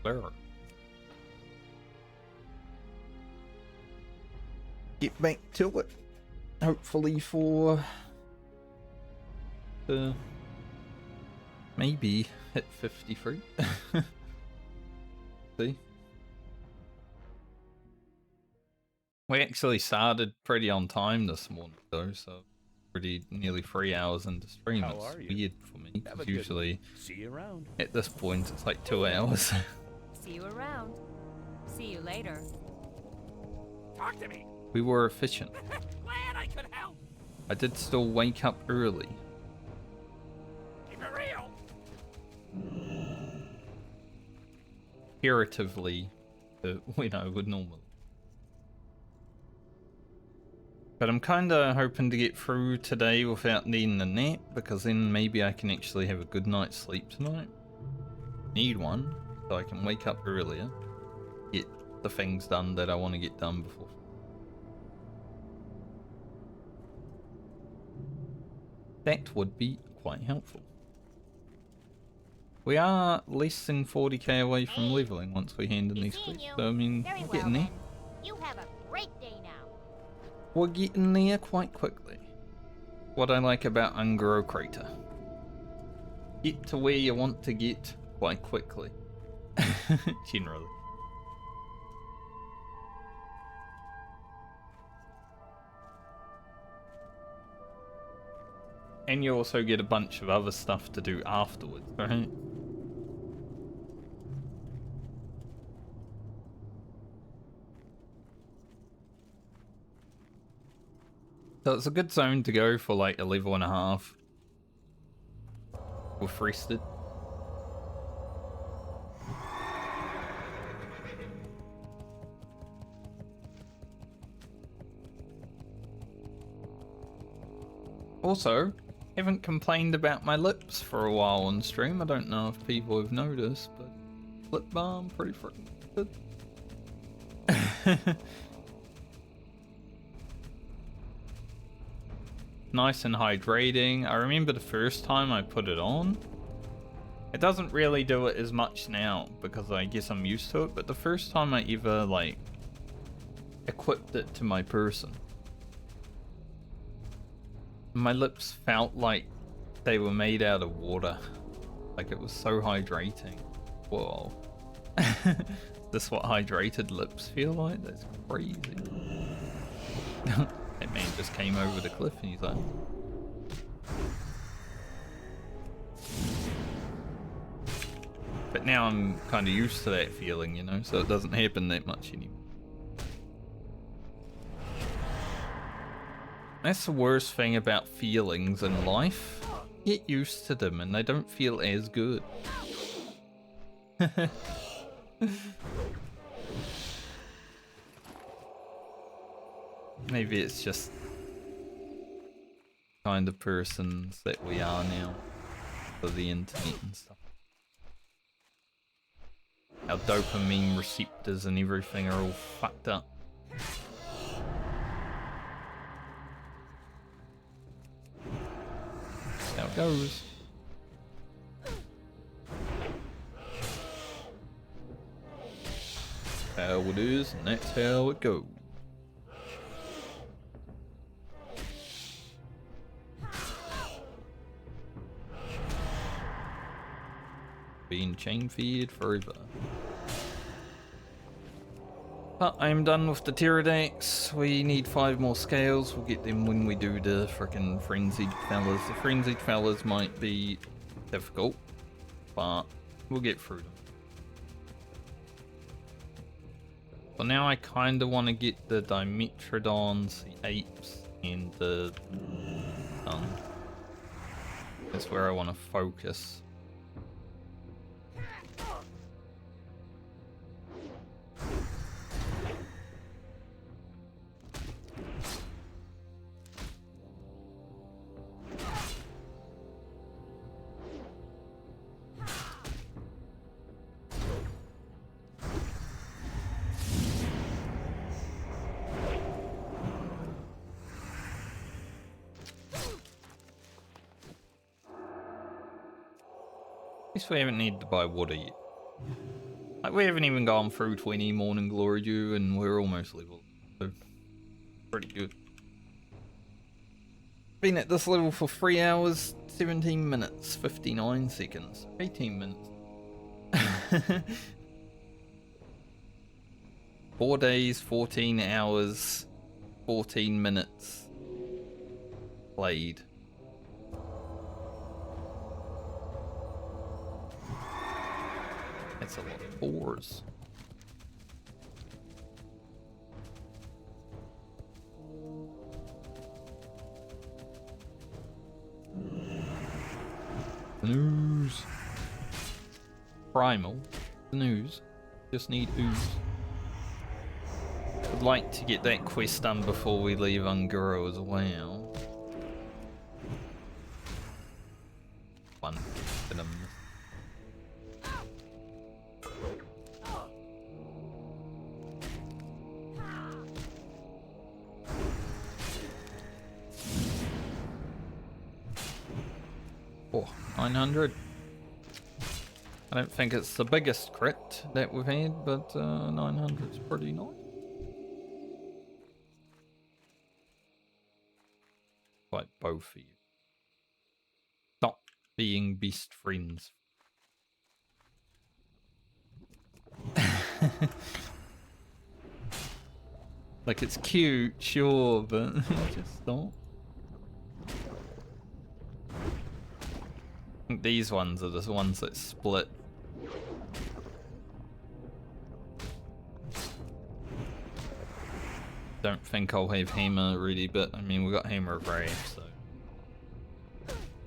Where? Get back to it. Hopefully for the maybe hit 53. See? We actually started pretty on time this morning though, so pretty nearly 3 hours into stream. How It's are you? weird for me Have a because good usually one. See you around. at this point it's like 2 hours. See you around. See you later. Talk to me. We were efficient. Glad I could help. I did still wake up early. Keep it real. Comparatively to when I would normally. But I'm kinda hoping to get through today without needing a nap, because then maybe I can actually have a good night's sleep tonight. Need one, so I can wake up earlier, get the things done that I want to get done before. That would be quite helpful. We are less than 40k away from leveling once we hand in Be these seeing quests, you. so I mean, Very we're well getting there. then. You have a great day now. We're getting there quite quickly. What I like about Ungro Crater. Get to where you want to get quite quickly. Generally. And you also get a bunch of other stuff to do afterwards, right? So it's a good zone to go for like a level and a half. With rested. Also, haven't complained about my lips for a while on stream. I don't know if people have noticed, but lip balm pretty freaking good. Nice and hydrating. I remember the first time I put it on. It doesn't really do it as much now because I guess I'm used to it, but the first time I ever like equipped it to my person, my lips felt like they were made out of water. Like it was so hydrating. Whoa. This what hydrated lips feel like? That's crazy. That man just came over the cliff and he's like... But now I'm kind of used to that feeling, you know, so it doesn't happen that much anymore. That's the worst thing about feelings in life. Get used to them and they don't feel as good. Maybe it's just kind of persons that we are now for the internet and stuff. Our dopamine receptors and everything are all fucked up. That's how it goes. How it is, and that's how it goes. Being chain feed forever. But I'm done with the pterodactyls. We need 5 more scales. We'll get them when we do the frickin' frenzied fellas. The frenzied fellas might be difficult, but we'll get through them. So now I kinda wanna get the Dimetrodons, the apes, and the that's where I wanna focus. At least we haven't needed to buy water yet. Like, we haven't even gone through 20 Morning Glory Dew, and we're almost level. So, pretty good. Been at this level for 3 hours, 17 minutes, 59 seconds, 18 minutes. 4 days, 14 hours, 14 minutes played. That's a lot of fours. News. Primal. News. Just need ooze. I'd like to get that quest done before we leave Unguro as well. One. Oh, 900. I don't think it's the biggest crit that we've had, but 900's pretty nice. Like both of you. Stop being beast friends. Like, it's cute, sure, but just stop. I think these ones are the ones that split. Don't think I'll have hammer really, but I mean, we got hammer of wrath, so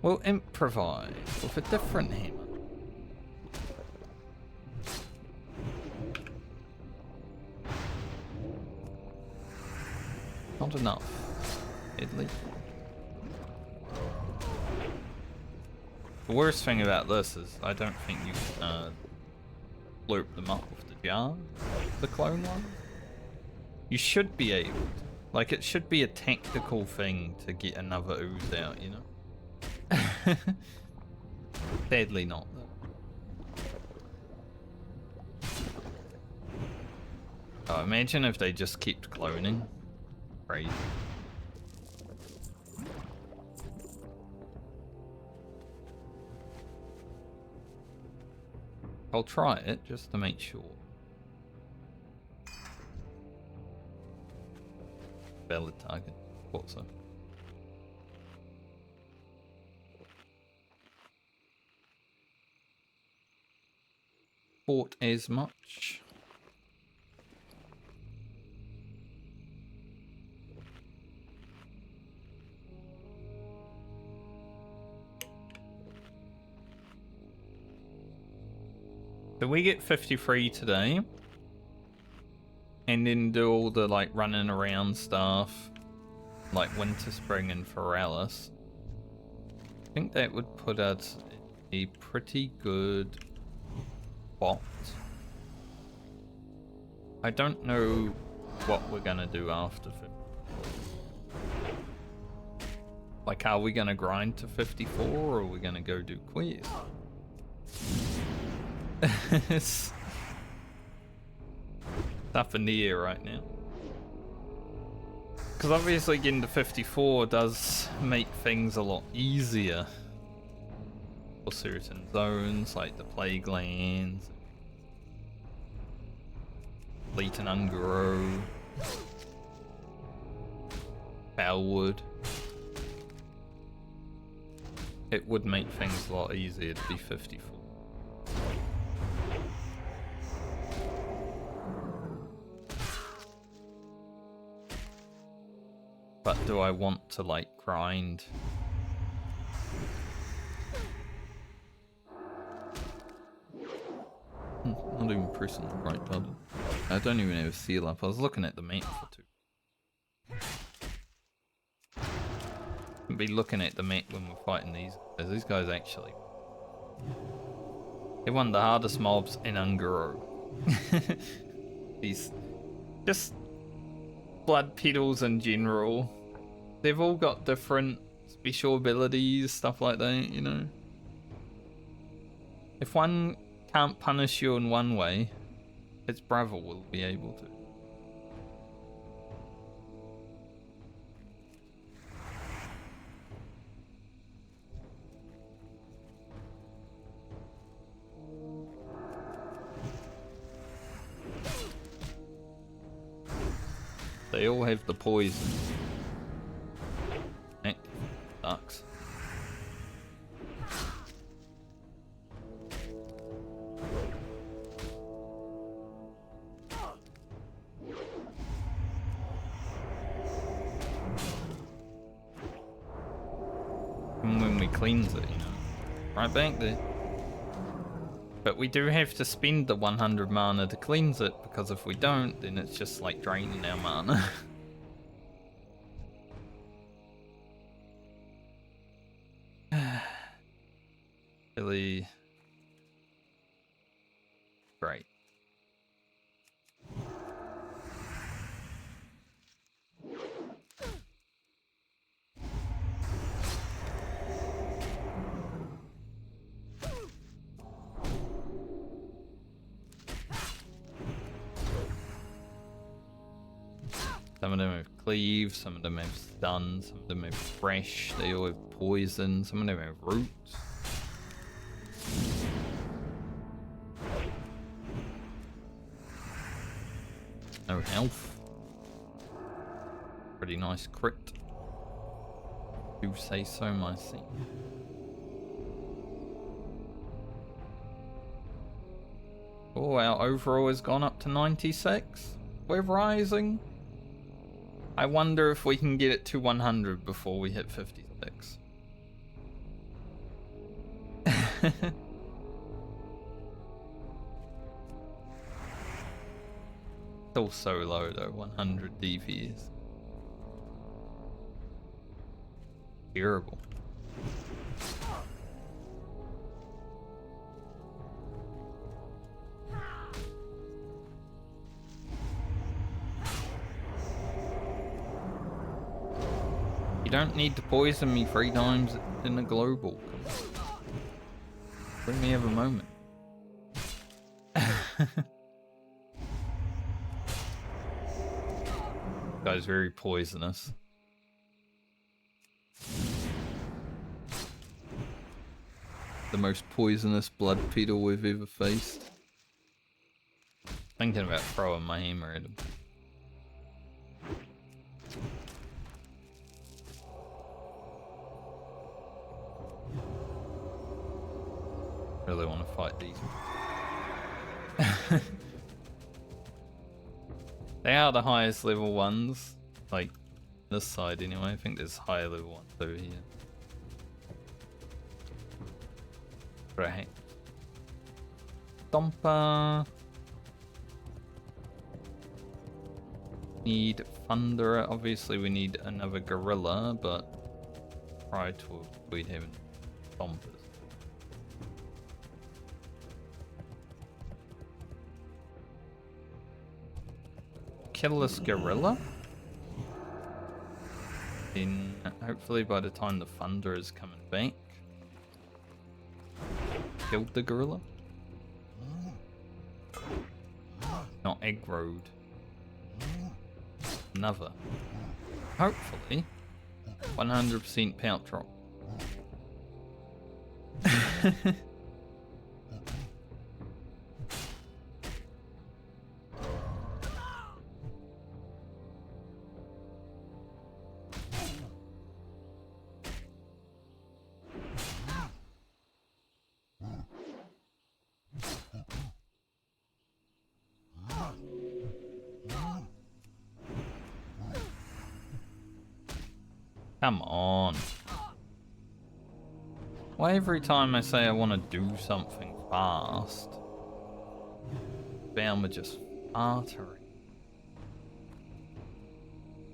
we'll improvise with a different hammer. Not enough, Medley. The worst thing about this is I don't think you can blurp them up with the jar, the clone one. You should be able to. Like, it should be a tactical thing to get another ooze out, you know? Sadly not, though. Oh, imagine if they just kept cloning. Crazy. I'll try it just to make sure. Valid target. Thought so. Thought as much. So we get 53 today. And then do all the, like, running around stuff. Like Winter, Spring, and Foralis. I think that would put us a pretty good spot. I don't know what we're gonna do after 50. Like, are we gonna grind to 54 or are we gonna go do quests? It's up in the air right now. Because obviously getting to 54 does make things a lot easier for certain zones, like the Plague Lands, Fleet and Unguro, Bellwood. It would make things a lot easier to be 54. But do I want to, like, grind? Not even pressing the right button. I don't even have a seal up. I was looking at the map for two. I'd be looking at the map when we're fighting these guys. These guys actually... They're one of the hardest mobs in Unguro. These... Just... blood pedals in general, they've all got different special abilities, stuff like that, you know. If one can't punish you in one way, Its brother will be able to. They all have the poison. Heck, sucks. And when we cleanse it, you know, right back there. But we do have to spend the 100 mana to cleanse it, because if we don't, then it's just like draining our mana. Really great. Some of them have cleave, some of them have stun, some of them have fresh, they all have poison, some of them have roots. No health. Pretty nice crit. Do say so myself. Oh, our overall has gone up to 96. We're rising. I wonder if we can get it to 100 before we hit 56. Still so low though, 100 DVs. Terrible. You don't need to poison me 3 times in a global. Let me have a moment. Guy's very poisonous. The most poisonous blood petal we've ever faced. Thinking about throwing my hammer at him. Really want to fight these. They are the highest level ones, like this side anyway. I think there's higher level ones over here. Right. Stomper. Need Thunderer. Obviously we need another gorilla, but prior to avoid having Stompers. Kill this gorilla. Then hopefully by the time the thunder is coming back, killed the gorilla. Not aggroed. Another. Hopefully 100% pout drop. Come on. Why every time I say I want to do something fast, Baum are just fartering.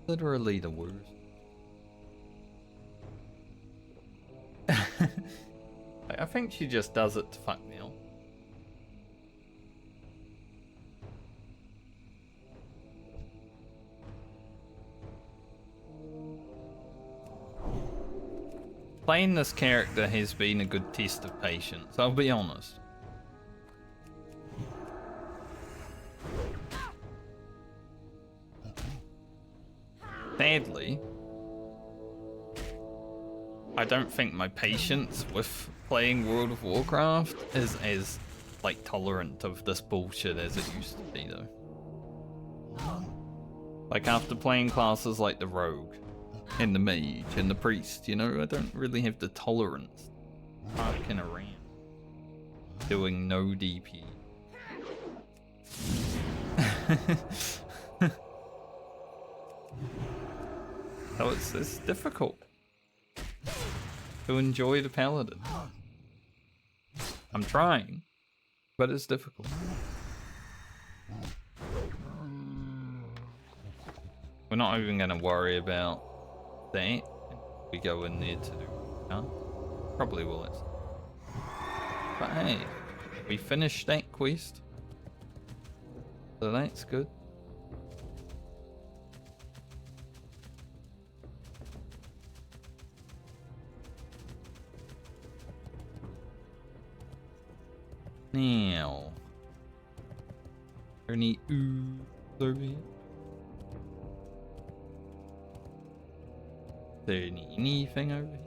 Literally the worst. I think she just does it to fuck me up. Playing this character has been a good test of patience, I'll be honest. I don't think my patience with playing World of Warcraft is as like tolerant of this bullshit as it used to be though. Like after playing classes like the Rogue and the Mage and the Priest, you know, I don't really have the tolerance fucking around doing no DP. So it's difficult to enjoy the Paladin. I'm trying, but it's difficult. We're not even going to worry about that. We go in there to do probably will. But hey, we finished that quest, so that's good. Now, are there any oohs over here? Is there anything over here?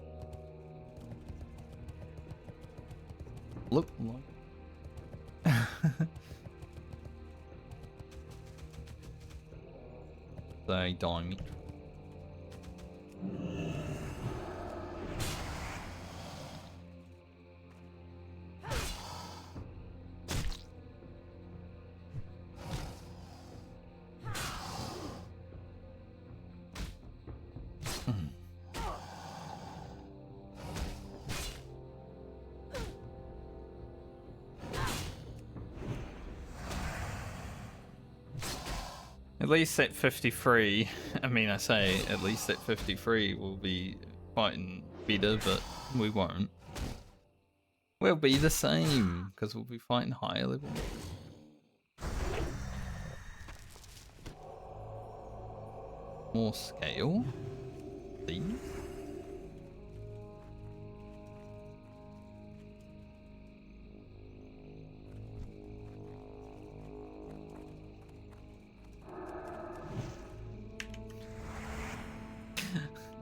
Look like. They diamond. At least at 53, I mean, I say at least at 53 we'll be fighting better, but we won't. We'll be the same, because we'll be fighting higher level. More scale, please.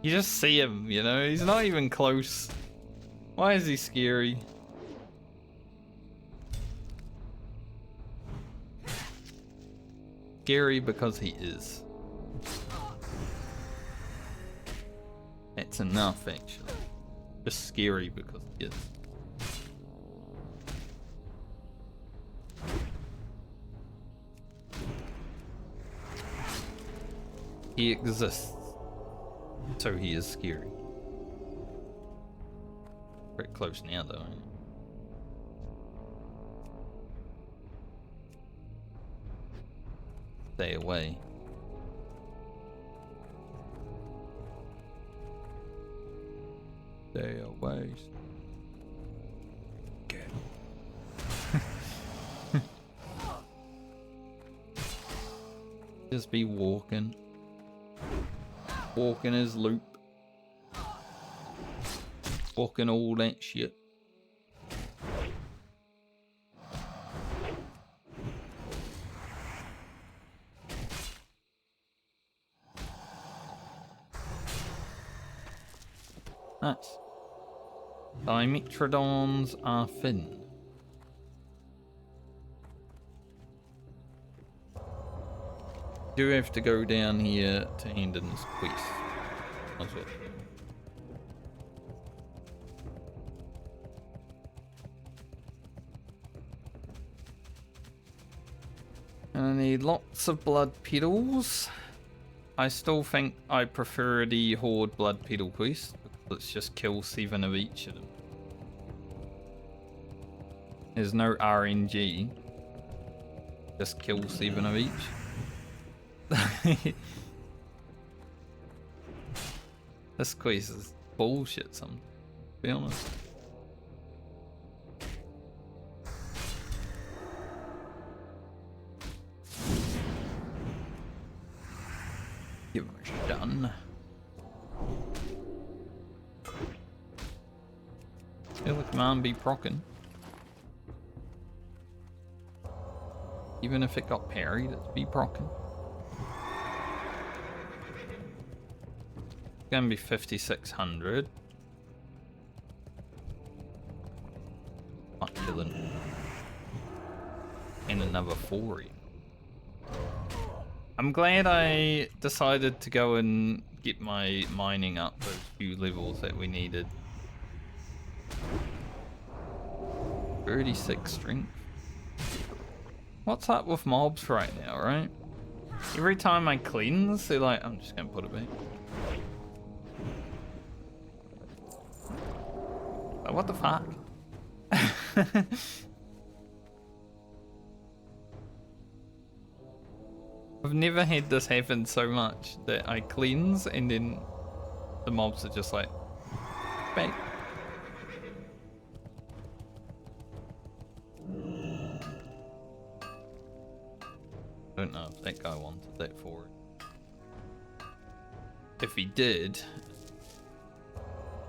You just see him, you know? He's not even close. Why is he scary? Scary because he is. That's enough, actually. Just scary because he is. He exists. So he is scary. Pretty close now, though. Stay away. Stay away. Okay. Just be walking. Walking his loop. Walking all that shit. Nice. Dimetrodons are thin. Do have to go down here to hand in this quest. That's what. And I need lots of blood petals. I still think I prefer the Horde blood petal quest. Let's just kill 7 of each of them. There's no RNG. Just kill 7 of each. This quest is bullshit, to be honest. Give him a stun. Feel the command be procking. Even if it got parried, it'd be procking. Gonna be 5,600. Might kill him. And another 4. I'm glad I decided to go and get my mining up those few levels that we needed. 36 strength. What's up with mobs right now, right? Every time I cleanse, they're like, I'm just gonna put it back. Oh, what the fuck? I've never had this happen so much that I cleanse and then the mobs are just like, bang. I don't know if that guy wanted that for it. If he did,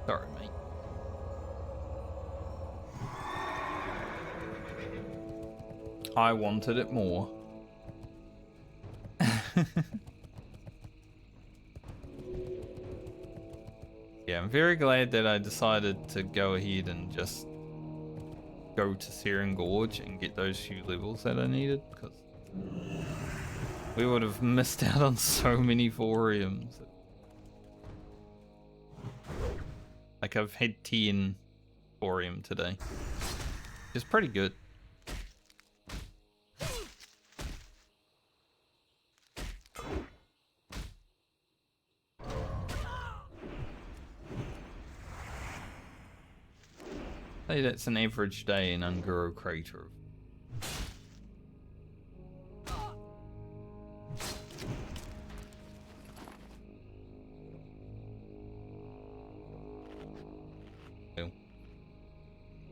sorry mate. I wanted it more. Yeah, I'm very glad that I decided to go ahead and just go to Searing Gorge and get those few levels that I needed, because we would have missed out on so many thoriums. Like, I've had 10 thorium today, which is pretty good. Say that's an average day in Unguro Crater.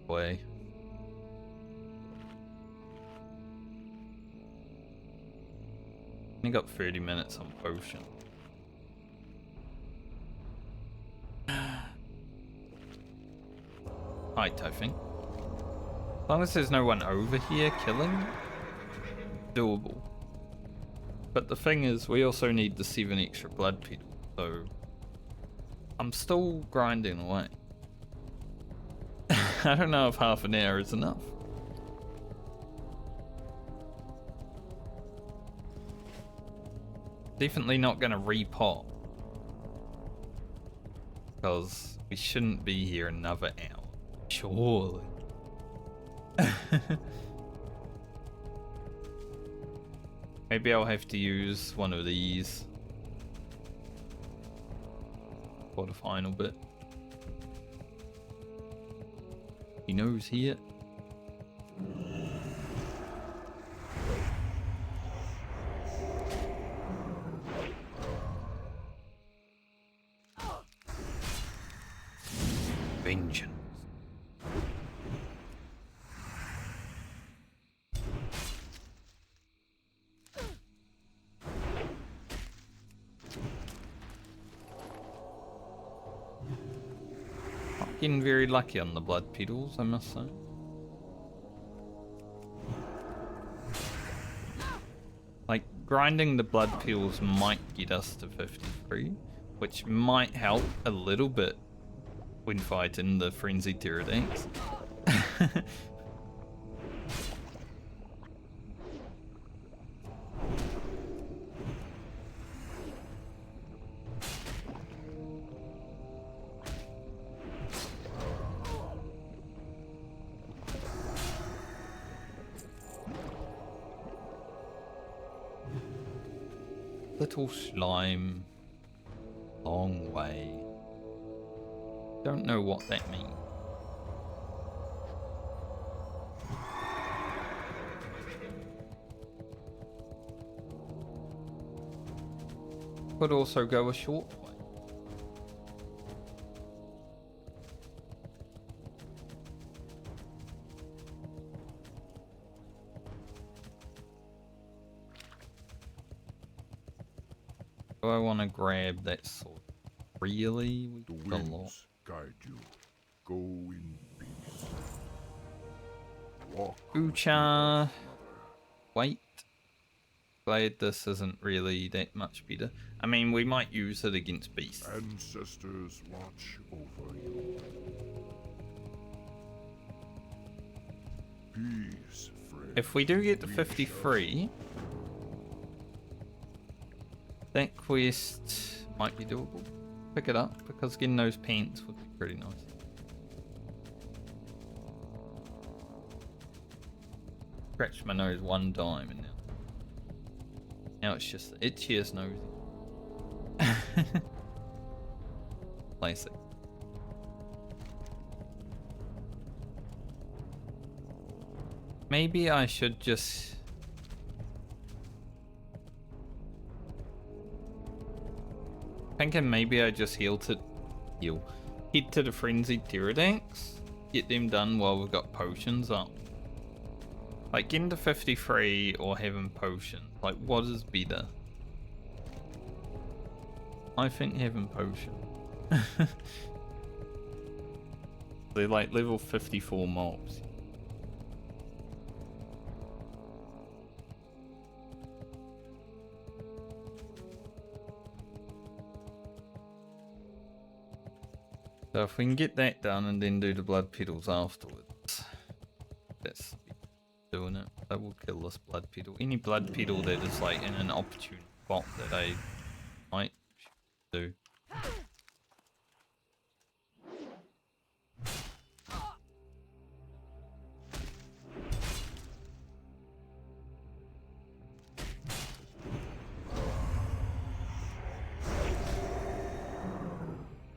Way. Only got 30 minutes on potion. Height, I think. As long as there's no one over here killing, doable. But the thing is, we also need the 7 extra blood petals, so I'm still grinding away. I don't know if half an hour is enough. Definitely not gonna repot, because we shouldn't be here another hour. Surely. Maybe I'll have to use one of these for the final bit. He knows here. Vengeance. Getting very lucky on the blood petals, I must say. Like, grinding the blood petals might get us to 53, which might help a little bit when fighting the frenzied pterodactyls. Little slime, long way. Don't know what that means. Could also go a short way. Do I want to grab that sword? Really? The We got a lot. winds guide you. Go in peace. Walk. Ucha. Wait. Glad this isn't really that much better. I mean, we might use it against beasts. Ancestors watch over you. Peace, friend. If we do get to 53, that quest might be doable. Pick it up, because getting those pants would be pretty nice. Scratched my nose one time and now it's just the itchiest nose. Classic. Maybe I should just... Thinking maybe I just head to the Frenzied Pterodactyls. Get them done while we've got potions up. Like getting to 53 or having potions. Like what is better? I think having potion. They're like level 54 mobs. So if we can get that done and then do the blood petals afterwards, that's doing it. That will kill this blood petal. Any blood petal that is like in an opportune spot that I might do.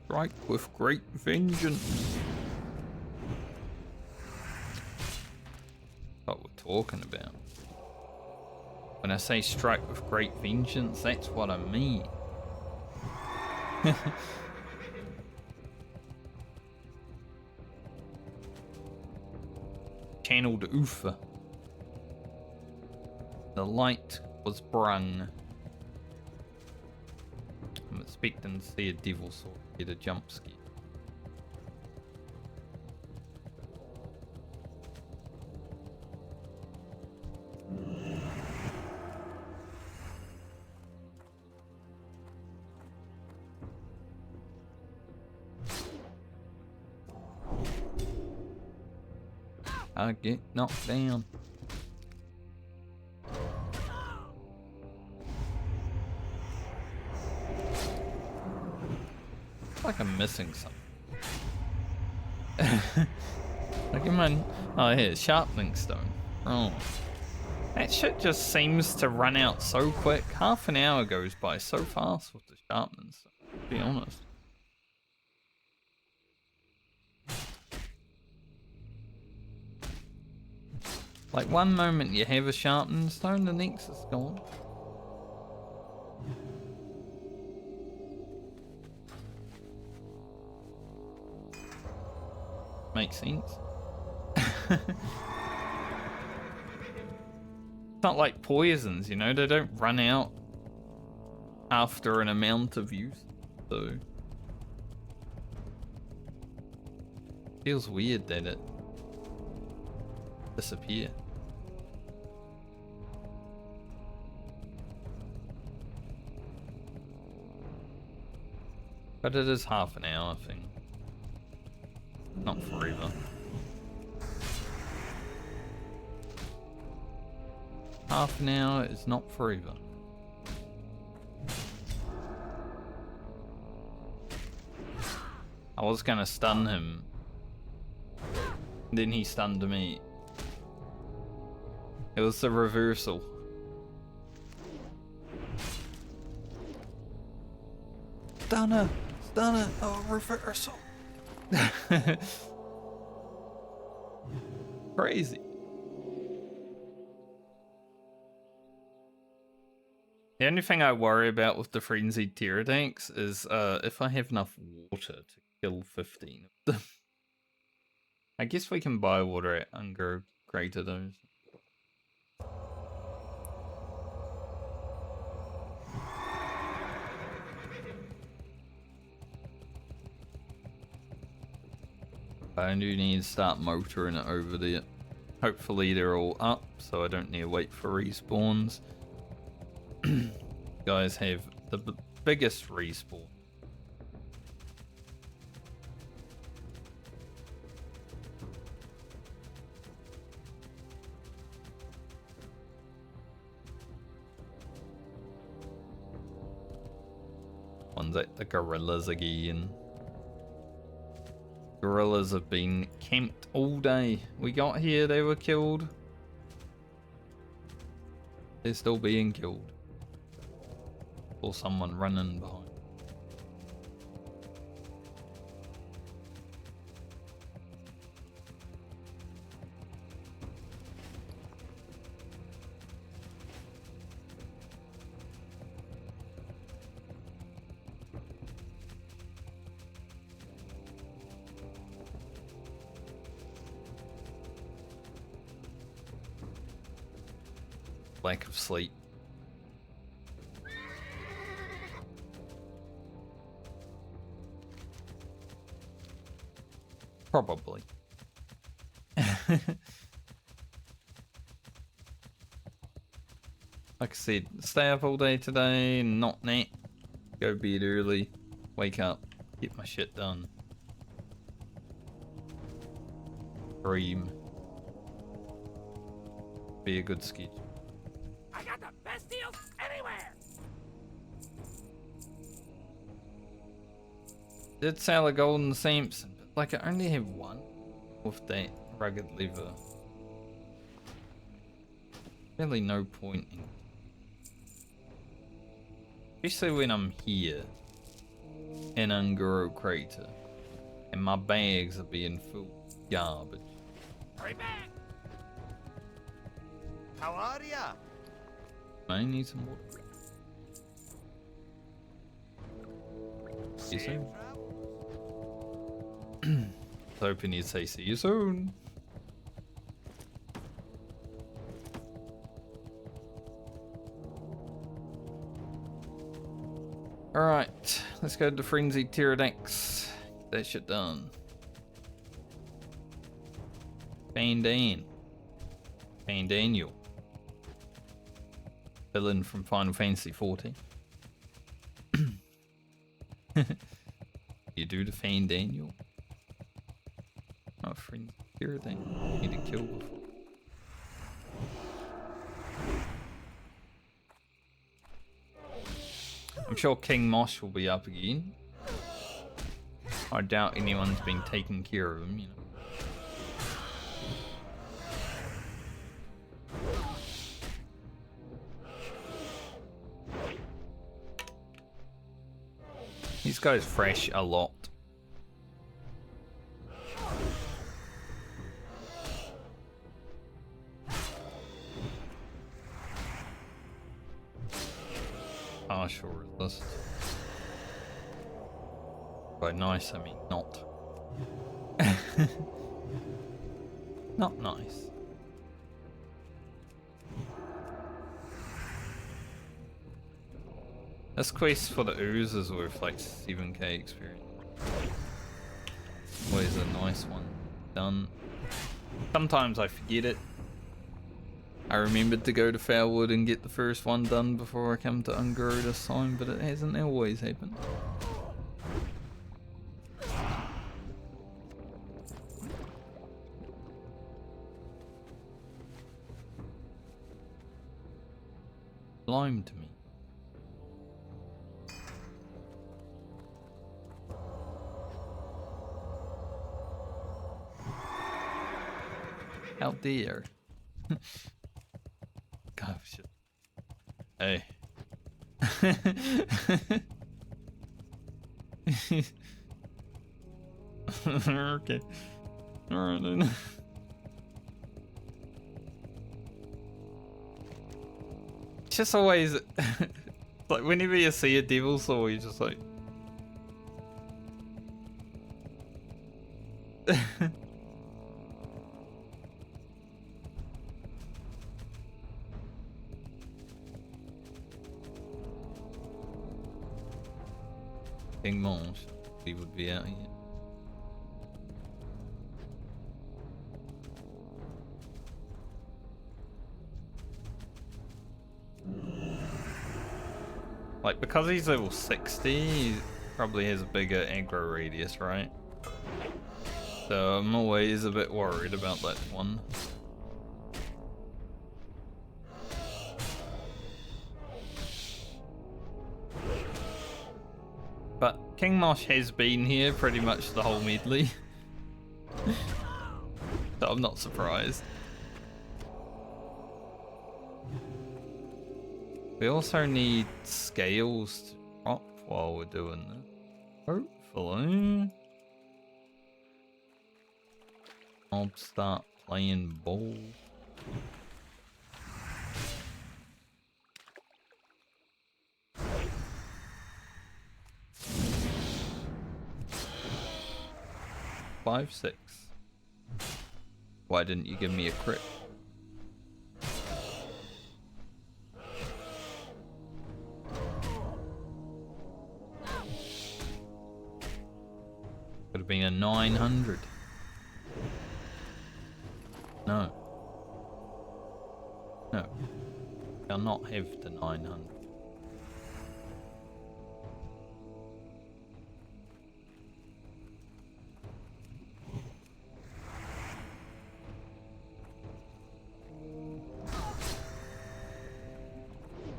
Strike with great vengeance. What we're talking about. When I say strike with great vengeance, that's what I mean. Channeled Ufa. The light was brung. I'm expecting to see a devil sword get a jump scare. I get knocked down. Like I'm missing something. Like in my... Oh, here, sharpening stone. Oh. That shit just seems to run out so quick. Half an hour goes by so fast with the sharpening stone, to be honest. Like one moment you have a sharpening stone, the next is gone. Makes sense. It's not like poisons, you know, they don't run out after an amount of use, so feels weird that it disappear. But it is half an hour thing. Not forever. Half an hour is not forever. I was gonna stun him. Then he stunned me. It was the reversal. Stunner! Stunner! Oh, reversal! Crazy. The only thing I worry about with the Frenzied Pterodactyls is if I have enough water to kill 15 of them. I guess we can buy water at Unger Greater those. I do need to start motoring it over there. Hopefully they're all up, so I don't need to wait for respawns. Guys have the biggest respawn. one's at the gorillas again. Gorillas have been camped all day. We got here, they were killed. They're still being killed. Or someone running behind. Lack of sleep. Probably. Like I said, stay up all day today, not nap. Go bed early, wake up, get my shit done. Dream. Be a good schedule. I got the best deals anywhere. Did sell a golden Samson, but like I only have one with that rugged lever. Really no point in, especially when I'm here in Ungoro Crater and my bags are being full of garbage. Hurry back. How are ya? I need some water. See you Safe soon. travels. Hoping you'd say see you soon. Alright, let's go to the Frenzied Pterodax. Get that shit done. Daniel. Villain from Final Fantasy 14. You do the Daniel. Oh, Frenzied Pterodax. Need to kill before. I'm sure King Mosh will be up again. I doubt anyone's been taking care of him, you know. These guys fresh a lot. Partial resist. By nice, I mean not. Not nice. This quest for the ooze is worth like 7k experience. Always a nice one. Done. Sometimes I forget it. I remembered to go to Foulwood and get the first one done before I come to Ungoro this time, but it hasn't always happened. Lime to me. How dare. God, shit. Hey. Okay. Alright then. It's just always like whenever you see a devil saw, you're just like King Monge, he would be out here. Like, because he's level 60, he probably has a bigger aggro radius, right? So I'm always a bit worried about that one. King Mosh has been here pretty much the whole medley. So I'm not surprised. We also need scales to drop while we're doing this. Hopefully. I'll start playing ball. Five, 6. Why didn't you give me a crit? Could have been a 900. No. No. I'll not have the 900.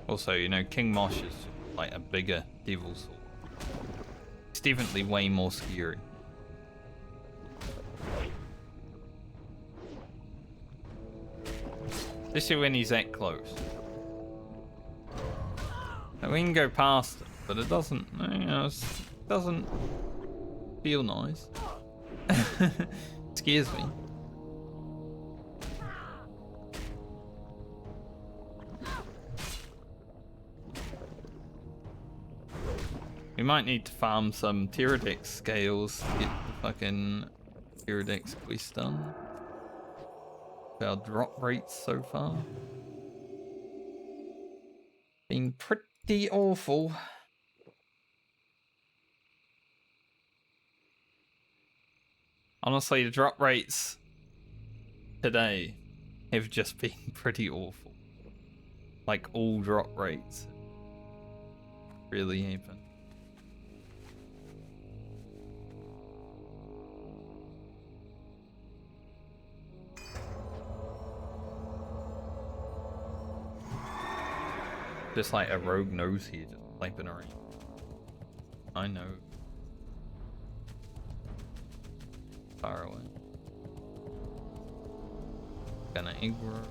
Also, you know, King Mosh is like a bigger devil sword. It's definitely way more scary. Especially when he's that close. Like, we can go past it, but it doesn't, you know, it doesn't feel nice. It scares me. We might need to farm some Tyrodex scales to get the fucking Tyrodex quest done. Our drop rates so far been pretty awful. Honestly, the drop rates today have just been pretty awful. Like all drop rates really happen. Just like a rogue nose here, just flapping around. I know. Far away. Gonna ignore.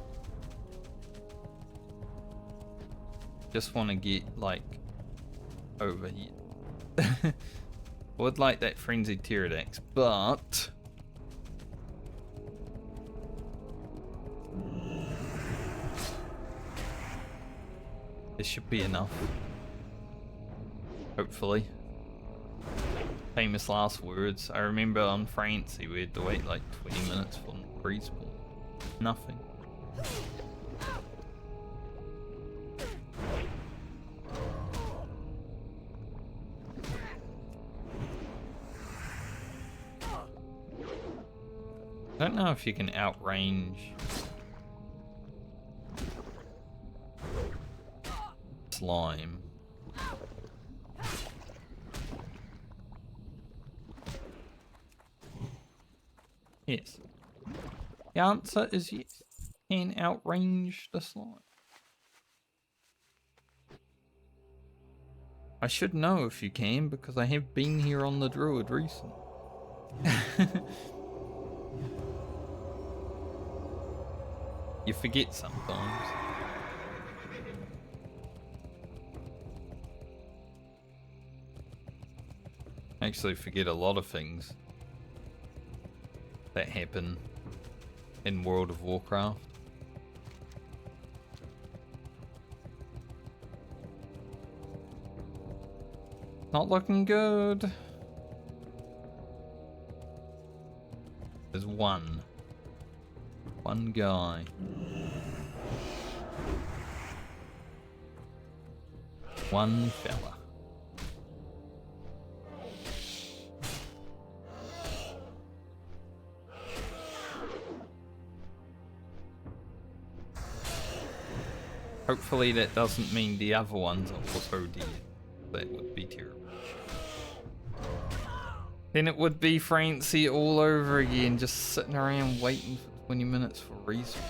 Just want to get like over here. Would like that frenzied Tyrodex, but this should be enough. Hopefully. Famous last words. I remember on Francie we had to wait like 20 minutes for the respawn. Nothing. I don't know if you can outrange slime. Yes. The answer is yes. You can outrange the slime. I should know if you can because I have been here on the Druid recently. You forget sometimes. I actually forget a lot of things that happen in World of Warcraft. Not looking good. There's one guy. One fella. Hopefully that doesn't mean the other ones are also dead. That would be terrible. Then it would be Francie all over again, just sitting around waiting for 20 minutes for respawn.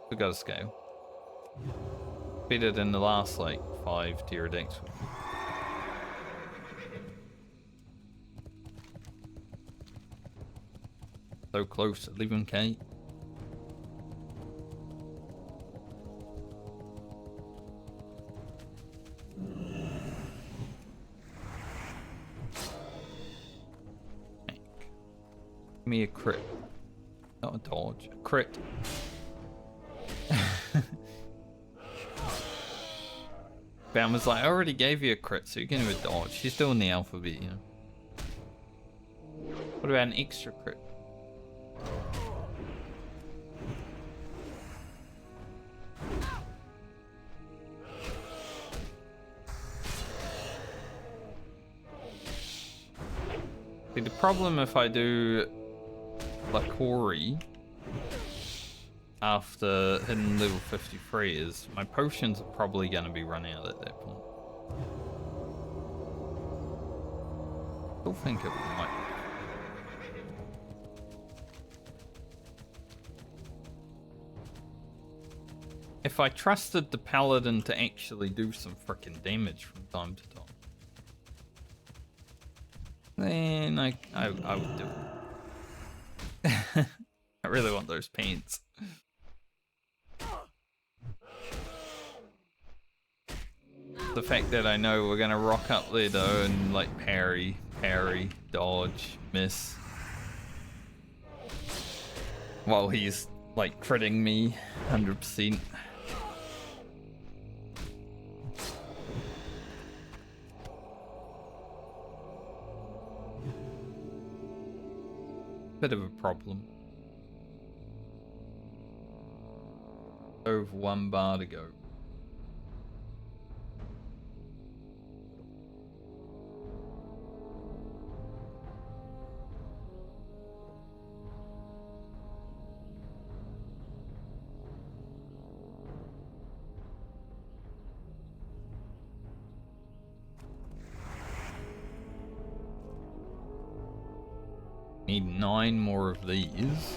We got a scale. Better than the last like 5 tier decks. So close to 11k. Give me a crit. Not a dodge. A crit. Bam was like, I already gave you a crit, so you can have a dodge. She's still in the alphabet, you know. What about an extra crit? See, the problem if I do like Corey after hitting level 53 is my potions are probably going to be running out at that point. Still think it might. If I trusted the Paladin to actually do some freaking damage from time to time, then I would do it. I really want those paints. The fact that I know we're gonna rock up there though and like parry, dodge, miss. While he's like critting me 100%. Bit of a problem. Over 1 bar to go. Need 9 more of these.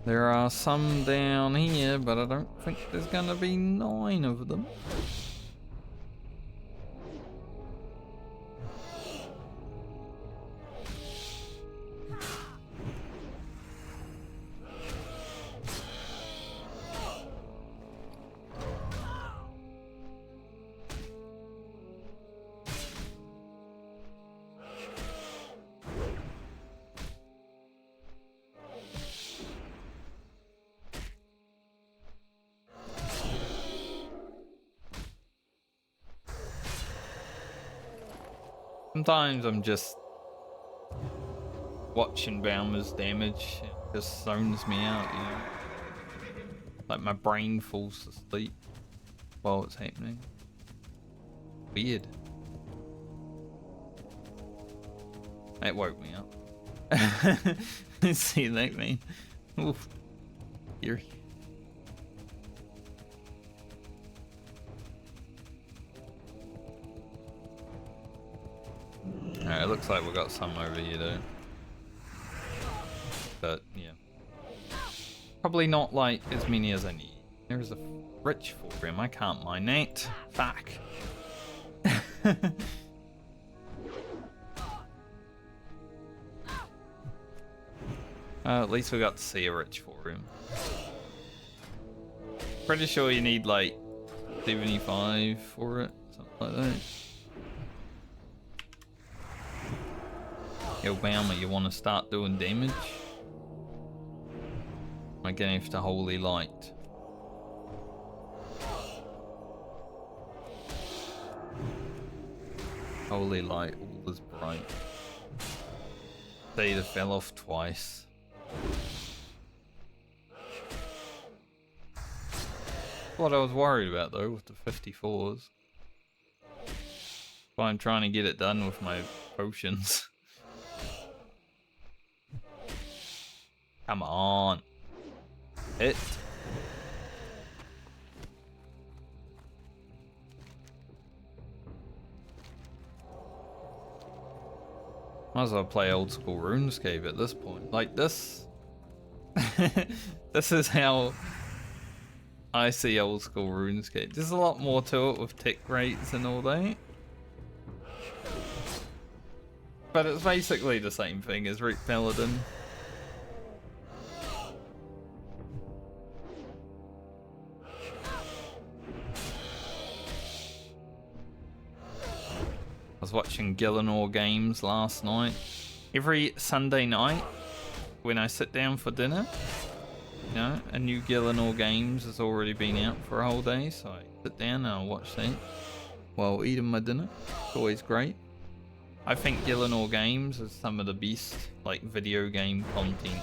There are some down here, but I don't think there's gonna be 9 of them. Sometimes I'm just watching Baumer's damage. It just zones me out, you know. Like my brain falls asleep while it's happening. Weird. That woke me up. See that mean? Oof. Eerie. Alright, it looks like we got some over here though. But yeah. Probably not like as many as I need. There's a rich foreground. I can't mine that. Fuck. At least we got to see a rich foreground. Pretty sure you need like 75 for it. Something like that. Yo, Bama, you want to start doing damage? Am I gonna have to holy light? Holy light, all is bright. Data fell off twice. What I was worried about though with the 54s. But I'm trying to get it done with my potions. Come on. Hit. Might as well play old school RuneScape at this point. Like this This is how I see old school RuneScape. There's a lot more to it with tick rates and all that. But it's basically the same thing as Root Paladin. I was watching Gillinor games last night. Every Sunday night, when I sit down for dinner, you know, a new Gillinor games has already been out for a whole day, so I sit down and I'll watch that while eating my dinner. It's always great. I think Gillinor games is some of the best, like, video game content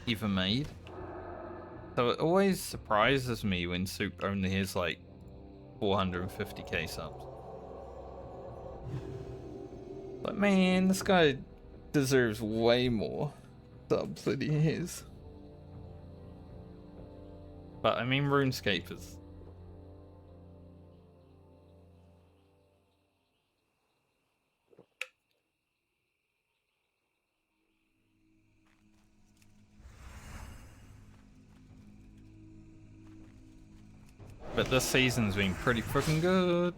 ever made. So it always surprises me when Soup only has, like, 450k subs. But man, this guy deserves way more subs than he has. But I mean, RuneScape is... But this season's been pretty freaking good.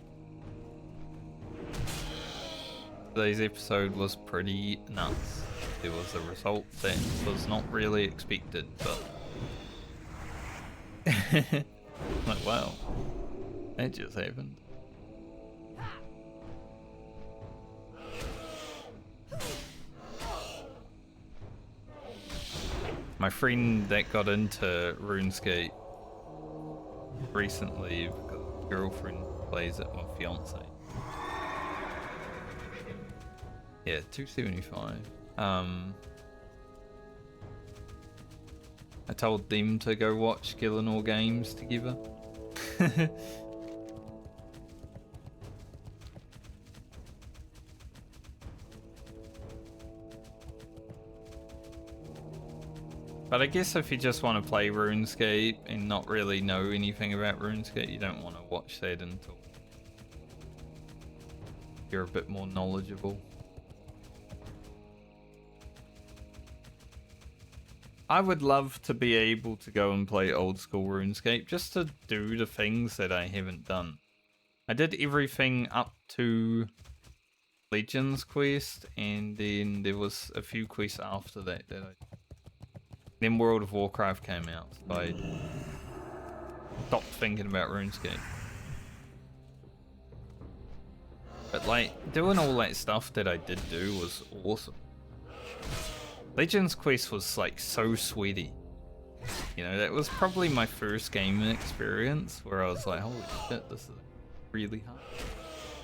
Today's episode was pretty nuts. It was a result that was not really expected, but... like, wow. That just happened. My friend that got into RuneScape recently, because his girlfriend plays it, my fiance. Yeah, 275. I told them to go watch Gillinor games together. But I guess if you just want to play RuneScape and not really know anything about RuneScape, you don't want to watch that until you're a bit more knowledgeable. I would love to be able to go and play old school RuneScape just to do the things that I haven't done. I did everything up to Legends quest, and then there was a few quests after that that I... Then World of Warcraft came out, so I stopped thinking about RuneScape. But like, doing all that stuff that I did do was awesome. Legends quest was like so sweaty. You know, that was probably my first gaming experience where I was like, holy shit, this is really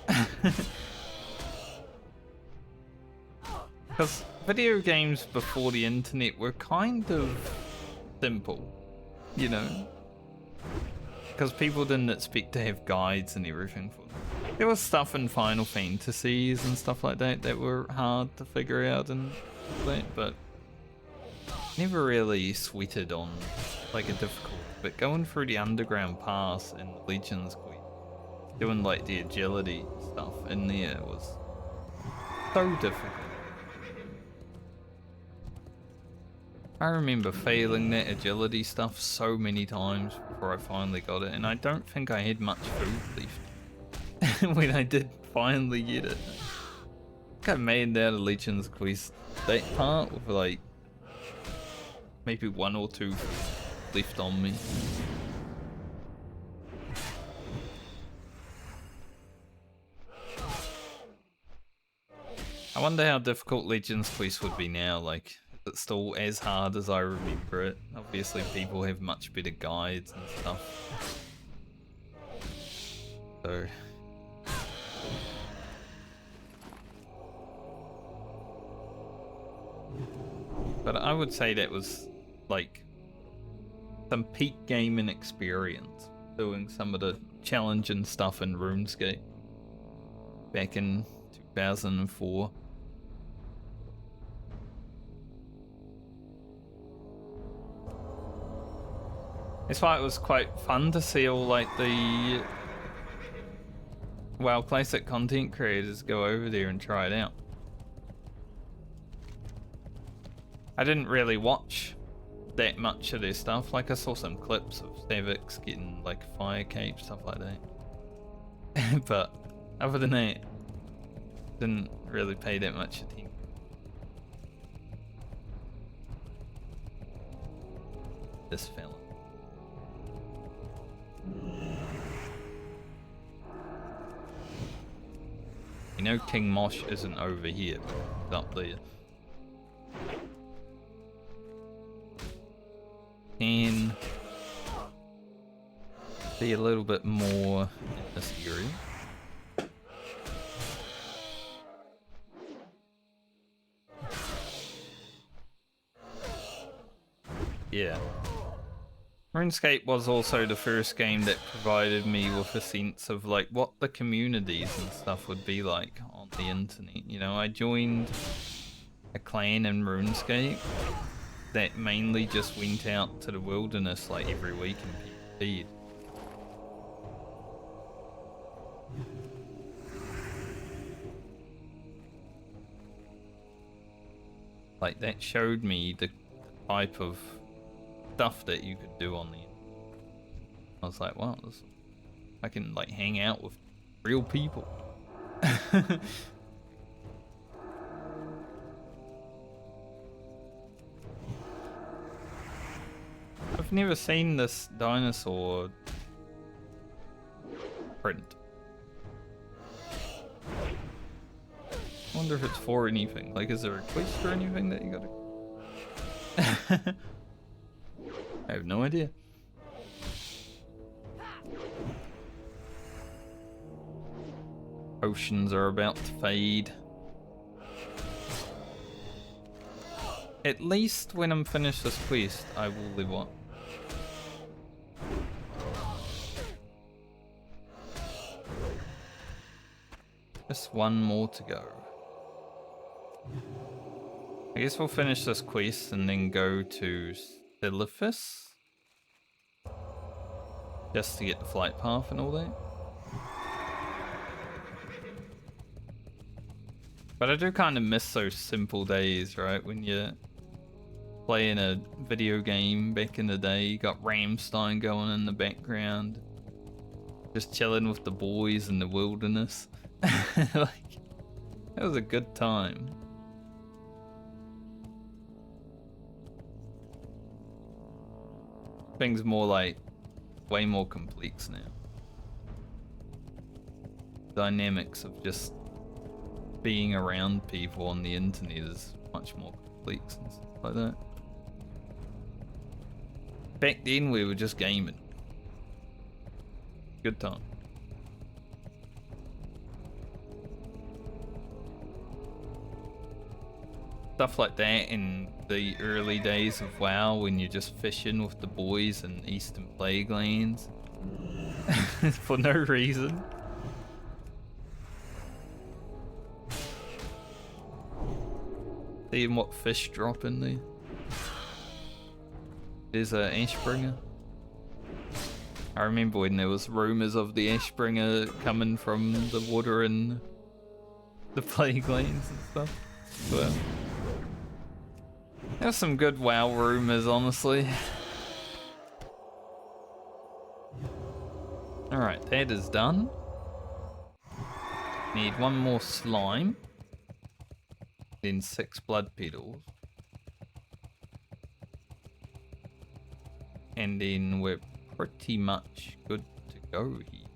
hard. Because video games before the internet were kind of simple, you know? Because people didn't expect to have guides and everything for them. There was stuff in Final Fantasies and stuff like that that were hard to figure out and all that, but never really sweated on like a difficult. But going through the underground pass and the Legends quest, doing like the agility stuff in there was so difficult. I remember failing that agility stuff so many times before I finally got it, and I don't think I had much food left when I did finally get it. I think I made that a Legends quest, that part with like maybe 1 or 2 left on me. I wonder how difficult Legends quest would be now, like... It's still as hard as I remember it. Obviously people have much better guides and stuff. So... But I would say that was like some peak gaming experience, doing some of the challenging stuff in RuneScape back in 2004. That's why it was quite fun to see all like the WoW Classic content creators go over there and try it out. I didn't really watch that much of their stuff. Like I saw some clips of Savix getting like fire cape, stuff like that. But other than that, didn't really pay that much attention. This fella. You know King Mosh isn't over here, but up there. Can be a little bit more in this area. Yeah. RuneScape was also the first game that provided me with a sense of like what the communities and stuff would be like on the internet. You know, I joined a clan in RuneScape that mainly just went out to the wilderness like every week and PvP'd. Like that showed me the type of stuff that you could do on the internet. I was like, wow, I can like hang out with real people. I've never seen this dinosaur print. I wonder if it's for anything. Like, is there a quest or anything that you gotta... I have no idea. Oceans are about to fade. At least when I'm finished this quest, I will live up. Just one more to go. I guess we'll finish this quest and then go to Silifis. Just to get the flight path and all that. But I do kind of miss those simple days, right? When you're playing a video game back in the day, you got Ramstein going in the background. Just chilling with the boys in the wilderness. Like, that was a good time. Things more like, way more complex now. Dynamics of just being around people on the internet is much more complex and stuff like that. Back then we were just gaming. Good time. Stuff like that in the early days of WoW when you're just fishing with the boys in Eastern Plaguelands. For no reason. Seeing what fish drop in there. There's a Ashbringer. I remember when there was rumours of the Ashbringer coming from the water in the Plaguelands and stuff. But there's some good WoW rumours, honestly. Alright, that is done. Need one more slime. Then 6 blood petals. And then we're pretty much good to go here.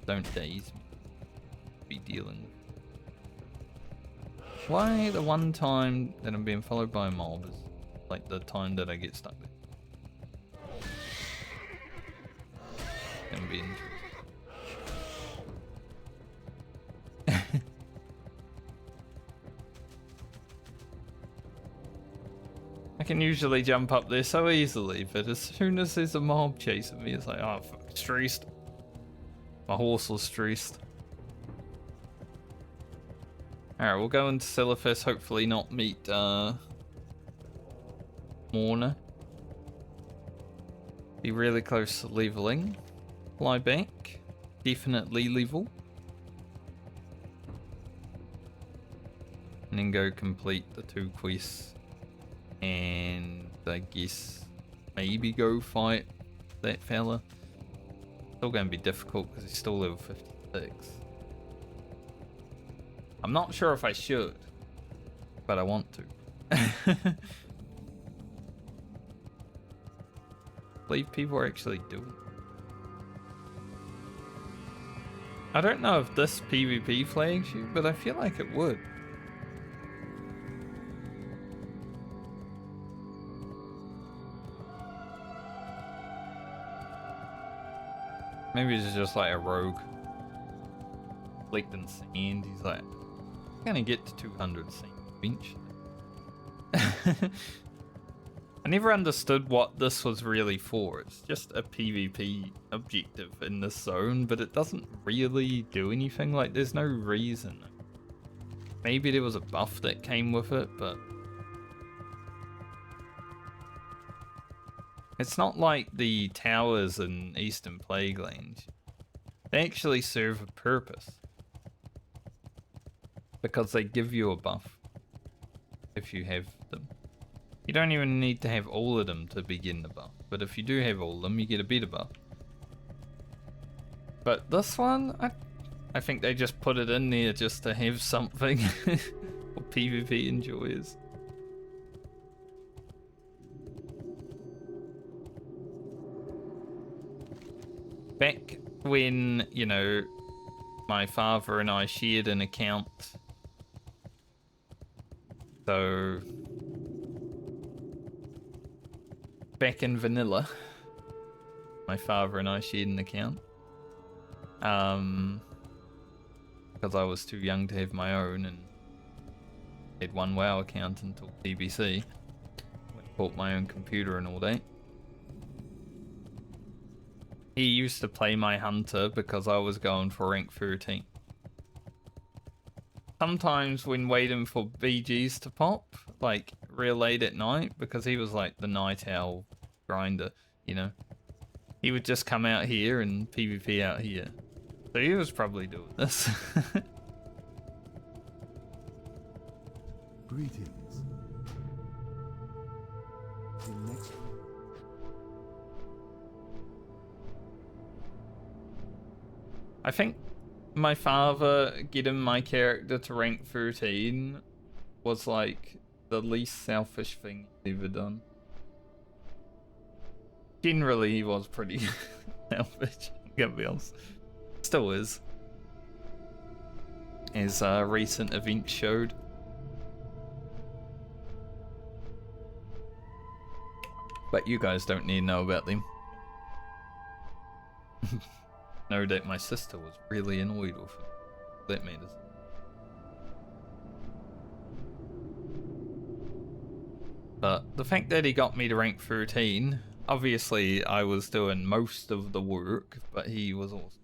Don't daze me. Be dealing with. Why the one time that I'm being followed by a mob is like the time that I get stuck there? Gonna be interesting. I can usually jump up there so easily, but as soon as there's a mob chasing me, it's like, oh, fuck, stressed. My horse was stressed. Alright, we'll go into Silifis, hopefully not meet Morna. Be really close to leveling. Fly back. Definitely level. And then go complete the 2 quests And I guess maybe go fight that fella. Still going to be difficult because he's still level 56. I'm not sure if I should, but I want to. I believe people are actually doing. I don't know if this PvP flags you, but I feel like it would. Maybe it's just like a rogue. Collecting sand. He's like, I'm gonna get to 200 sand eventually. I never understood what this was really for. It's just a PvP objective in this zone, but it doesn't really do anything. Like, there's no reason. Maybe there was a buff that came with it, but it's not like the towers in Eastern Plaguelands. They actually serve a purpose. Because they give you a buff. If you have them. You don't even need to have all of them to begin the buff. But if you do have all of them, you get a better buff. But this one, I think they just put it in there just to have something for PvP enjoyers. Back when, you know, my father and I shared an account. So, back in vanilla, my father and I shared an account. Because I was too young to have my own and had one WoW account until BBC. Bought my own computer and all that. He used to play my hunter because I was going for rank 13. Sometimes when waiting for BGs to pop, like real late at night, because he was like the night owl grinder, you know. He would just come out here and PvP out here. So he was probably doing this. Greetings. Till next week. I think my father getting my character to rank 13 was like the least selfish thing he's ever done. Generally, he was pretty selfish, I'm gonna be honest. Still is. As recent events showed. But you guys don't need to know about them. Know that my sister was really annoyed with him. That made us. But the fact that he got me to rank 13, obviously I was doing most of the work, but he was also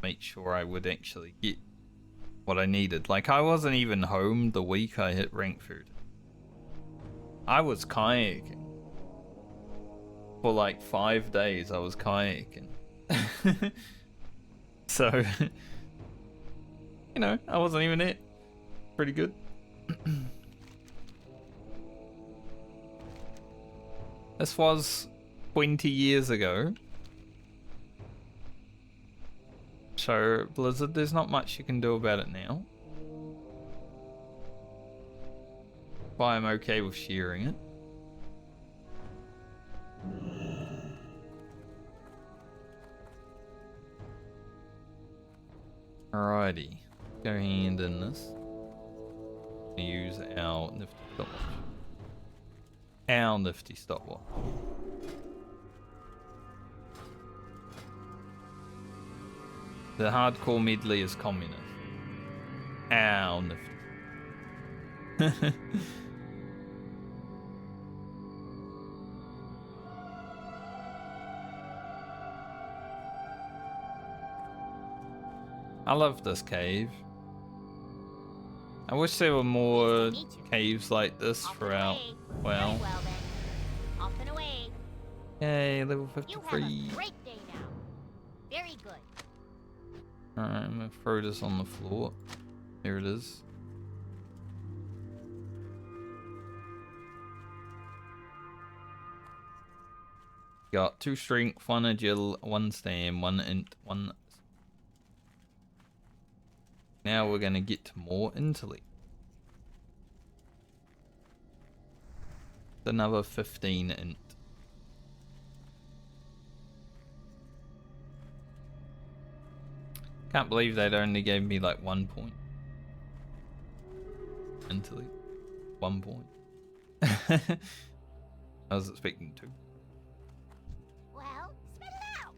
make sure I would actually get what I needed. Like, I wasn't even home the week I hit rank 13. I was kayaking. For like 5 days I was kayaking. So, you know, I wasn't even it. Pretty good. This was 20 years ago. So, Blizzard, there's not much you can do about it now. Why I'm okay with sharing it. Alrighty, go hand in this. Use our nifty stopwatch. Our nifty stopwatch. The hardcore Medley is communist. Our nifty. I love this cave. I wish there were more caves like this Off and throughout away. WoW. Very well then. Off and away. Yay, level You have a 53. great day now. Very good. Alright, I'm gonna throw this on the floor. There it is. Got 2 strength, 1 agile, 1 stam, 1 int, 1. Now we're gonna get more intellect. Another 15 int. Can't believe they'd only gave me like 1 point. Intellect. 1 point. I was expecting 2. Well, spit it out.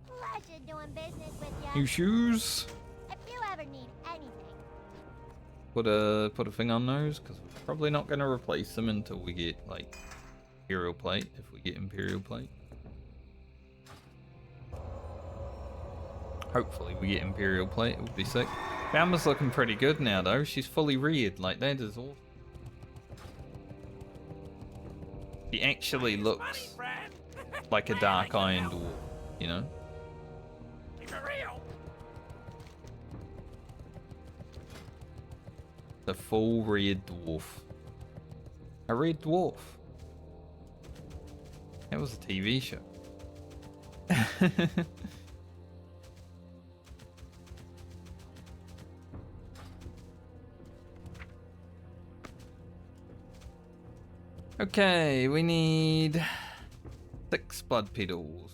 Pleasure doing business with New you. shoes. If you ever need anything. Put a thing on those, because we're probably not going to replace them until we get like Imperial Plate, if we get Imperial Plate. Hopefully we get Imperial Plate, it would be sick. Bamba's looking pretty good now though, she's fully reared, like that is awesome. She actually looks like a Dark Iron Dwarf, you know? Keep it real. The full red dwarf. A red dwarf. That was a TV show. Okay, we need 6 blood petals.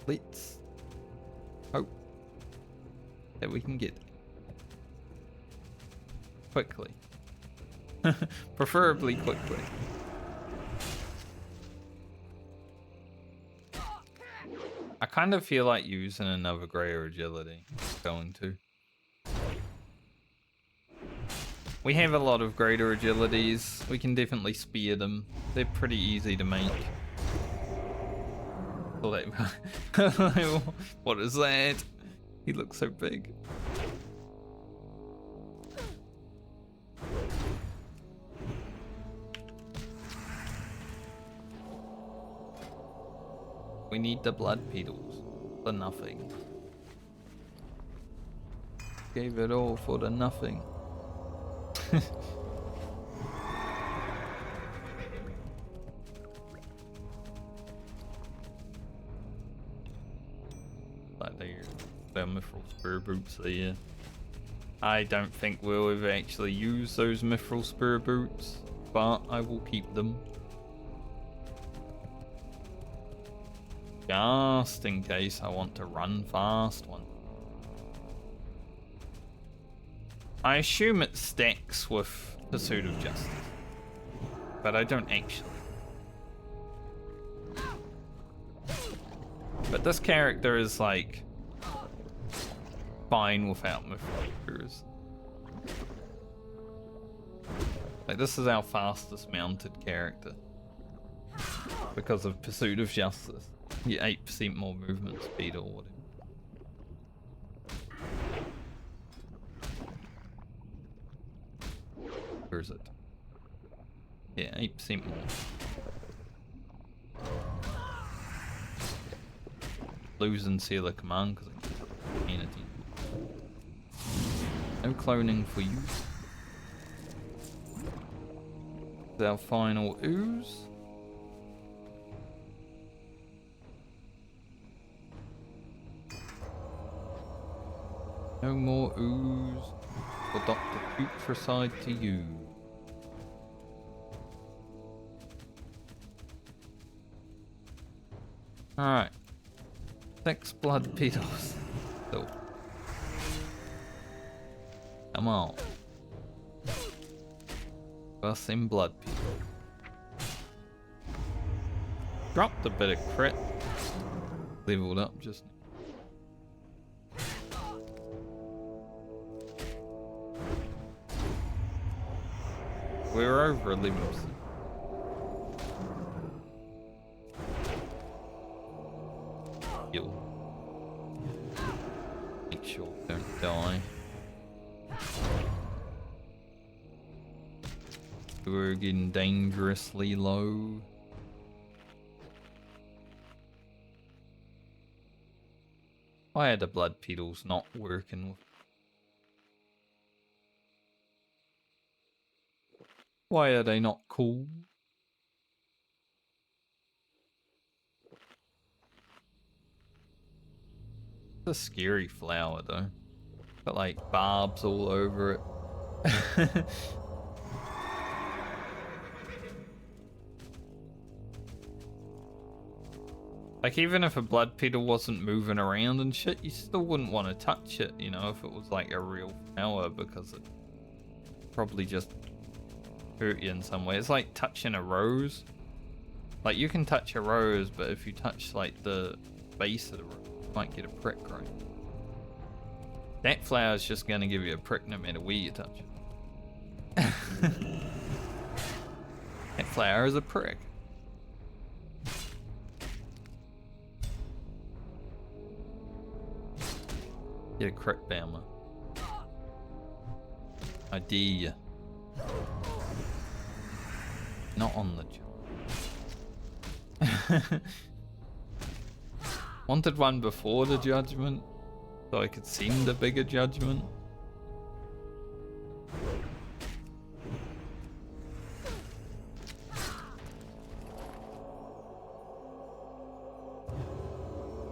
Let's hope that we can get quickly. Preferably quickly. I kind of feel like using another greater agility. Going to. We have a lot of greater agilities. We can definitely spear them. They're pretty easy to make. Oh, what is that? He looks so big. We need the blood petals for nothing. Gave it all for the nothing. Like they're mithril spear boots there. I don't think we'll ever actually use those mithril spear boots, but I will keep them. Just in case I want to run fast one. I assume it stacks with Pursuit of Justice, but I don't actually. But this character is like fine without mithril. Like this is our fastest mounted character because of Pursuit of Justice. You get 8% more movement speed or whatever. Where is it? Yeah, 8% more. Losing Seal of Command because I can't unity. No cloning for you. Our final ooze. No more ooze for Dr. Putricide to you. Alright. 6 blood petals. So. Come on. First in blood petal. Dropped a bit of crit. Leveled up just. We're over limits. Heal. Make sure we don't die. We're getting dangerously low. Why are the blood petals not working? Why are they not cool? It's a scary flower though. Got like barbs all over it. Like, even if a blood petal wasn't moving around and shit, you still wouldn't want to touch it, you know, if it was like a real flower, because it probably just hurt you in some way. It's like touching a rose. Like, you can touch a rose, but if you touch like the base of the rose, you might get a prick, right? That flower's just gonna give you a prick no matter where you touch it. That flower is a prick. Get a crit bammer. I dare you. Not on the jump. Wanted one before the judgment, so I could see the bigger judgment.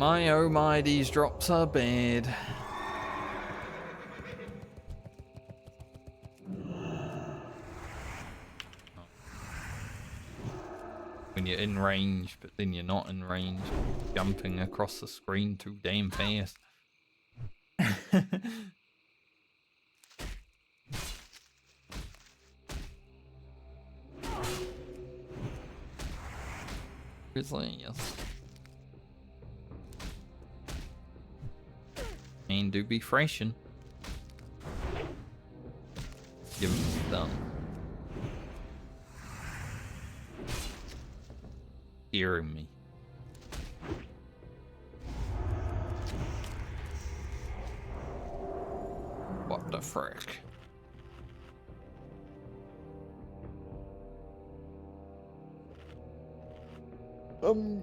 My oh my, these drops are bad. When you're in range, but then you're not in range, jumping across the screen too damn fast. Grizzly, yes. And do be freshin'. Give him some. Hearing me. What the frick? I'm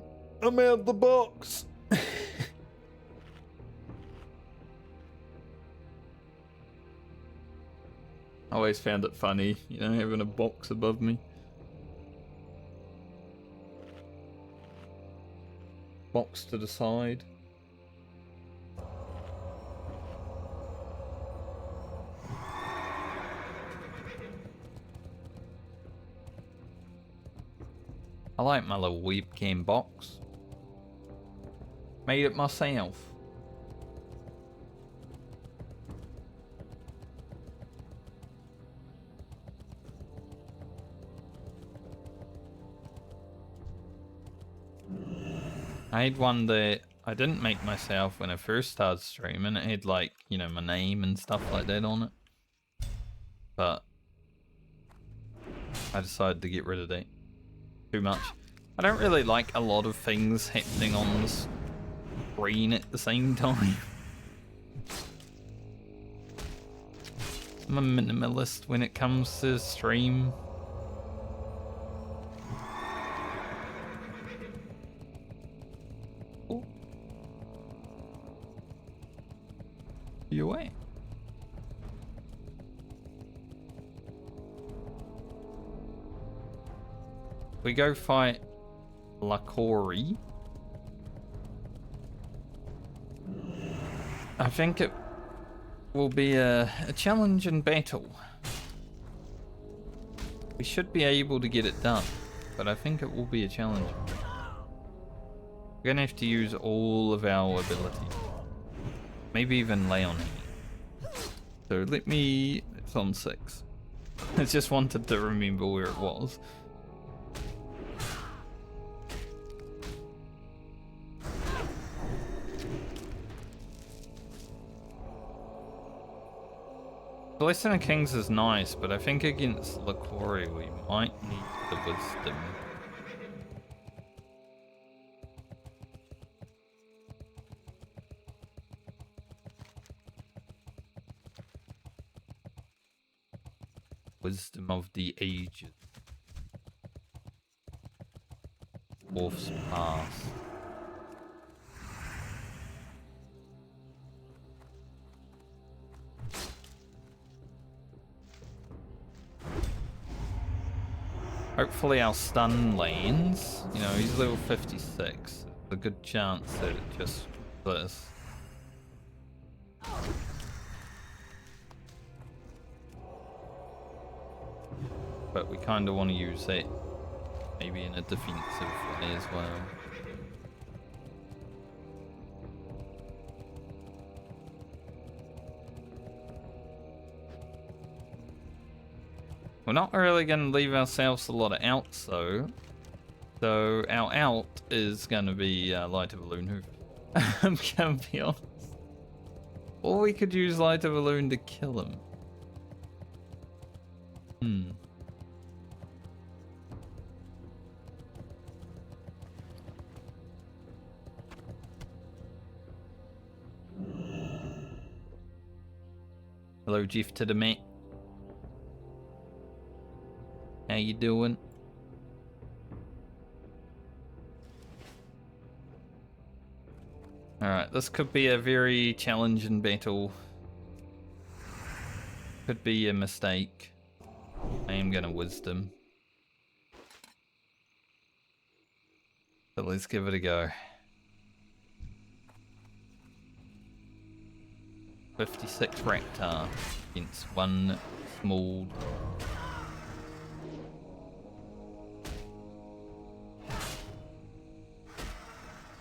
out the box. I always found it funny, you know, having a box above me. Box to the side. I like my little webcam box. Made it myself. I had one that I didn't make myself when I first started streaming. It had like, you know, my name and stuff like that on it. But I decided to get rid of that. Too much. I don't really like a lot of things happening on the screen at the same time. I'm a minimalist when it comes to stream. You away. We go fight Lakori. I think it will be a challenge and battle. We should be able to get it done, but I think it will be a challenge. We're gonna have to use all of our abilities. Maybe even Leon. So let me... It's on 6. I just wanted to remember where it was. Blessing of Kings is nice, but I think against Lakori we might need the wisdom. Wisdom of the Ages. Wolf's Pass. Hopefully our stun lands. You know, he's level 56. There's a good chance that it just this. but we kind of want to use that maybe in a defensive way as well. We're not really going to leave ourselves a lot of outs though. So our out is going to be lighter balloon hoof. I'm going to be honest. Or we could use lighter balloon to kill him. Hello, Jeff to the mat. How you doing? Alright, this could be a very challenging battle. Could be a mistake. I am gonna wisdom. But let's give it a go. 56 Raptor against one small.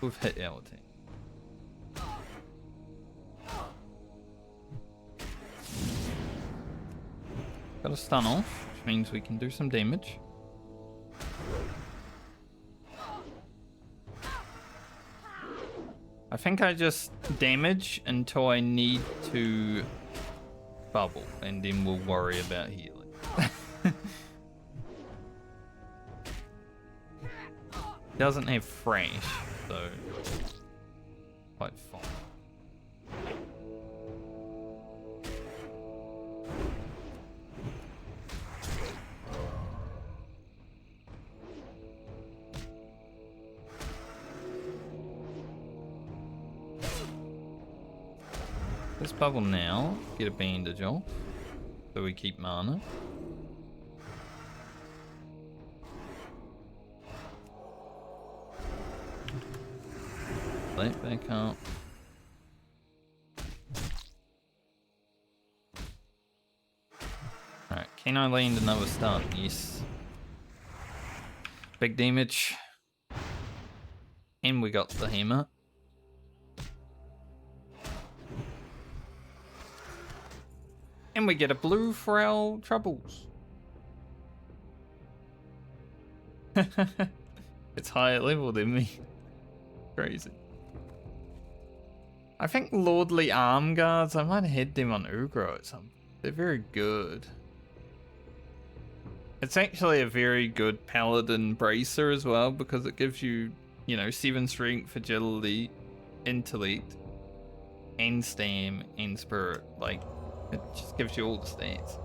We've hit our team. Got a stun off, which means we can do some damage. I think I just damage until I need to bubble, and then we'll worry about healing. Doesn't have fresh, so quite fine. Let's bubble now, get a bandage off, so we keep mana. Let back up. Alright, can I land another stun? Yes. Big damage. And we got the hammer. And we get a blue for our troubles. It's higher level than me. Crazy. I think Lordly Arm Guards, I might have had them on Ugro at some point. They're very good. It's actually a very good Paladin bracer as well, because it gives you, you know, 7 strength, agility, intellect, and stam, and spirit. Like, it just gives you all the stats.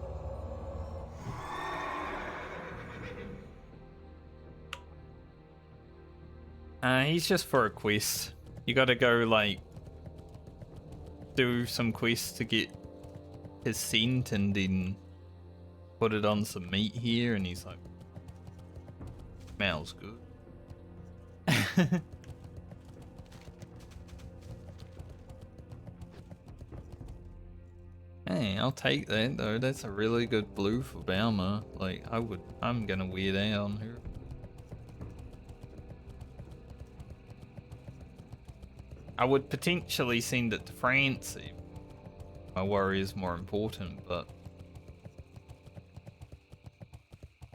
He's just for a quest. You gotta go, like, do some quests to get his scent and then put it on some meat here, and he's like, smells good. Hey, I'll take that though. That's a really good blue for Balmer. Like, I'm gonna wear that on her. I would potentially send it to Francie. My worry is more important, but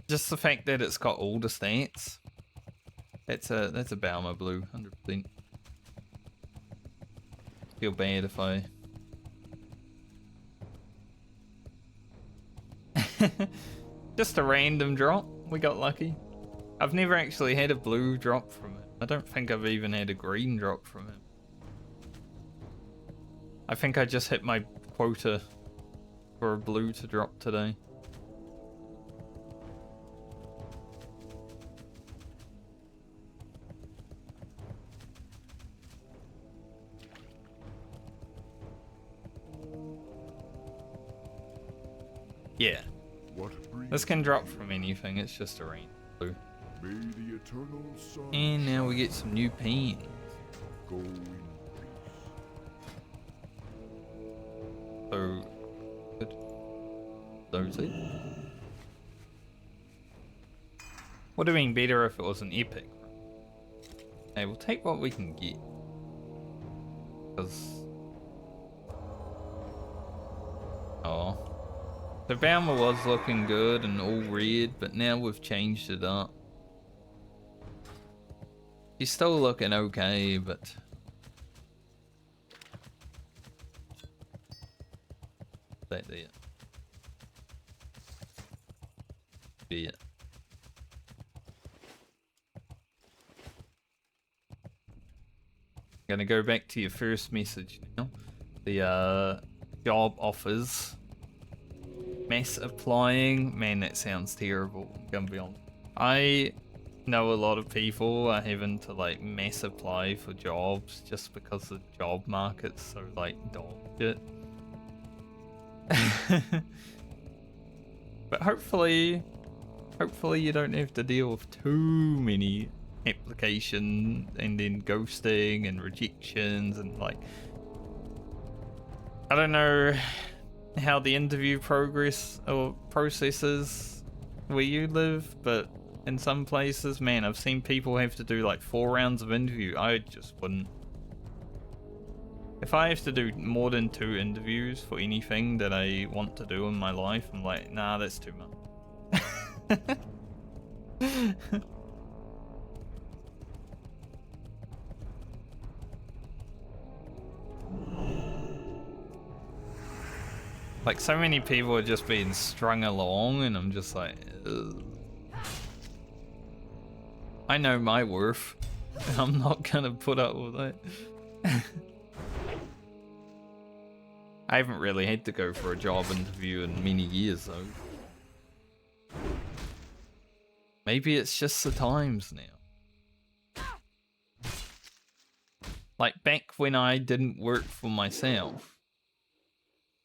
just the fact that it's got all the stats. That's a Balmer blue, 100%. Feel bad if I just a random drop. We got lucky. I've never actually had a blue drop from it. I don't think I've even had a green drop from it. I think I just hit my quota for a blue to drop today. Yeah. This can drop from anything, it's just a rain blue. May the eternal sun And now we get some new paint. go in So good. Those it. Would have been better if it was an epic. Hey, we'll take what we can get. Because... Oh. The Baumer was looking good and all red, but now we've changed it up. He's still looking okay, but... That there. Be it. Gonna go back to your first message now. The job offers. Mass applying. Man, that sounds terrible. I'm gonna be honest. I know a lot of people are having to like mass apply for jobs just because the job market's so like dog shit. But hopefully you don't have to deal with too many applications and then ghosting and rejections and like, I don't know how the interview progress or process is where you live, but in some places, man, I've seen people have to do like 4 rounds of interview. I just wouldn't. If I have to do more than 2 interviews for anything that I want to do in my life, I'm like, nah, that's too much. Like, so many people are just being strung along, and I'm just like, ugh. I know my worth. I'm not gonna put up with it. I haven't really had to go for a job interview in many years, though. Maybe it's just the times now. Like, back when I didn't work for myself,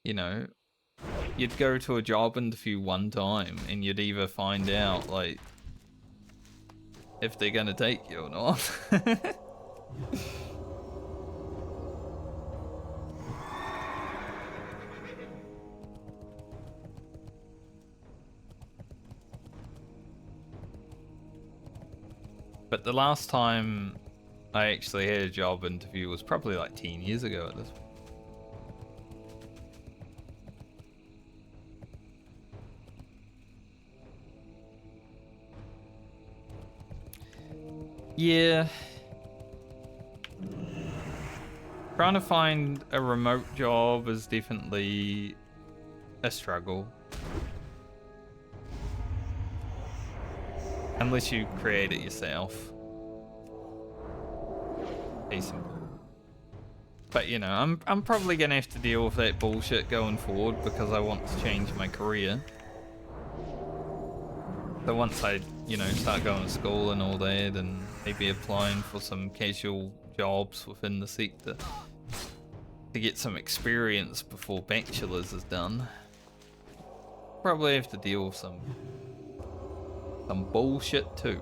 you know, you'd go to a job interview one time and you'd either find out, like, if they're gonna take you or not. But the last time I actually had a job interview was probably like 10 years ago at this point. Yeah. Trying to find a remote job is definitely a struggle. Unless you create it yourself. Decent. But you know, I'm probably gonna have to deal with that bullshit going forward because I want to change my career. So once I, you know, start going to school and all that, and maybe applying for some casual jobs within the sector to get some experience before bachelor's is done, probably have to deal with some bullshit too.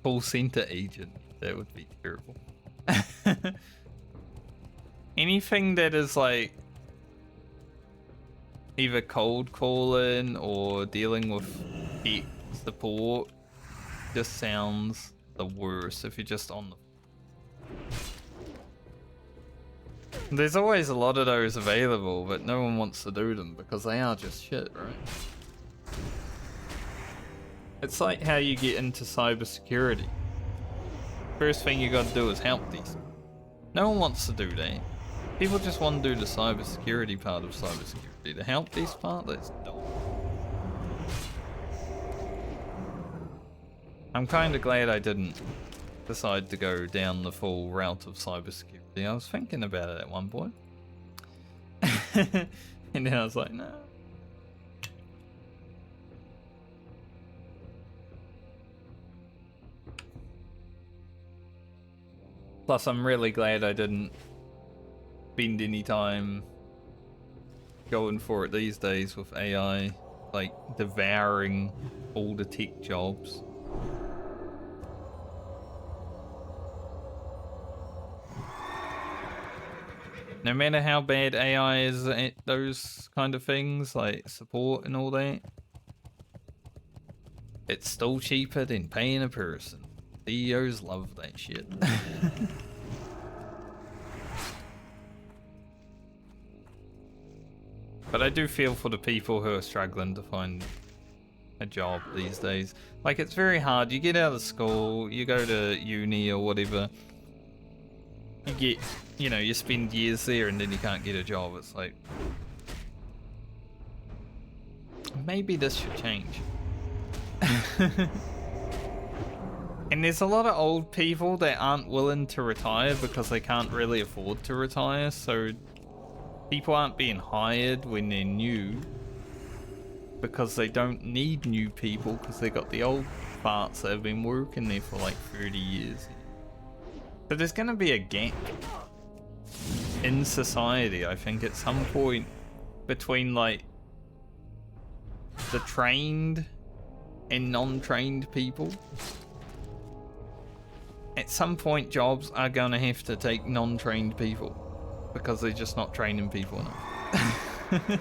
Call center agent, that would be terrible. Anything that is like either cold calling or dealing with tech support just sounds the worst if you're just on the... There's always a lot of those available, but no one wants to do them because they are just shit, right? It's like how you get into cybersecurity. First thing you gotta do is help these. No one wants to do that. People just want to do the cybersecurity part of cybersecurity. The help desk part, that's dumb. I'm kind of glad I didn't decide to go down the full route of cybersecurity. I was thinking about it at one point. And then I was like, no. Plus, I'm really glad I didn't spend any time going for it these days with AI, like devouring all the tech jobs. No matter how bad AI is at those kind of things, like support and all that, it's still cheaper than paying a person. CEOs love that shit. But I do feel for the people who are struggling to find a job these days. Like, it's very hard. You get out of school, you go to uni or whatever, you get, you know, you spend years there and then you can't get a job. It's like, maybe this should change. And there's a lot of old people that aren't willing to retire because they can't really afford to retire, so people aren't being hired when they're new because they don't need new people because they got the old farts that have been working there for like 30 years. So there's going to be a gap in society, I think, at some point between like the trained and non-trained people. At some point, jobs are going to have to take non-trained people because they're just not training people enough.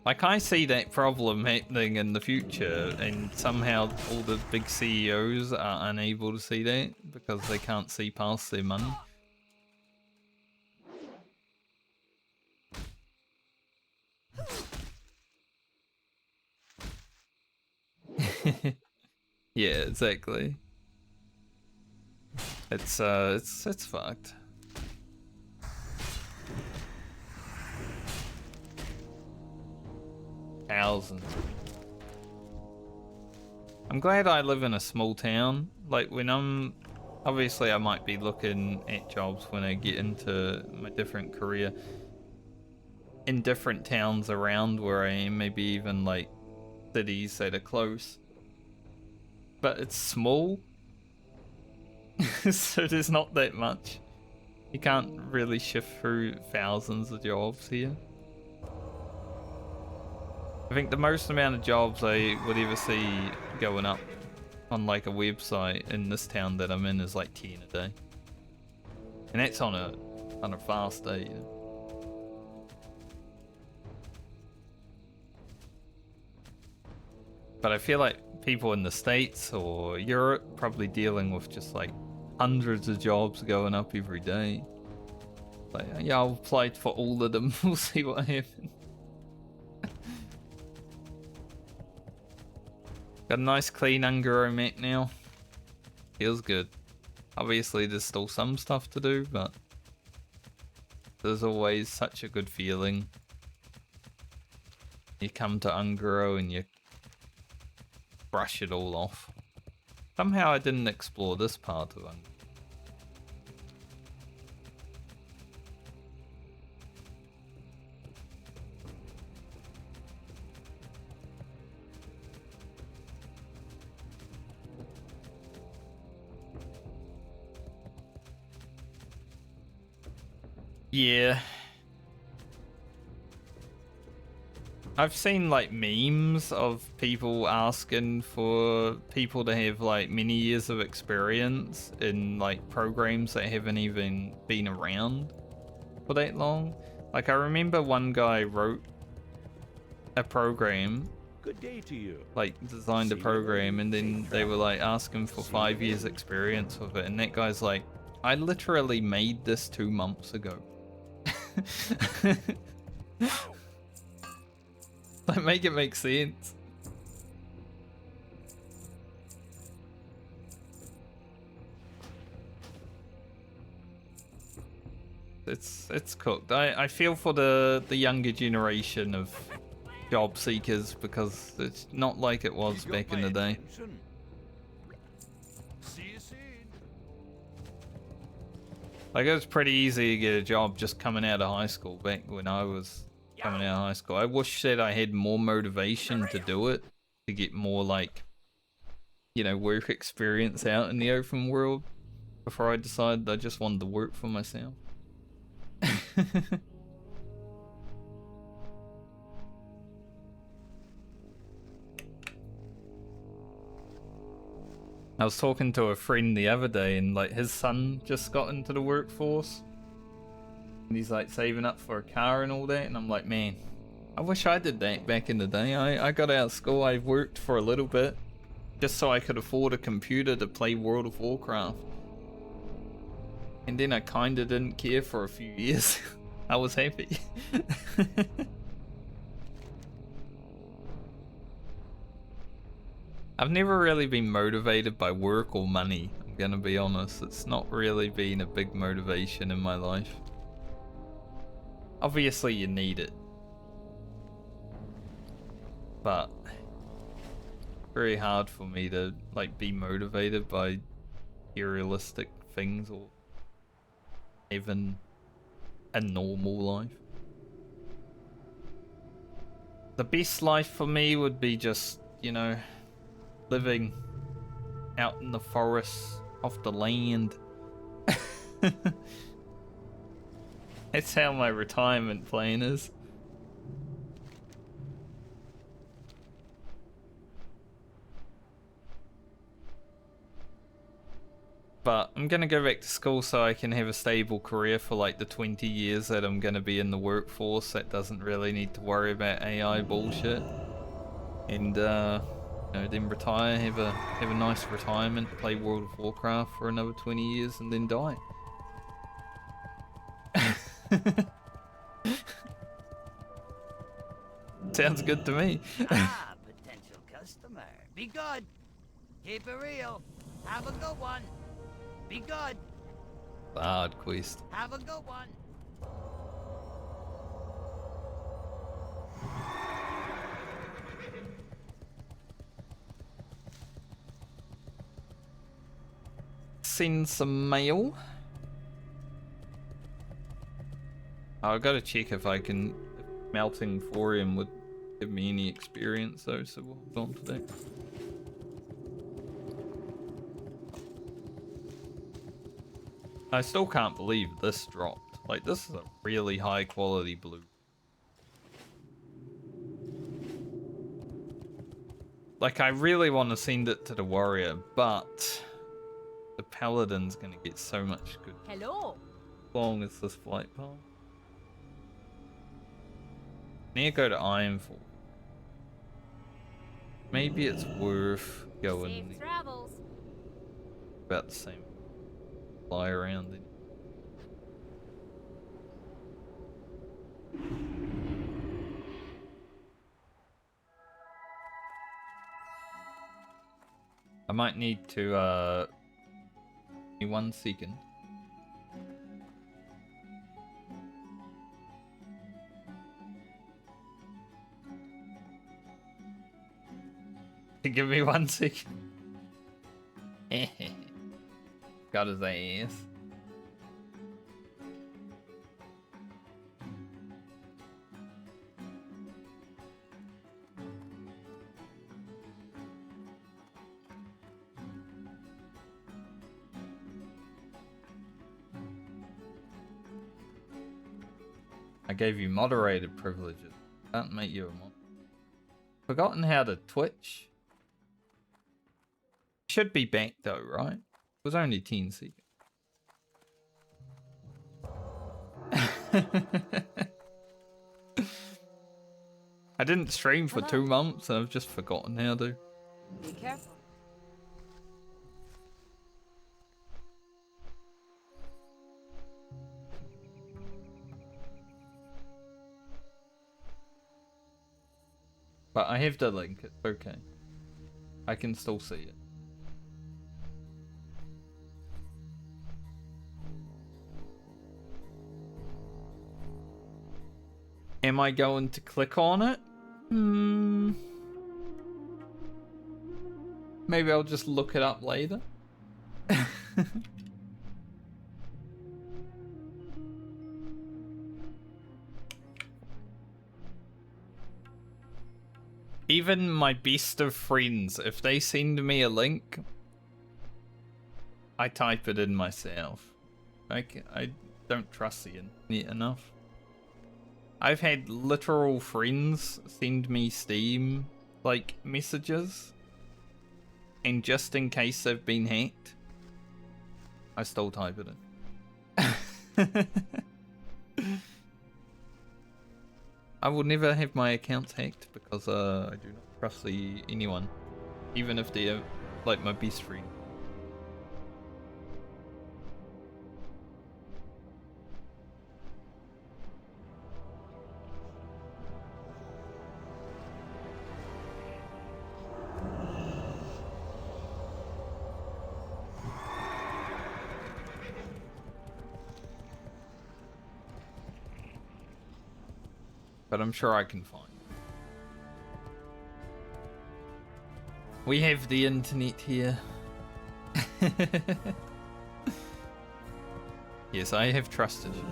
Like, I see that problem happening in the future, and somehow all the big CEOs are unable to see that because they can't see past their money. Yeah, exactly. It's fucked. Thousands. I'm glad I live in a small town. Like, when obviously I might be looking at jobs when I get into my different career in different towns around where I am, maybe even like cities that are close. But it's small, so there's not that much. You can't really shift through thousands of jobs here. I think the most amount of jobs I would ever see going up on like a website in this town that I'm in is like 10 a day. And that's on a fast day, you know? But I feel like people in the States or Europe probably dealing with just like hundreds of jobs going up every day. Like, yeah, I'll apply for all of them. We'll see what happens. Got a nice clean Ungaro map now. Feels good. Obviously there's still some stuff to do, but there's always such a good feeling. You come to Ungaro and you brush it all off. Somehow I didn't explore this part of Ungaro. Yeah. I've seen like memes of people asking for people to have like many years of experience in like programs that haven't even been around for that long. Like, I remember one guy wrote a program, Good day to you. like designed a program, and then they were like asking for 5 years experience with it, and that guy's like, I literally made this 2 months ago. Like, make it make sense. It's cooked. I feel for the younger generation of job seekers because it's not like it was back in the day. See you soon. Like, it was pretty easy to get a job just coming out of high school back when I was coming out of high school. I wish that I had more motivation to do it, to get more, like, you know, work experience out in the open world before I decided I just wanted to work for myself. I was talking to a friend the other day, and like his son just got into the workforce, and he's like saving up for a car and all that, and I'm like, man, I wish I did that back in the day. I got out of school, I worked for a little bit, just so I could afford a computer to play World of Warcraft. And then I kinda didn't care for a few years. I was happy. I've never really been motivated by work or money, I'm gonna be honest. It's not really been a big motivation in my life. Obviously you need it, but very hard for me to like be motivated by materialistic things or even a normal life. The best life for me would be just, you know, living out in the forest, off the land. That's how my retirement plan is. But I'm gonna go back to school so I can have a stable career for like the 20 years that I'm gonna be in the workforce. That doesn't really need to worry about AI bullshit. And you know, then retire, have a nice retirement, play World of Warcraft for another 20 years, and then die. Sounds good to me. Ah, potential customer. Be good. Keep it real. Have a good one. Be good. Bard quest. Have a good one. Send some mail. Oh, I gotta check if I can. If melting thorium would give me any experience though, so we'll hold on to that. I still can't believe this dropped. Like, this is a really high quality blue. Like, I really want to send it to the warrior, but the paladin's gonna get so much good. Hello. How long is this flight path? Need to go to Ironfall. Maybe it's worth going Safe travels. about the same. Fly around then. I might need to give me 1 second. Give me 1 second. Got his ass. I gave you moderated privileges. Can't make you a mod. Forgotten how to Twitch? Should be back though, right? It was only 10 seconds. I didn't stream for 2 months and I've just forgotten how to. Be careful. But I have the link, it's okay. I can still see it. Am I going to click on it? Maybe I'll just look it up later. Even my best of friends, if they send me a link, I type it in myself. Like, I don't trust the internet enough. I've had literal friends send me Steam, like, messages, and just in case they've been hacked, I still type it in. I will never have my accounts hacked because I do not trust anyone, even if they're like my best friend. But I'm sure I can find it. We have the internet here. Yes, I have trusted you.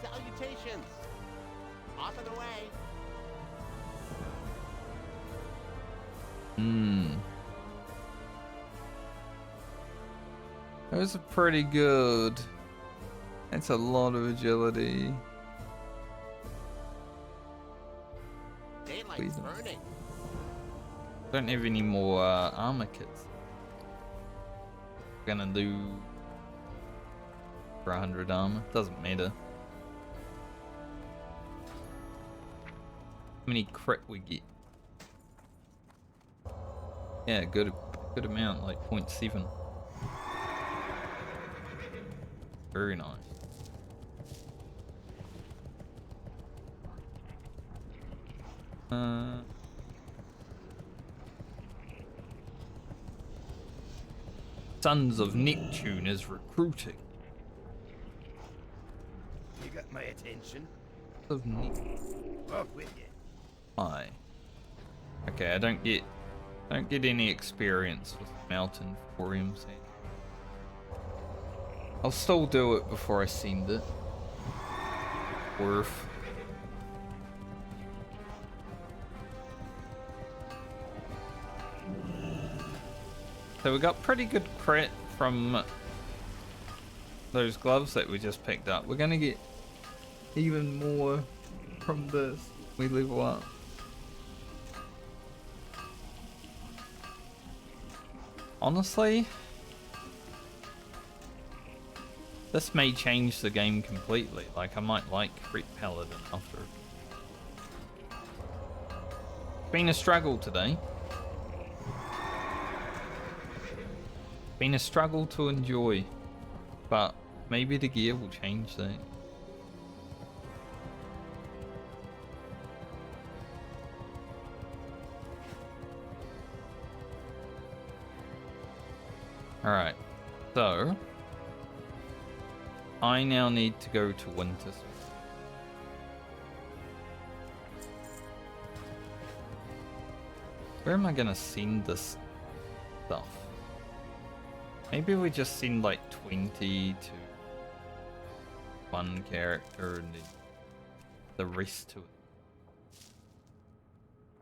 Salutations! Off and away! Those are pretty good. That's a lot of agility. Daylight's burning. Don't have any more armor kits. Gonna do for 100 armor. Doesn't matter. How many crit we get? Yeah, good amount, like 0.7. Very nice. Sons of Neptune is recruiting. You got my attention. Of Neptune. Off with you. Hi. Okay, I don't get any experience with Mountain Forums. I'll still do it before I send it. Worth. So we got pretty good crit from those gloves that we just picked up. We're gonna get even more from this when we level up. Honestly, this may change the game completely. Like, I might like Paladin after. It's been a struggle today. Been a struggle to enjoy, but maybe the gear will change that. Alright, so I now need to go to Winter. Where am I gonna send this stuff? Maybe we just send like 20 to one character and then the rest to it.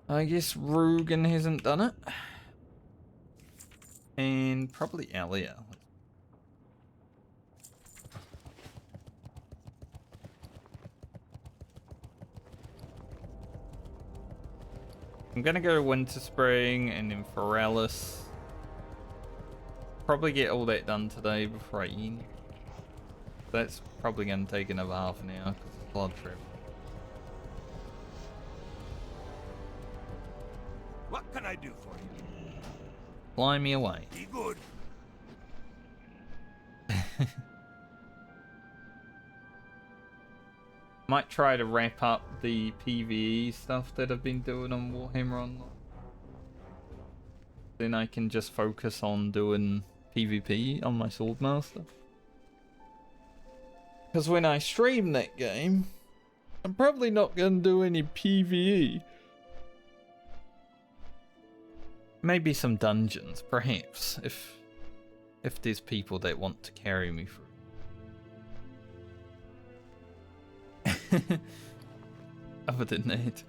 I guess Rugen hasn't done it. And probably Alia. I'm gonna go to Winter Spring and then Foralis. Probably get all that done today before I end. That's probably gonna take another half an hour because it's blood travel. What can I do for you? Fly me away. Be good. Might try to wrap up the PvE stuff that I've been doing on Warhammer Online. Then I can just focus on doing PvP on my Swordmaster. Because when I stream that game, I'm probably not going to do any PvE. Maybe some dungeons, perhaps, if there's people that want to carry me through. Other than that,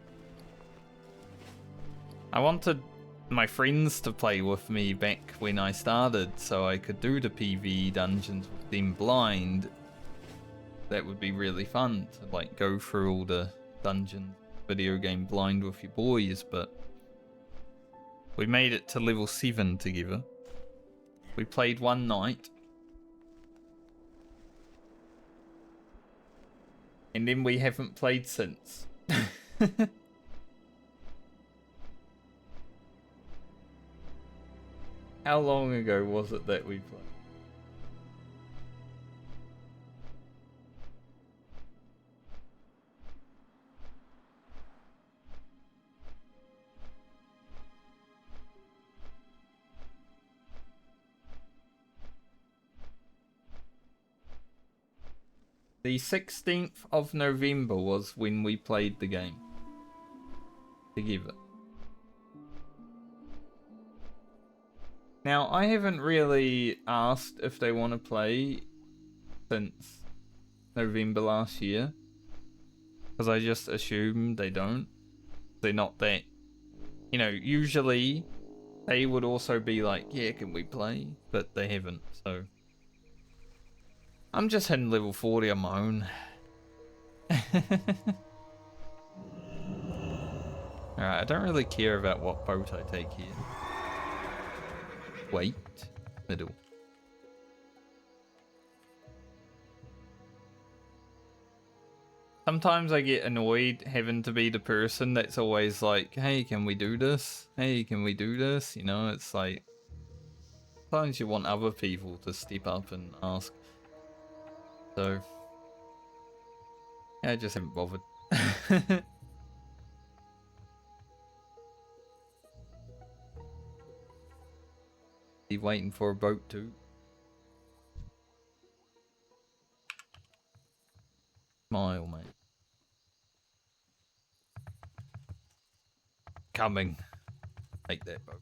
I wanted my friends to play with me back when I started so I could do the PvE dungeons with them blind. That would be really fun to like go through all the dungeons, video game blind with your boys, but we made it to level 7 together. We played one night. And then we haven't played since. How long ago was it that we played? The 16th of November was when we played the game together. Now, I haven't really asked if they want to play since November last year, because I just assume they don't. They're not that, you know, usually they would also be like, yeah, can we play? But they haven't, so I'm just hitting level 40 on my own. Alright, I don't really care about what boat I take here. Wait, middle. Sometimes I get annoyed having to be the person that's always like, hey, can we do this? Hey, can we do this? You know, it's like, sometimes you want other people to step up and ask. So, yeah, I just haven't bothered. Be waiting for a boat too. Smile, mate. Coming. Take that boat.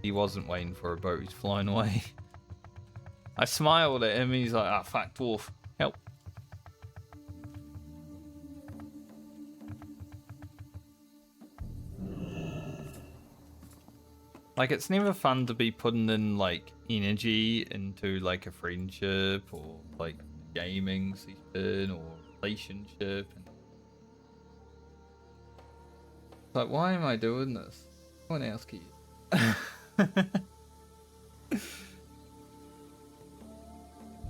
He wasn't waiting for a boat, he's flying away. I smiled at him, he's like, ah, fuck, dwarf, help. Like, it's never fun to be putting in, like, energy into, like, a friendship or, like, gaming season or relationship. And... like, why am I doing this? No one else cares.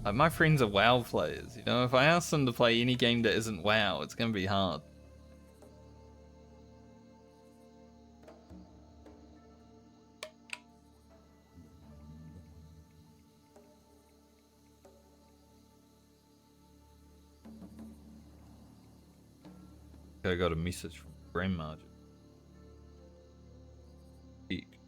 Like, my friends are WoW players, you know? If I ask them to play any game that isn't WoW, it's gonna be hard. I got a message from Grandma. Eek.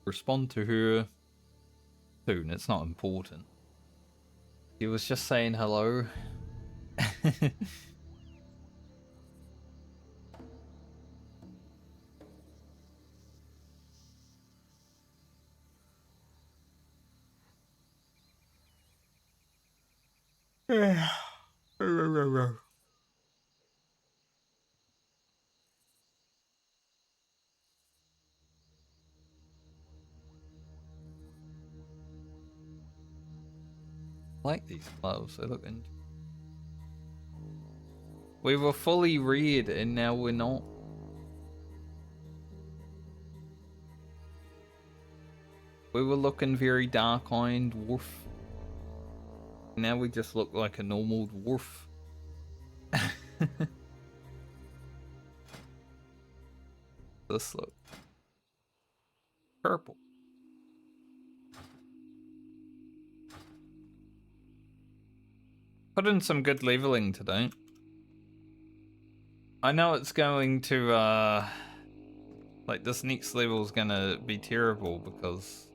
Respond to her soon, it's not important. He was just saying hello. I like these clothes, they look interesting. We were fully red and now we're not. We were looking very dark-eyed dwarf. Now we just look like a normal dwarf. This look. Purple. Put in some good leveling today. I know it's going to, like, this next level is gonna be terrible because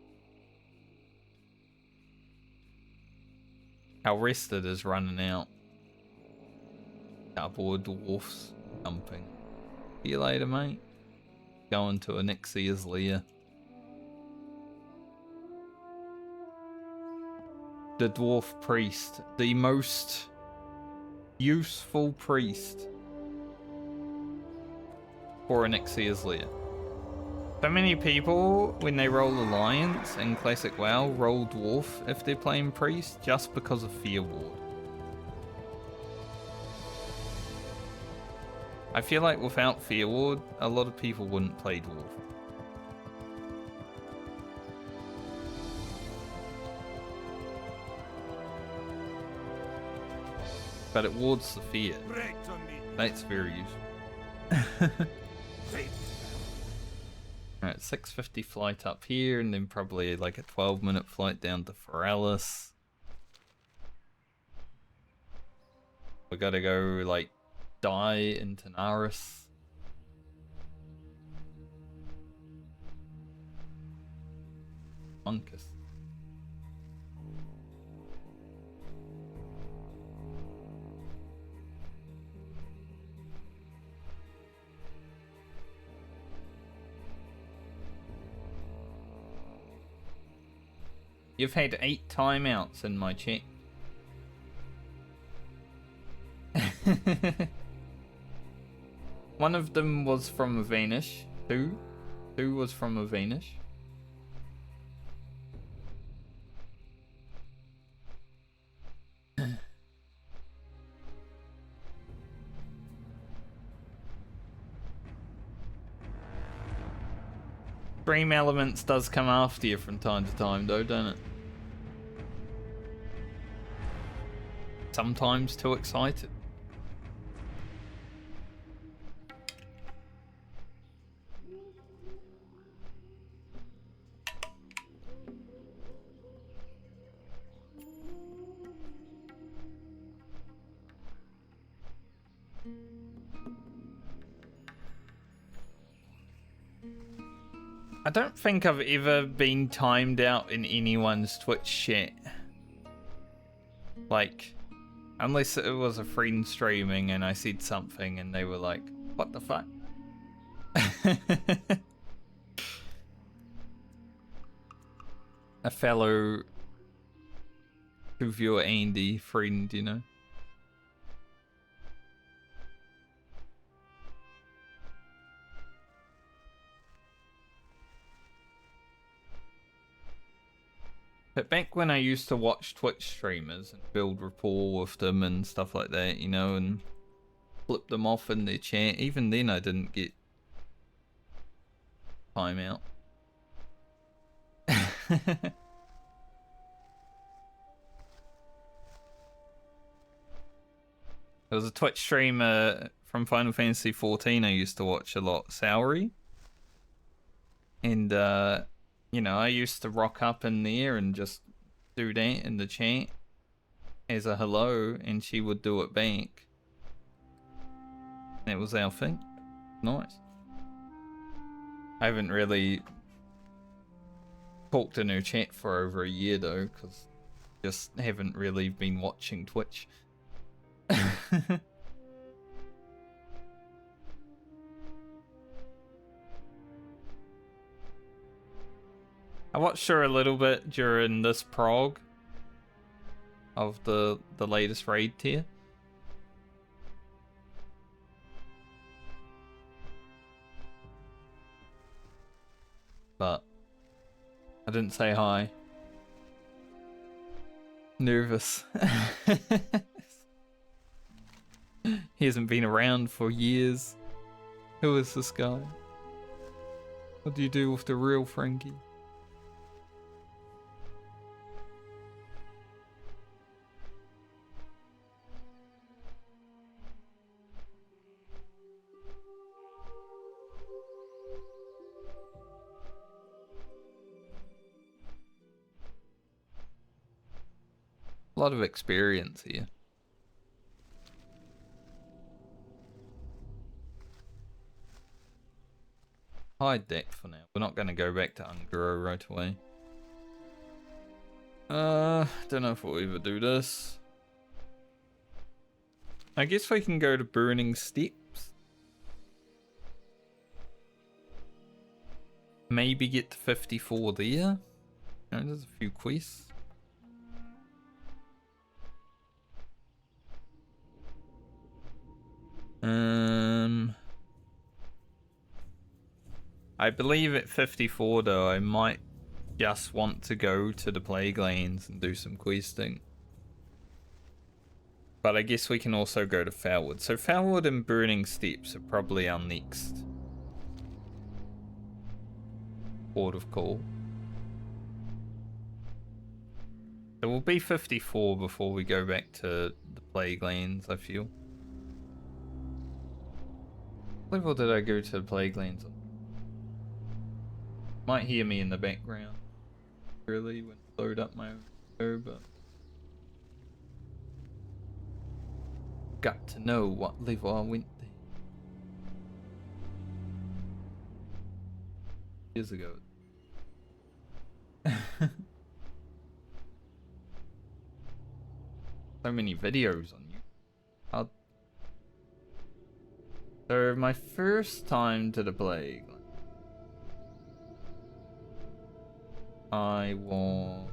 our rested is running out. Cardboard dwarfs jumping. See you later, mate. Going to Anixia's lair. The dwarf priest, the most useful priest for an Ixier's Lair. So many people, when they roll Alliance in Classic WoW, roll Dwarf if they're playing priest just because of Fear Ward. I feel like without Fear Ward, a lot of people wouldn't play Dwarf. But it wards the fear. Breaks on me. That's very useful. Safe. Alright, 6:50 flight up here, and then probably like a 12-minute flight down to Foralis. We gotta go, like, die in Tanaris. Monkus. You've had 8 timeouts in my chat. One of them was from a Vanish. Two was from a Vanish. Dream Elements does come after you from time to time though, don't it? Sometimes too excited. I don't think I've ever been timed out in anyone's Twitch chat. Like, unless it was a friend streaming and I said something and they were like, what the fuck? A fellow viewer Andy friend, you know. But back when I used to watch Twitch streamers and build rapport with them and stuff like that, you know, and flip them off in their chat, even then I didn't get timeout. There was a Twitch streamer from Final Fantasy XIV I used to watch a lot, Saori. And, you know, I used to rock up in there and just do that in the chat as a hello, and she would do it back. That was our thing. Nice. I haven't really talked in her chat for over a year though, because just haven't really been watching Twitch. I watched her a little bit during this prog of the latest raid tier. But I didn't say hi. Nervous. He hasn't been around for years. Who is this guy? What do you do with the real Frankie? A lot of experience here. Hide that for now. We're not going to go back to Unguro right away. Don't know if we'll ever do this. I guess we can go to Burning Steps. Maybe get to 54 there. You know, there's a few quests. I believe at 54 though, I might just want to go to the Plague Lanes and do some questing. But I guess we can also go to Foulwood. So Foulwood and Burning Steps are probably our next port of call. So we'll be 54 before we go back to the Plague Lanes, I feel. What level did I go to the Plague Lanes on? Might hear me in the background early when I load up my own show, but got to know what level I went there. Years ago. So many videos on you. So my first time to the Plague, I was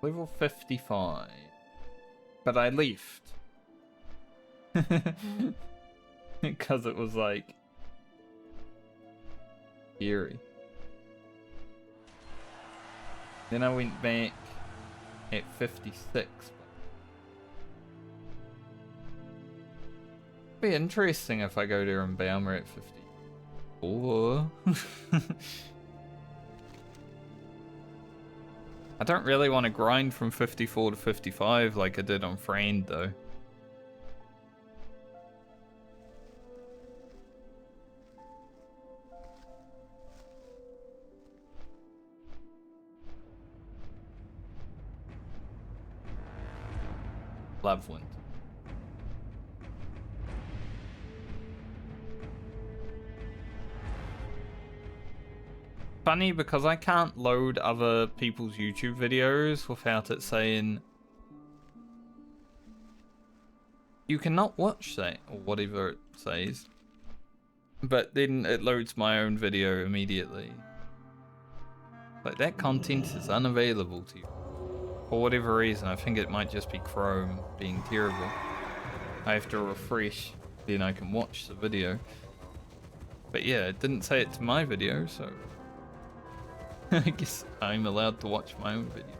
level 55, but I left because it was like scary. Then I went back at 56. Be interesting if I go there and Baumer at 54. I don't really want to grind from 54 to 55 like I did on Friend though. Lovewind. Funny because I can't load other people's YouTube videos without it saying you cannot watch that or whatever it says, but then it loads my own video immediately. Like that content is unavailable to you for whatever reason. I think it might just be Chrome being terrible. I have to refresh, then I can watch the video. But yeah, it didn't say it to my video, so I guess I'm allowed to watch my own video.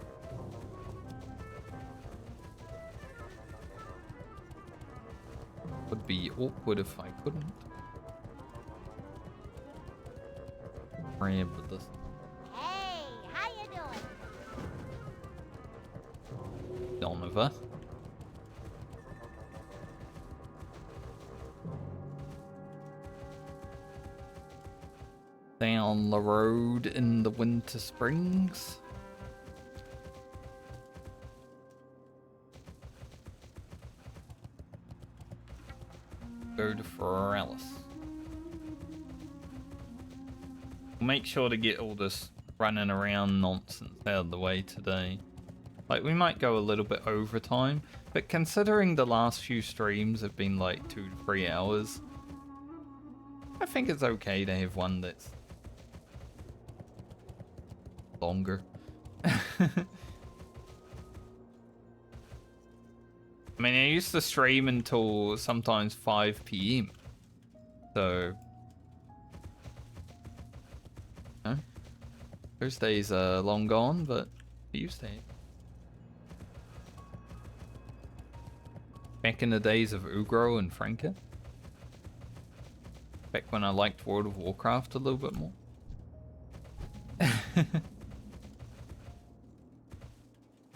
Would be awkward if I couldn't. Grab this. Hey, how you doing? Donovan. Down the road in the Winter Springs. Go to Ferralis. Make sure to get all this running around nonsense out of the way today. Like, we might go a little bit over time, but considering the last few streams have been like 2 to 3 hours, I think it's okay to have one that's longer. I mean, I used to stream until sometimes 5 PM. So, no? Those days are long gone, but I used to have. Back in the days of Ugro and Franca. Back when I liked World of Warcraft a little bit more.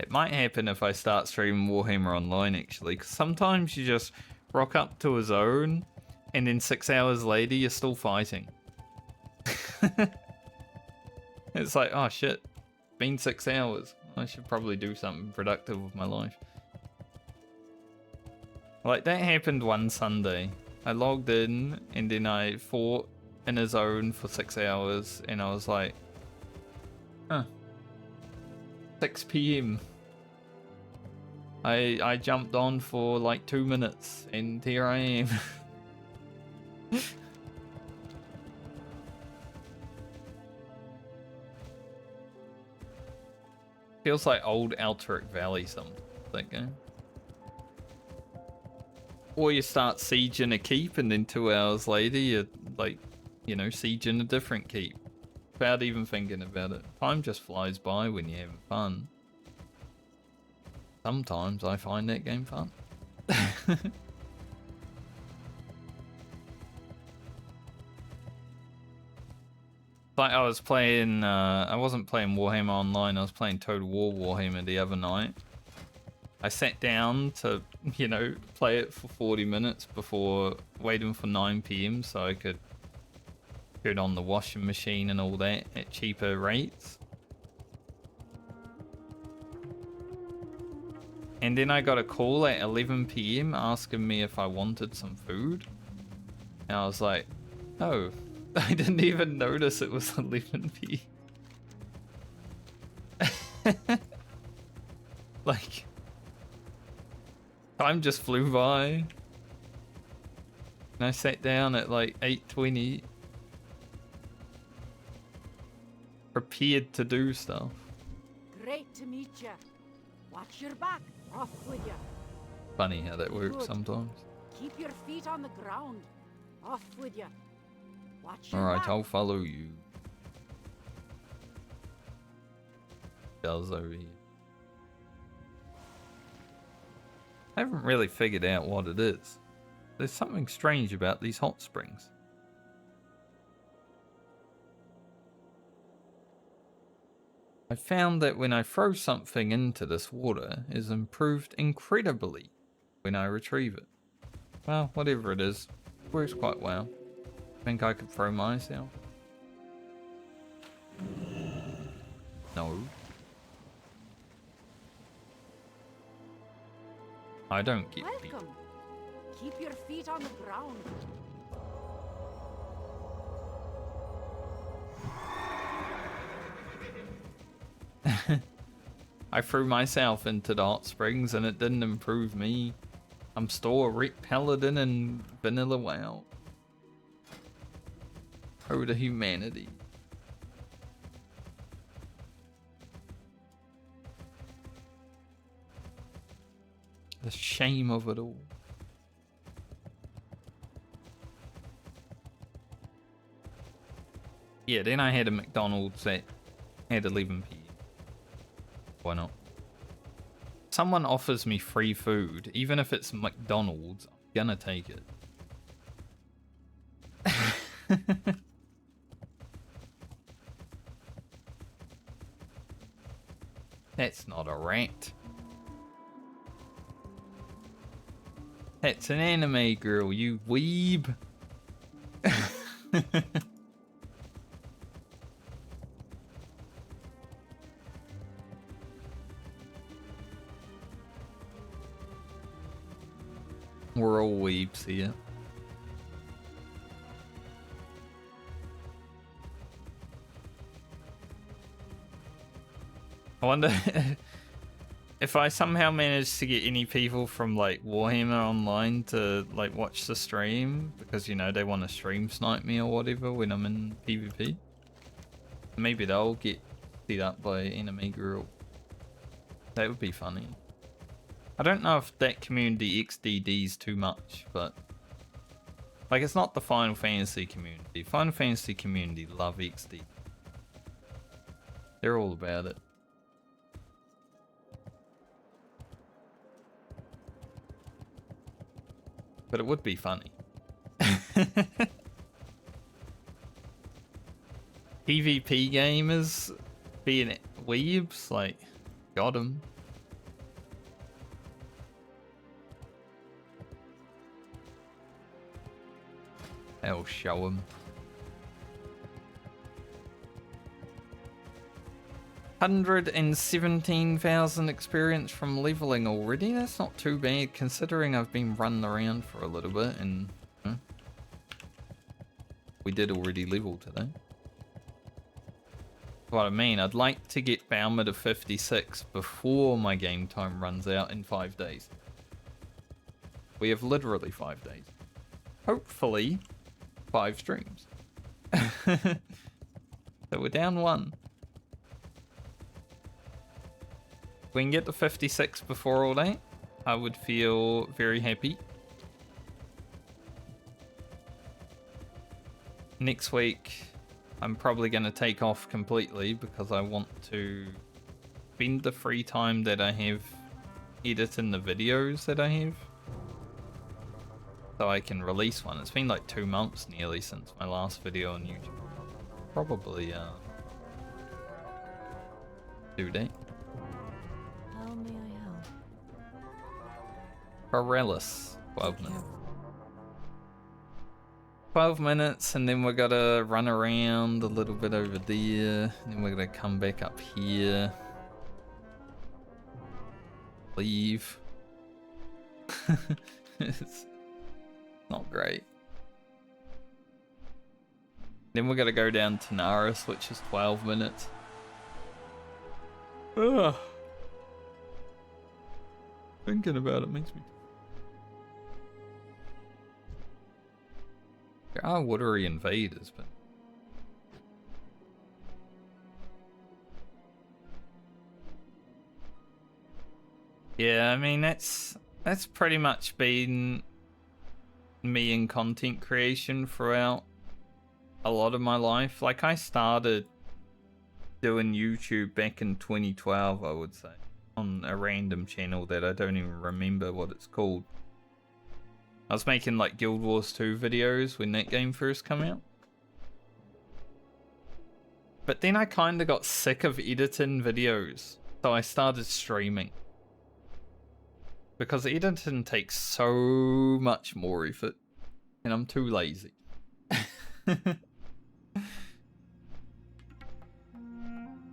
It might happen if I start streaming Warhammer Online, actually, because sometimes you just rock up to a zone, and then 6 hours later, you're still fighting. It's like, oh shit, been 6 hours. I should probably do something productive with my life. Like, that happened one Sunday. I logged in, and then I fought in a zone for 6 hours, and I was like, huh. 6 PM. I jumped on for like 2 minutes and here I am. Feels like old Alteric Valley something, that game. Or you start sieging a keep and then 2 hours later you're like, you know, sieging a different keep. Without even thinking about it. Time just flies by when you're having fun. Sometimes I find that game fun. Like I was playing, I wasn't playing Warhammer Online, I was playing Total War Warhammer the other night. I sat down to, you know, play it for 40 minutes before waiting for 9 PM so I could put it on the washing machine and all that at cheaper rates. And then I got a call at 11 PM asking me if I wanted some food. And I was like, oh, I didn't even notice it was 11 PM. Like, time just flew by. And I sat down at like 8:20. Prepared to do stuff. Great to meet you. Watch your back. Off with you. Funny how that works sometimes. Keep your feet on the ground. Off with you. Watch your Alright, back. I'll follow you. Does over here. I haven't really figured out what it is. There's something strange about these hot springs. I found that when I throw something into this water, it is improved incredibly when I retrieve it. Well, whatever it is, works quite well. Think I could throw myself? No. I don't get beat. Welcome. Keep your feet on the ground. I threw myself into the hot springs and it didn't improve me. I'm still a Rick Paladin in Vanilla WoW. Oh, the humanity. The shame of it all. Yeah, then I had a McDonald's at 11 PM. Why not? Someone offers me free food, even if it's McDonald's, I'm gonna take it. That's not a rat. That's an anime girl, you weeb. We're all weebs here. I wonder if I somehow manage to get any people from like Warhammer Online to like watch the stream because, you know, they want to stream snipe me or whatever when I'm in PvP. Maybe they'll get beat up by enemy girl. That would be funny. I don't know if that community XDD's too much, but like it's not the Final Fantasy community. Final Fantasy community love XD. They're all about it. But it would be funny. PvP gamers being weebs, like, got 'em. I'll show 'em. 117,000 experience from leveling already. That's not too bad considering I've been running around for a little bit and we did already level today. What I mean, I'd like to get Balmer to 56 before my game time runs out in 5 days. We have literally 5 days. Hopefully 5 streams. So we're down 1. we can get to 56 before all that, I would feel very happy. Next week, I'm probably going to take off completely because I want to spend the free time that I have editing the videos that I have, so I can release one. It's been like 2 months nearly since my last video on YouTube. Probably do that. How may I help? Paralysis. 12 minutes. 12 minutes, and then we're gonna run around a little bit over there, and then we're gonna come back up here. Leave. It's not great. Then we're gonna go down to Naris, which is 12 minutes. Ugh. Thinking about it makes me... There are watery invaders, but... Yeah, I mean, that's pretty much been me in content creation throughout a lot of my life. Like, I started doing YouTube back in 2012, I would say, on a random channel that I don't even remember what it's called. I was making like Guild Wars 2 videos when that game first came out. But then I kind of got sick of editing videos, so I started streaming. Because editing takes so much more effort, and I'm too lazy.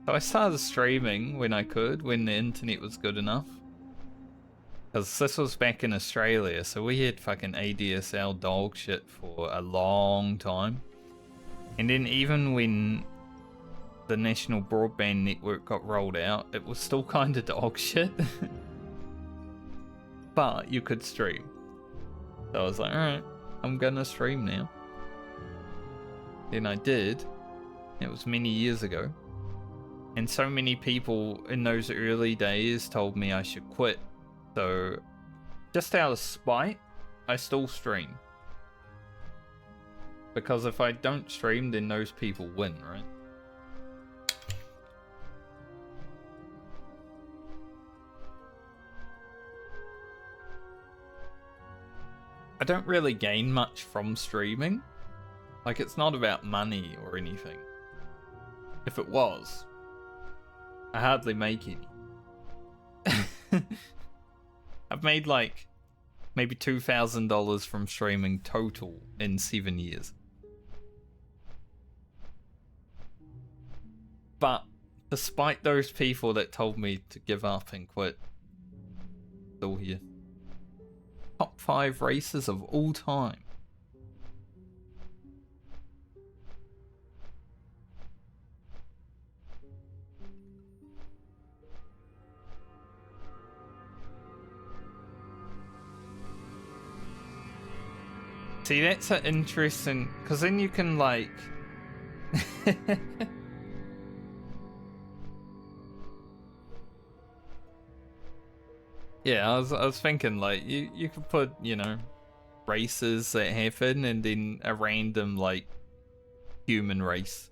So I started streaming when I could, when the internet was good enough. Because this was back in Australia, so we had fucking ADSL dog shit for a long time. And then even when the national broadband network got rolled out, it was still kind of dog shit. But you could stream. So I was like, alright, I'm gonna stream now. Then I did. It was many years ago. And so many people in those early days told me I should quit. So, just out of spite, I still stream. Because if I don't stream, then those people win, right? I don't really gain much from streaming. Like, it's not about money or anything. If it was, I hardly make any. I've made like maybe $2,000 from streaming total in 7 years. But despite those people that told me to give up and quit, still here. Top 5 races of all time. See, that's an interesting, because then you can like yeah, I was thinking like you could put, you know, races that happen and then a random like human race.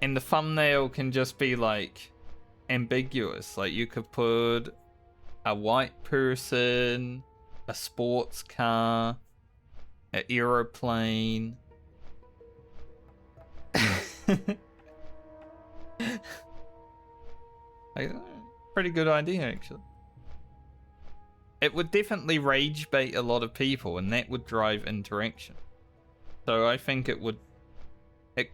And the thumbnail can just be like ambiguous. Like you could put a white person, a sports car, an aeroplane. Pretty good idea, actually. It would definitely rage bait a lot of people, and that would drive interaction. So I think it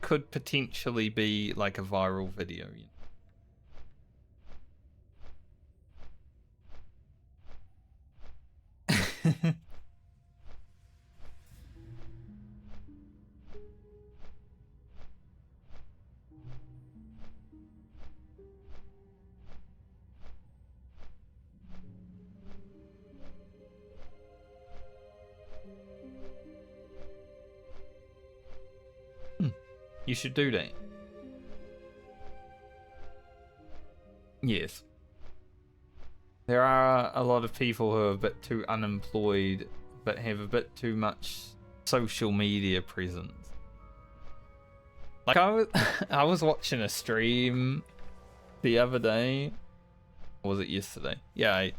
could potentially be like a viral video, you know? You should do that. Yes. There are a lot of people who are a bit too unemployed, but have a bit too much social media presence. Like I was watching a stream the other day. Or was it yesterday? Yeah,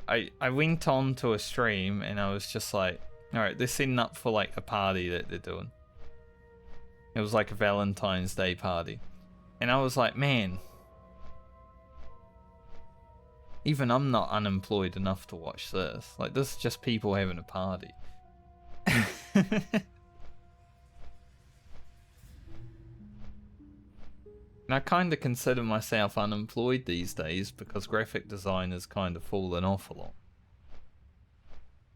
I went on to a stream and I was just like, alright, they're setting up for like a party that they're doing. It was like a Valentine's Day party. And I was like, man, even I'm not unemployed enough to watch this. Like, this is just people having a party. And I kind of consider myself unemployed these days because graphic design has kind of fallen off a lot.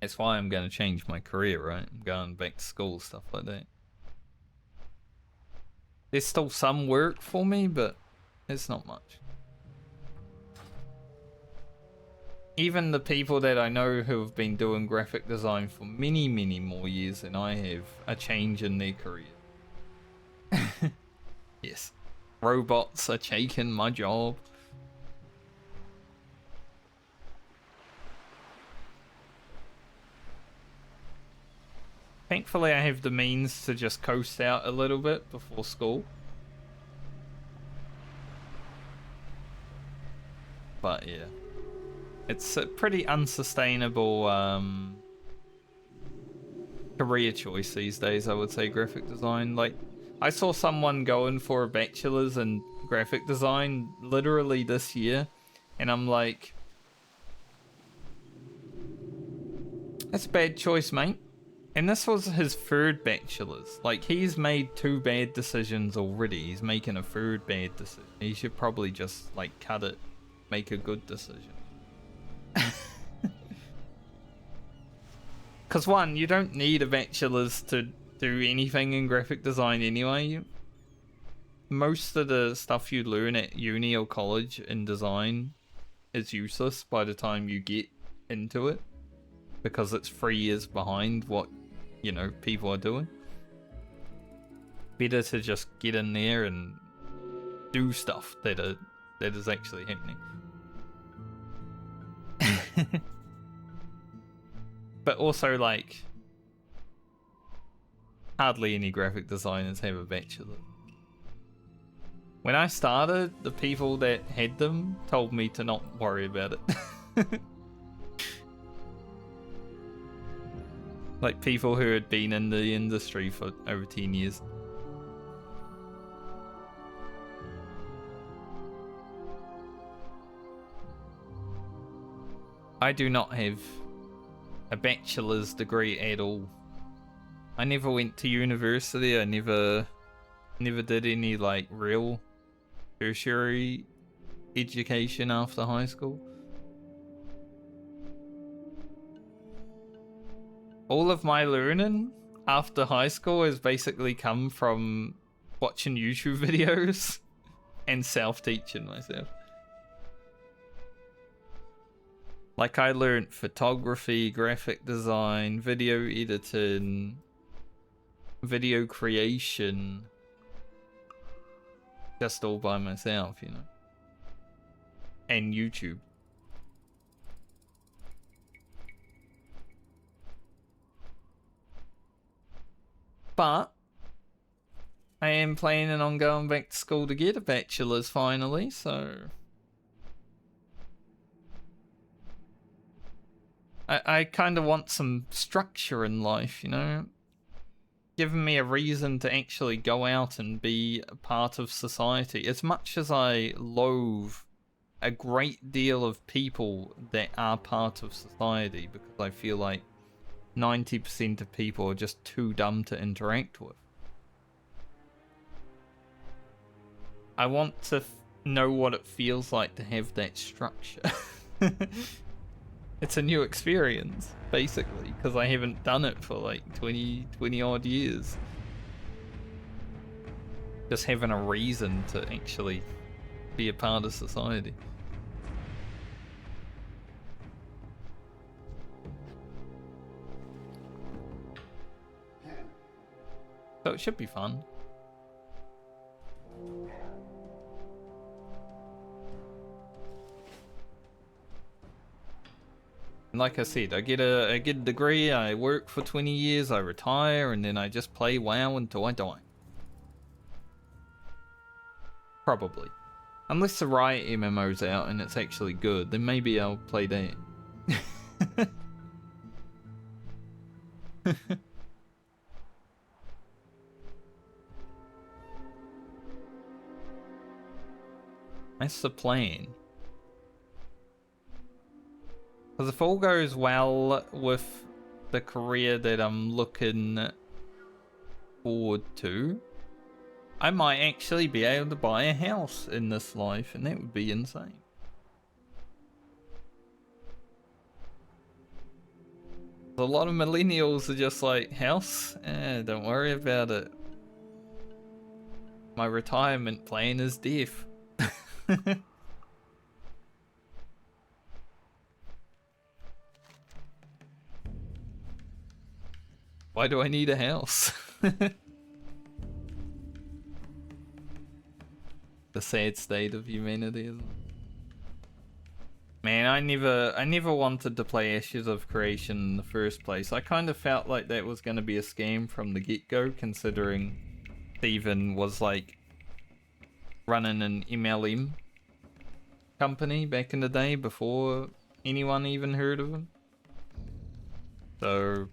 That's why I'm going to change my career, right? I'm going back to school, stuff like that. There's still some work for me, but it's not much. Even the people that I know who have been doing graphic design for many, many more years than I have, a change in their career. Yes. Robots are taking my job. Thankfully, I have the means to just coast out a little bit before school. But yeah. It's a pretty unsustainable career choice these days, I would say, graphic design. Like, I saw someone going for a bachelor's in graphic design literally this year, and I'm like, that's a bad choice, mate. And this was his third bachelor's. Like, he's made 2 bad decisions already. He's making a third bad decision. He should probably just, like, cut it, make a good decision. Because one, you don't need a bachelor's to do anything in graphic design anyway. Most of the stuff you learn at uni or college in design is useless by the time you get into it, because it's 3 years behind what, you know, people are doing. Better to just get in there and do stuff that is actually happening. But also, like, hardly any graphic designers have a bachelor. When I started, the people that had them told me to not worry about it. Like, people who had been in the industry for over 10 years. I do not have a bachelor's degree at all. I never went to university. I never did any, like, real tertiary education after high school. All of my learning after high school has basically come from watching YouTube videos and self-teaching myself. Like, I learned photography, graphic design, video editing, video creation, just all by myself, you know. And YouTube. But I am planning on going back to school to get a bachelor's finally, so I kind of want some structure in life, you know? Giving me a reason to actually go out and be a part of society. As much as I loathe a great deal of people that are part of society, because I feel like 90% of people are just too dumb to interact with. I want to know what it feels like to have that structure. It's a new experience, basically, because I haven't done it for like 20 odd years. Just having a reason to actually be a part of society. So it should be fun. And like I said, I get a degree, I work for 20 years, I retire, and then I just play WoW until I die. Probably. Unless the right MMO's out and it's actually good, then maybe I'll play that. That's the plan. Because if all goes well with the career that I'm looking forward to, I might actually be able to buy a house in this life, and that would be insane. A lot of millennials are just like, house? Don't worry about it. My retirement plan is death. Why do I need a house? The sad state of humanity, isn't it? Man, I never wanted to play Ashes of Creation in the first place. I kind of felt like that was going to be a scam from the get-go, considering Steven was like running an MLM company back in the day before anyone even heard of him. So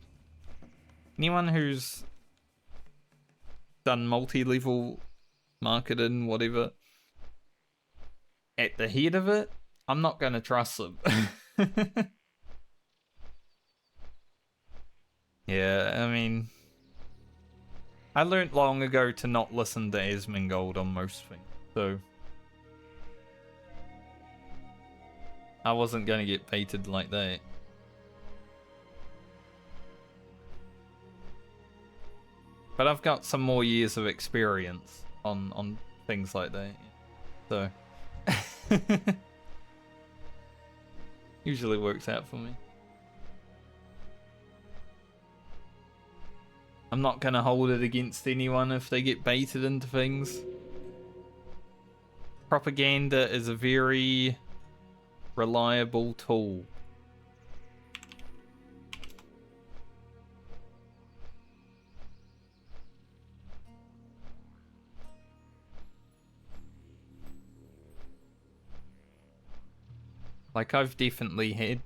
anyone who's done multi-level marketing, whatever, at the head of it, I'm not going to trust them. Yeah, I mean, I learned long ago to not listen to Asmongold on most things, so I wasn't going to get baited like that. But I've got some more years of experience on things like that, so usually works out for me. I'm not gonna hold it against anyone if they get baited into things. Propaganda is a very reliable tool. Like, I've definitely had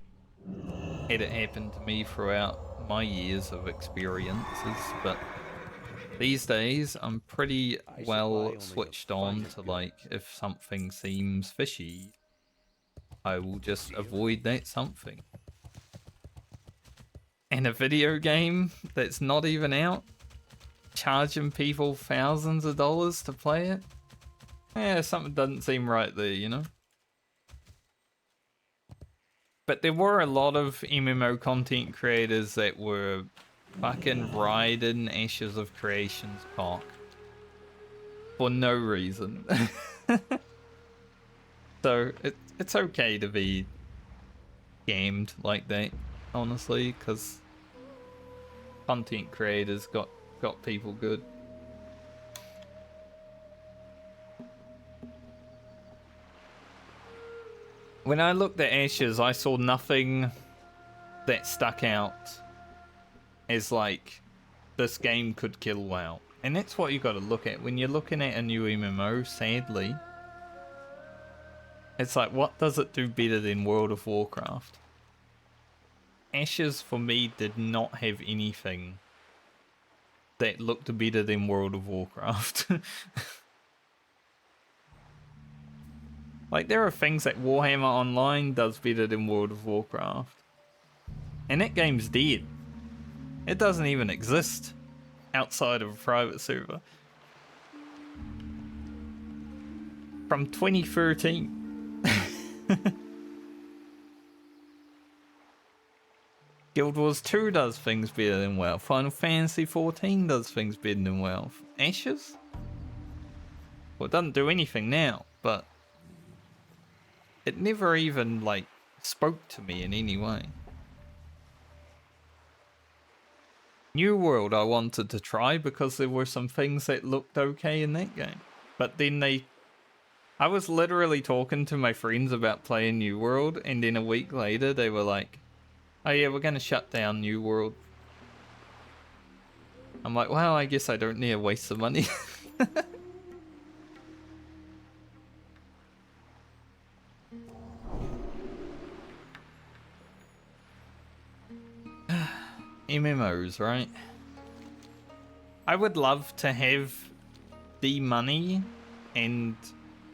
it happen to me throughout my years of experiences, but these days I'm pretty well switched on to, like, if something seems fishy, I will just avoid that something. And a video game that's not even out, charging people thousands of dollars to play it? Yeah, something doesn't seem right there, you know? But there were a lot of MMO content creators that were fucking riding Ashes of Creation's cock for no reason. So it's okay to be scammed like that, honestly, because content creators got people good. When I looked at Ashes, I saw nothing that stuck out as like, this game could kill WoW. And that's what you got to look at. When you're looking at a new MMO, sadly, it's like, what does it do better than World of Warcraft? Ashes, for me, did not have anything that looked better than World of Warcraft. Like, there are things that Warhammer Online does better than World of Warcraft. And that game's dead. It doesn't even exist outside of a private server. From 2013. Guild Wars 2 does things better than WoW. Final Fantasy 14 does things better than WoW. Ashes? Well, it doesn't do anything now, but it never even, like, spoke to me in any way. New World I wanted to try because there were some things that looked okay in that game. But then I was literally talking to my friends about playing New World, and then a week later they were like, Oh yeah, we're gonna shut down New World. I'm like, well, I guess I don't need to waste the money. MMOs, right? I would love to have the money and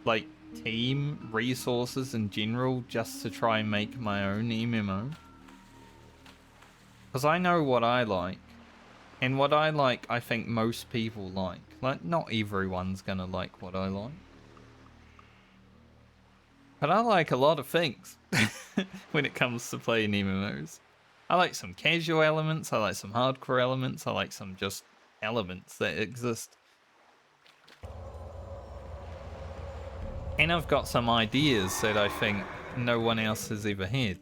like team resources in general just to try and make my own MMO. Because I know what I like. And what I like, I think most people like. Like, not everyone's gonna like what I like. But I like a lot of things when it comes to playing MMOs. I like some casual elements, I like some hardcore elements, I like some just elements that exist. And I've got some ideas that I think no one else has ever had.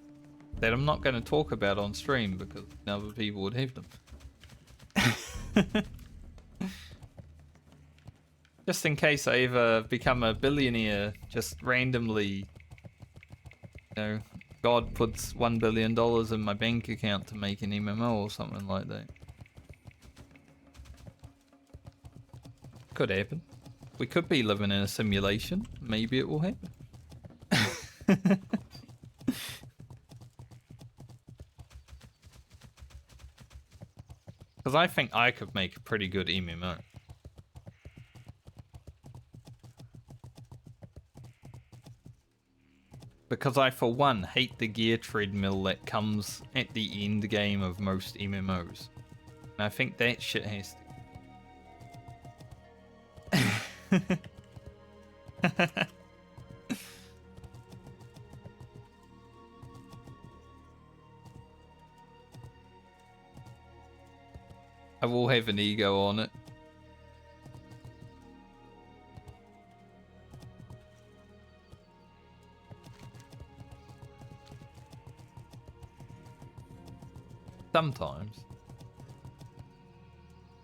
That I'm not going to talk about on stream because other people would have them. Just in case I ever become a billionaire, just randomly, you know, God puts $1 billion in my bank account to make an MMO or something like that. Could happen. We could be living in a simulation. Maybe it will happen. Because I think I could make a pretty good MMO. Because I, for one, hate the gear treadmill that comes at the end game of most MMOs. And I think that shit has to... I will have an ego on it. Sometimes.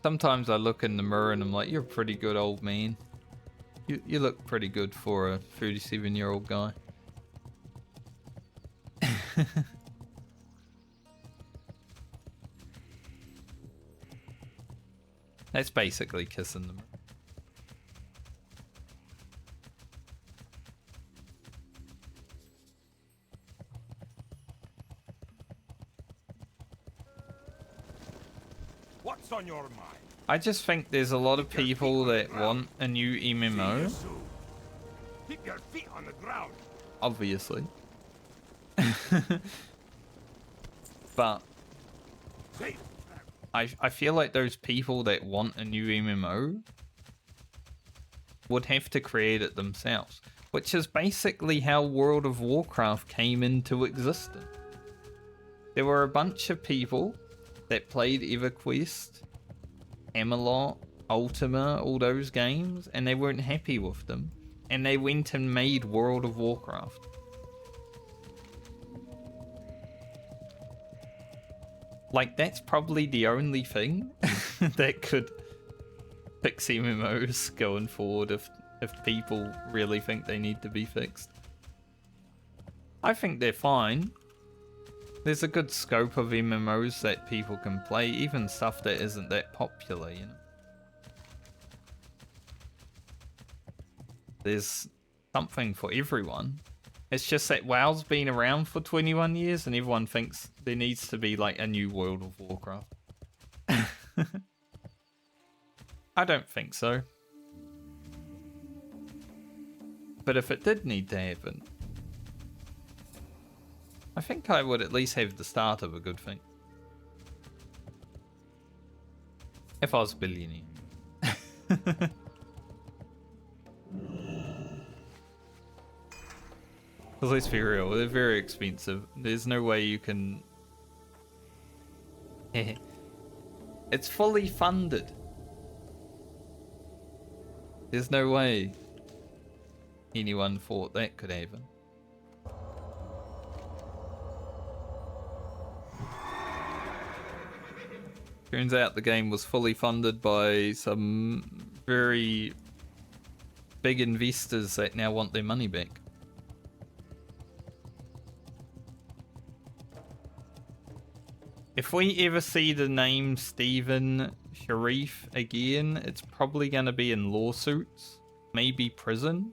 Sometimes I look in the mirror and I'm like, you're a pretty good old man. You look pretty good for a 37-year-old guy. That's basically kissing them. What's on your mind? I just think there's a lot of people that want a new MMO. Keep your feet on the ground. Obviously. But I feel like those people that want a new MMO would have to create it themselves, which is basically how World of Warcraft came into existence. There were a bunch of people that played EverQuest, Camelot, Ultima, all those games, and they weren't happy with them, and they went and made World of Warcraft. Like, that's probably the only thing that could fix MMOs going forward if people really think they need to be fixed. I think they're fine. There's a good scope of MMOs that people can play, even stuff that isn't that popular, you know. There's something for everyone. It's just that WoW's been around for 21 years and everyone thinks there needs to be like a new World of Warcraft. I don't think so. But if it did need to happen, I think I would at least have the start of a good thing. If I was a billionaire. Because let's be real, they're very expensive. There's no way you can... It's fully funded. There's no way anyone thought that could happen. Turns out the game was fully funded by some very big investors that now want their money back. If we ever see the name Stephen Sharif again, it's probably going to be in lawsuits, maybe prison.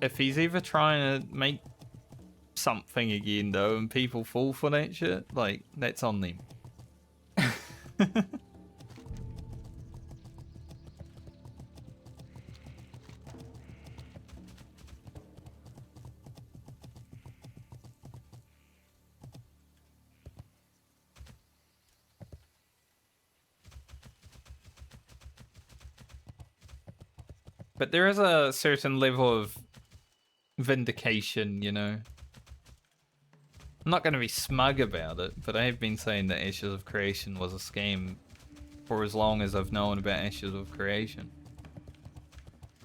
If he's ever trying to make something again, though, and people fall for that shit, like, that's on them. But there is a certain level of vindication, you know. I'm not going to be smug about it, but I have been saying that Ashes of Creation was a scam for as long as I've known about Ashes of Creation.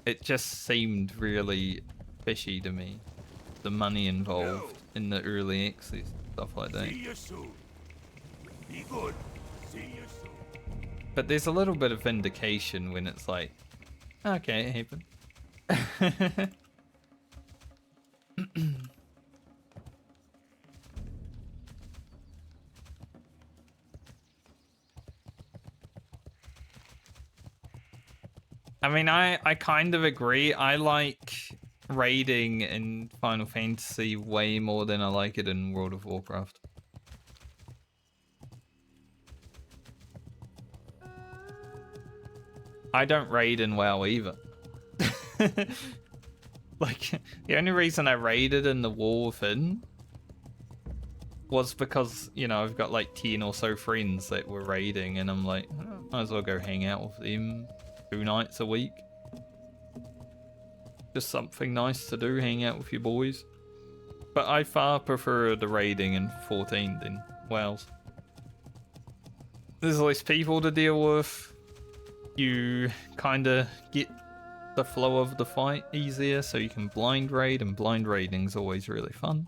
It just seemed really fishy to me, the money involved in the early access, stuff like that. See you soon. Be good. See you soon. But there's a little bit of vindication when it's like, okay, it happened. I mean, I kind of agree. I like raiding in Final Fantasy way more than I like it in World of Warcraft. I don't raid in WoW either. Like, the only reason I raided in the War Within was because, you know, I've got like 10 or so friends that were raiding, and I'm like, oh, might as well go hang out with them 2 nights a week. Just something nice to do, hang out with your boys. But I far prefer the raiding in 14 than WoW's. There's less people to deal with. You kind of get the flow of the fight easier, so you can blind raid, and blind raiding's always really fun.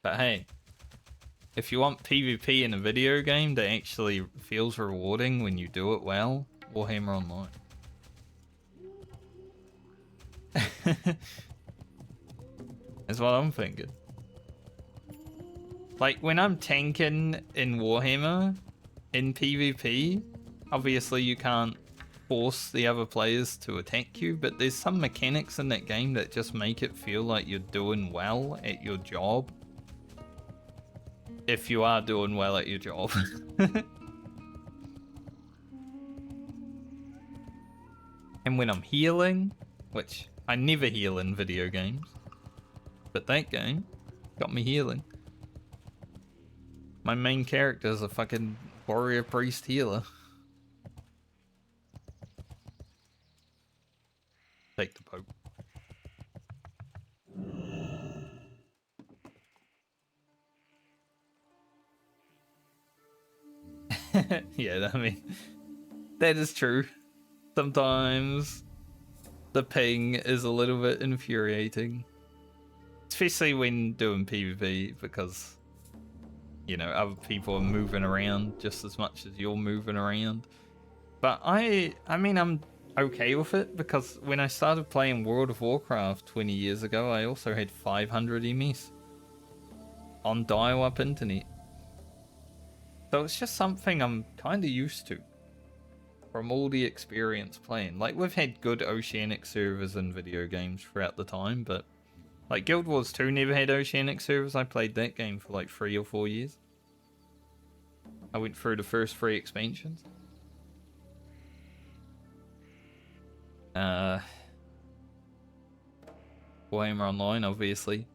But hey, if you want PvP in a video game that actually feels rewarding when you do it well, Warhammer Online. That's what I'm thinking. Like, when I'm tanking in Warhammer, in PvP, obviously you can't force the other players to attack you, but there's some mechanics in that game that just make it feel like you're doing well at your job. If you are doing well at your job. And when I'm healing, which I never heal in video games, but that game got me healing. My main character is a fucking warrior priest healer. Take the Pope. Yeah, I mean, that is true. Sometimes the ping is a little bit infuriating. Especially when doing PvP, because, you know, other people are moving around just as much as you're moving around. But I mean, I'm okay with it, because when I started playing World of Warcraft 20 years ago, I also had 500 MS on dial-up internet. So it's just something I'm kind of used to from all the experience playing. Like, we've had good Oceanic servers in video games throughout the time, but like Guild Wars 2 never had Oceanic servers. I played that game for like 3 or 4 years. I went through the first 3 expansions. Warhammer Online, obviously.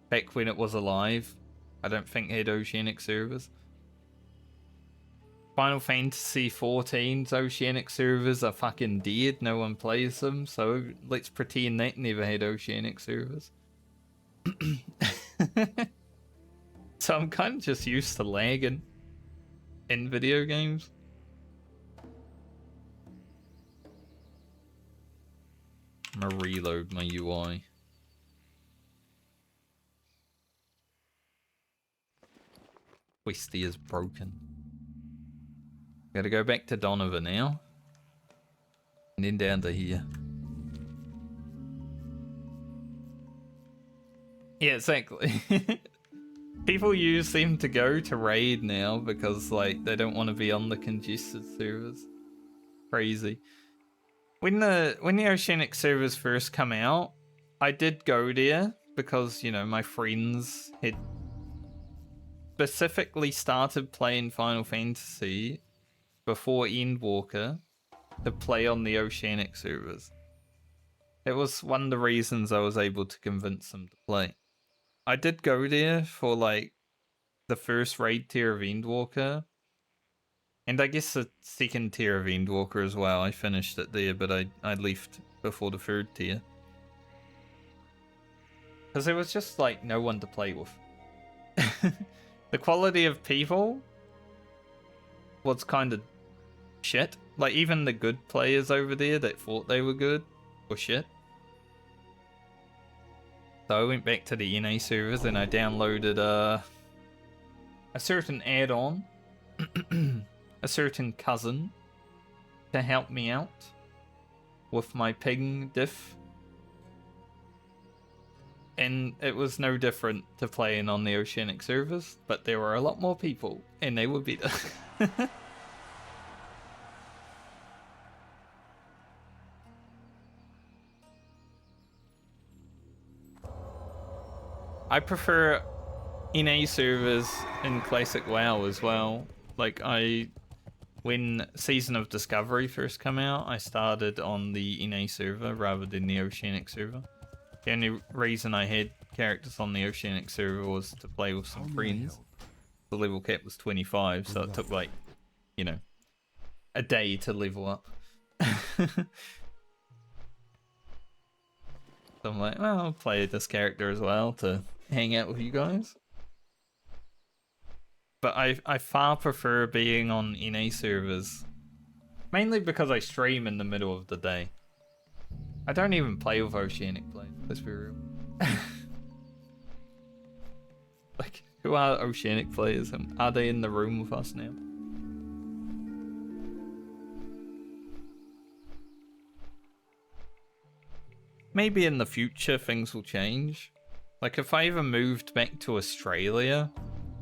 Back when it was alive, I don't think it had Oceanic servers. Final Fantasy XIV's Oceanic servers are fucking dead. No one plays them, so let's pretend that never had Oceanic servers. So I'm kind of just used to lagging in video games. I'm gonna reload my UI. Questy is broken. Gotta go back to Donovan now. And then down to here. Yeah, exactly. People use them to go to raid now because like they don't want to be on the congested servers. Crazy. When the Oceanic servers first come out, I did go there because, you know, my friends had specifically started playing Final Fantasy before Endwalker to play on the Oceanic servers. It was one of the reasons I was able to convince them to play. I did go there for like the first raid tier of Endwalker, and I guess the second tier of Endwalker as well. I finished it there, but I left before the third tier. Because there was just like no one to play with. The quality of people was kind of shit. Like even the good players over there that thought they were good were shit. So I went back to the NA servers and I downloaded a certain add-on, a certain cousin to help me out with my ping diff. And it was no different to playing on the Oceanic servers, but there were a lot more people and they were better. I prefer NA servers in Classic WoW as well. Like when Season of Discovery first came out, I started on the NA server rather than the Oceanic server. The only reason I had characters on the Oceanic server was to play with some friends. The level cap was 25, so it took like, you know, a day to level up. So I'm like, well, I'll play this character as well to hang out with you guys. But I far prefer being on NA servers. Mainly because I stream in the middle of the day. I don't even play with Oceanic players, let's be real. Like, who are Oceanic players and are they in the room with us now? Maybe in the future things will change. Like if I ever moved back to Australia,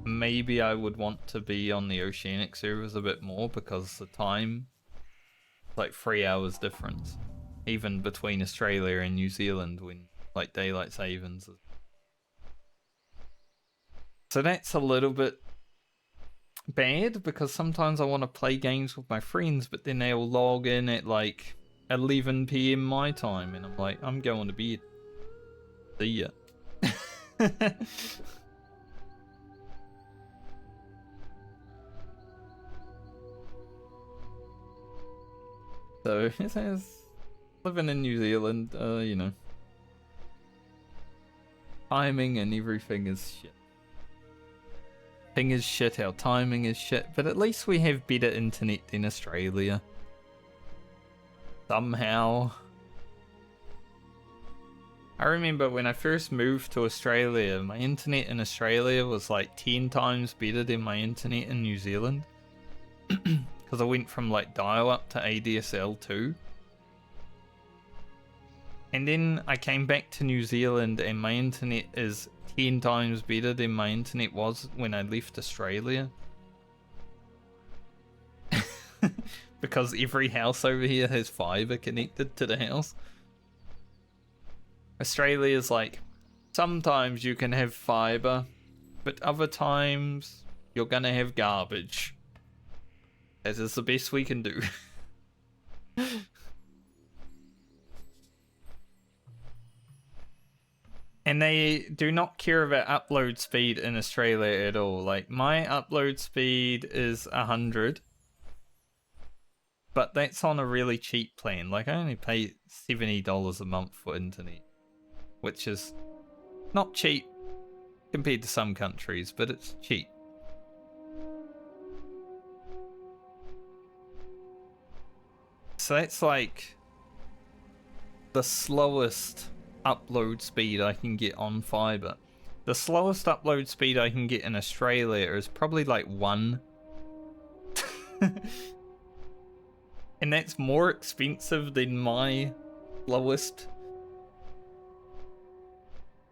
maybe I would want to be on the Oceanic servers a bit more because the time, like 3 hours difference, even between Australia and New Zealand when like daylight savings. So that's a little bit bad because sometimes I want to play games with my friends, but then they'll log in at like 11 PM my time, and I'm like, I'm going to bed. See ya. So, it says, living in New Zealand, you know, timing and everything is shit. Ping is shit, our timing is shit, but at least we have better internet in Australia. Somehow. I remember when I first moved to Australia, my internet in Australia was like 10 times better than my internet in New Zealand. Because I went from like dial-up to ADSL too. And then I came back to New Zealand and my internet is 10 times better than my internet was when I left Australia. Because every house over here has fibre connected to the house. Australia is like, sometimes you can have fibre, but other times you're gonna have garbage. That is the best we can do. And they do not care about upload speed in Australia at all. Like, my upload speed is 100. But that's on a really cheap plan. Like, I only pay $70 a month for internet. Which is not cheap compared to some countries, but it's cheap. So that's like the slowest upload speed I can get on fibre. The slowest upload speed I can get in Australia is probably like 1. And that's more expensive than my lowest.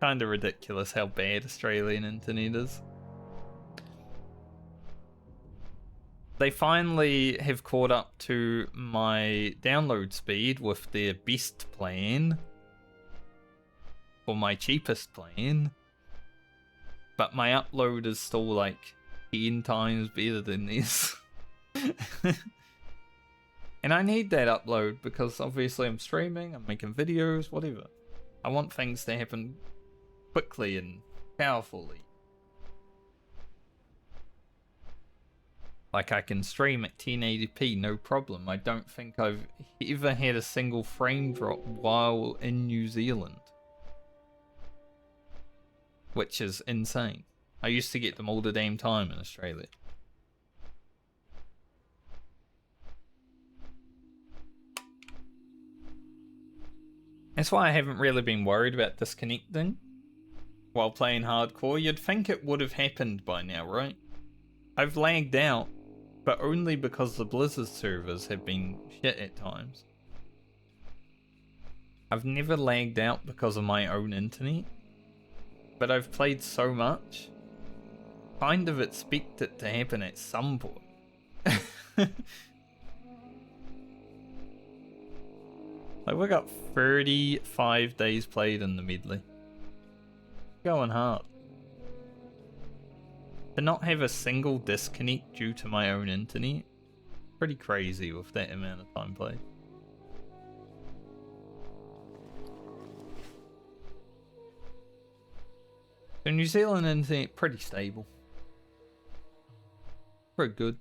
Kind of ridiculous how bad Australian internet is. They finally have caught up to my download speed with their best plan, or my cheapest plan, but my upload is still like 10 times better than this. And I need that upload because obviously I'm streaming, I'm making videos, whatever. I want things to happen quickly and powerfully. Like I can stream at 1080p, no problem. I don't think I've ever had a single frame drop while in New Zealand. Which is insane. I used to get them all the damn time in Australia. That's why I haven't really been worried about disconnecting while playing hardcore. You'd think it would have happened by now, right? I've lagged out, but only because the Blizzard servers have been shit at times. I've never lagged out because of my own internet, but I've played so much, kind of expect it to happen at some point. Like we got 35 days played in the Medley. Going hard. To not have a single disconnect due to my own internet, pretty crazy with that amount of time played. So New Zealand internet, pretty stable. Pretty good.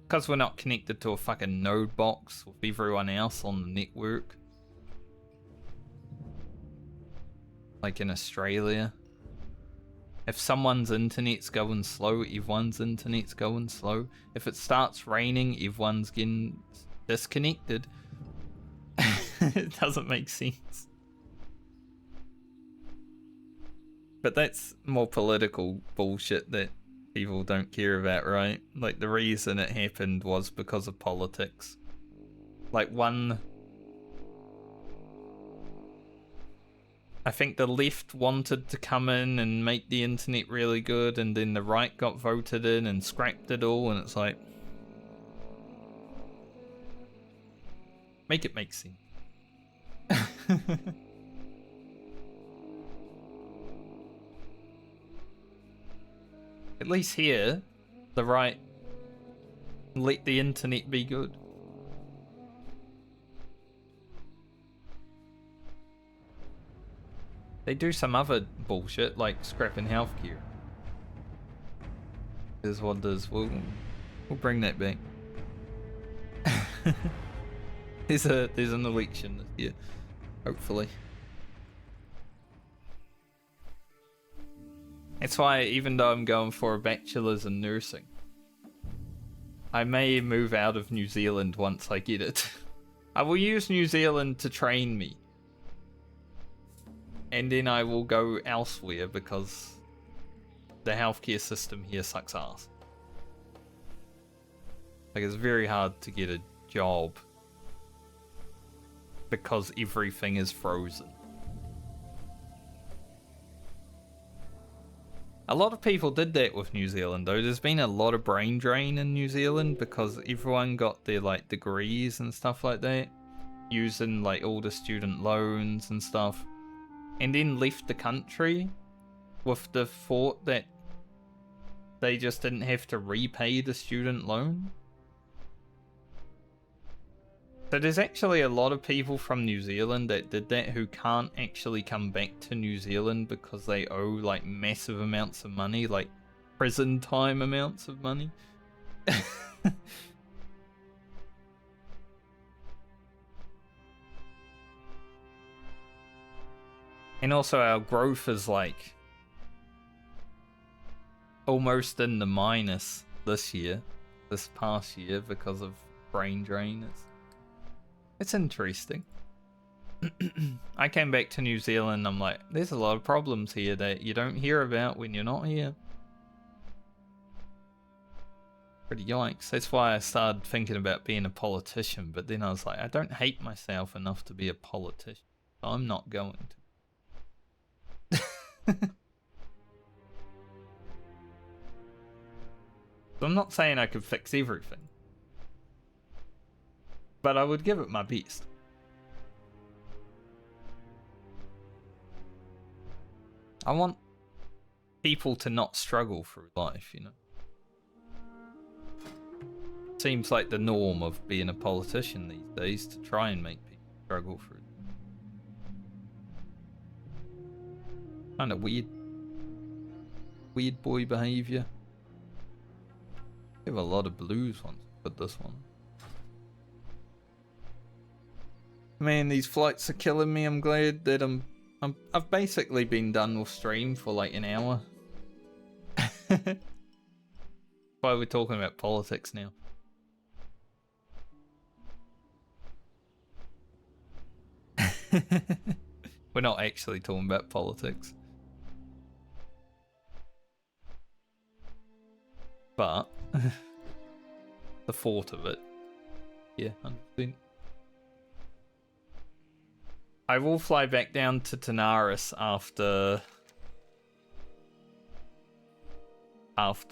Because we're not connected to a fucking node box with everyone else on the network. Like in Australia. If someone's internet's going slow, everyone's internet's going slow. If it starts raining, everyone's getting disconnected. It doesn't make sense. But that's more political bullshit that people don't care about, right? Like the reason it happened was because of politics. Like I think the left wanted to come in and make the internet really good, and then the right got voted in and scrapped it all, and it's like, make it make sense. At least here, the right let the internet be good. They do some other bullshit like scrapping healthcare. Is what it is. We'll bring that back. There's an election this year, hopefully. That's why, even though I'm going for a bachelor's in nursing, I may move out of New Zealand once I get it. I will use New Zealand to train me. And then I will go elsewhere because the healthcare system here sucks ass. Like, it's very hard to get a job because everything is frozen. A lot of people did that with New Zealand though. There's been a lot of brain drain in New Zealand because everyone got their like degrees and stuff like that, using like all the student loans and stuff, and then left the country with the thought that they just didn't have to repay the student loan. So there's actually a lot of people from New Zealand that did that who can't actually come back to New Zealand because they owe like massive amounts of money, like prison time amounts of money. And also our growth is like almost in the minus this past year because of brain drain. It's interesting. I came back to New Zealand, I'm like, there's a lot of problems here that you don't hear about when you're not here. Pretty yikes. That's why I started thinking about being a politician, but then I was like, I don't hate myself enough to be a politician. I'm not going to. So I'm not saying I could fix everything, but I would give it my best. I want people to not struggle through life, you know. Seems like the norm of being a politician these days to try and make people struggle through. Kind of weird boy behavior. We have a lot of blues ones, but this one. Man, these flights are killing me. I'm glad that I've basically been done with stream for like an hour. Why we're talking about politics now. We're not actually talking about politics. But the thought of it. Yeah, 100%. I will fly back down to Tanaris after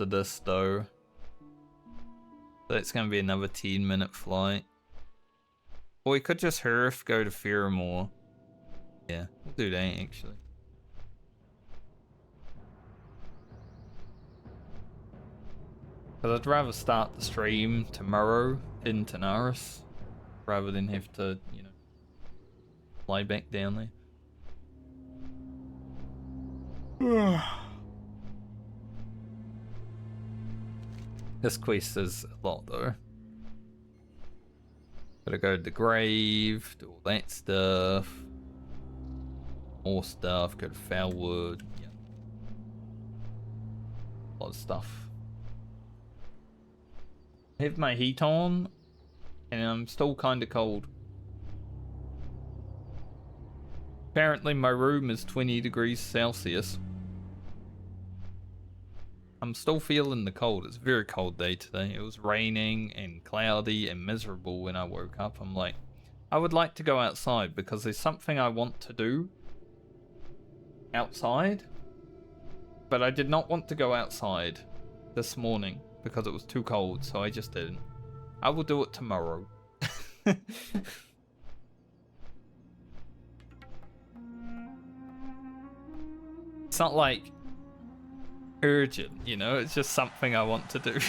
this though. So it's gonna be another 10-minute flight. Or we could just Hearth, go to Faramore. Yeah, we'll do that actually. Because I'd rather start the stream tomorrow in Tanaris rather than have to, you know, fly back down there. This quest is a lot though. Gotta go to the grave, do all that stuff. More stuff, go to Foulwood. Yeah. A lot of stuff. I have my heat on, and I'm still kinda cold. Apparently my room is 20 degrees Celsius. I'm still feeling the cold. It's a very cold day today. It was raining and cloudy and miserable when I woke up. I'm like, I would like to go outside because there's something I want to do outside. But I did not want to go outside this morning because it was too cold, so I just didn't. I will do it tomorrow. It's not like urgent, you know, it's just something I want to do.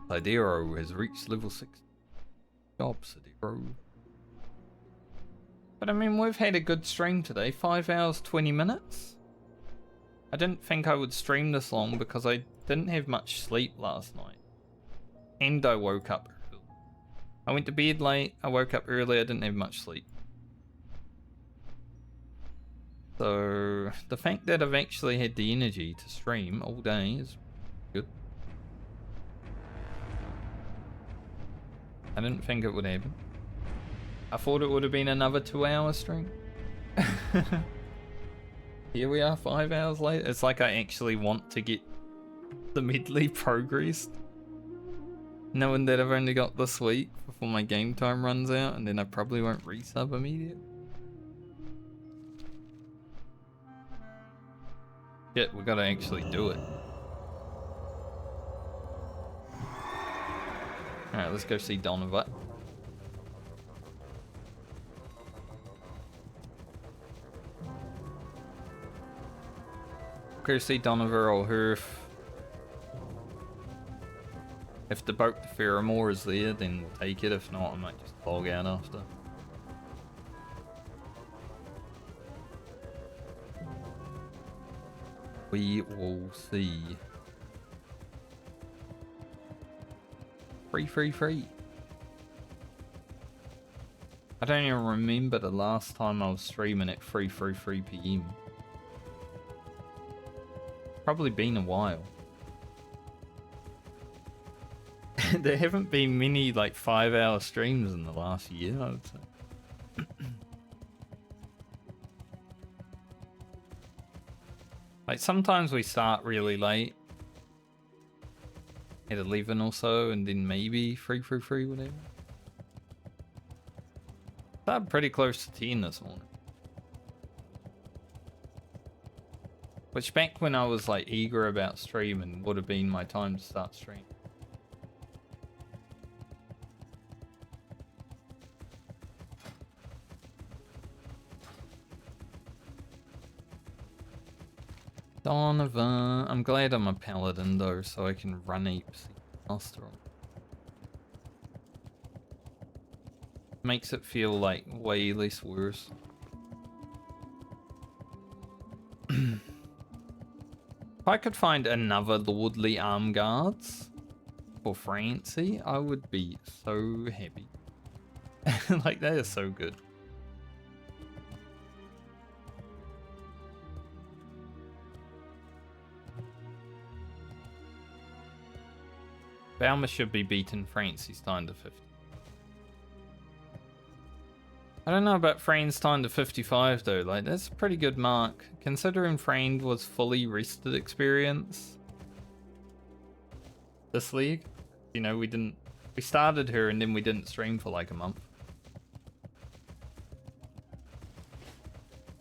Sidero has reached level 6. Job, Sidero. But I mean, we've had a good stream today. 5 hours, 20 minutes? I didn't think I would stream this long because I didn't have much sleep last night. And I woke up early. I went to bed late, I woke up early, I didn't have much sleep. So, the fact that I've actually had the energy to stream all day is good. I didn't think it would happen. I thought it would have been another 2-hour stream. Here we are 5 hours later. It's like I actually want to get the Medley progressed. Knowing that I've only got this week before my game time runs out, and then I probably won't resub immediately. Shit, we gotta actually do it. Alright, let's go see Donovan. Go see Donovan or Hearth. If the boat to Faramore is there, then we'll take it. If not, I might just log out after. We will see. Free. I don't even remember the last time I was streaming at 3 PM. Probably been a while. There haven't been many like 5-hour streams in the last year, I would say. Like sometimes we start really late at 11 or so, and then maybe 3 through 3, whatever. I'm pretty close to 10 this morning. Which back when I was like eager about streaming would have been my time to start streaming. Donovan, I'm glad I'm a paladin though, so I can run apes faster. Makes it feel like way less worse. If I could find another lordly arm guards for Francie, I would be so happy. Like, they are so good. Balmer should be beaten Francie's time to 50. I don't know about Frane's time to 55 though, like that's a pretty good mark. Considering Frane was fully rested experience this league. You know, we started her and then we didn't stream for like a month.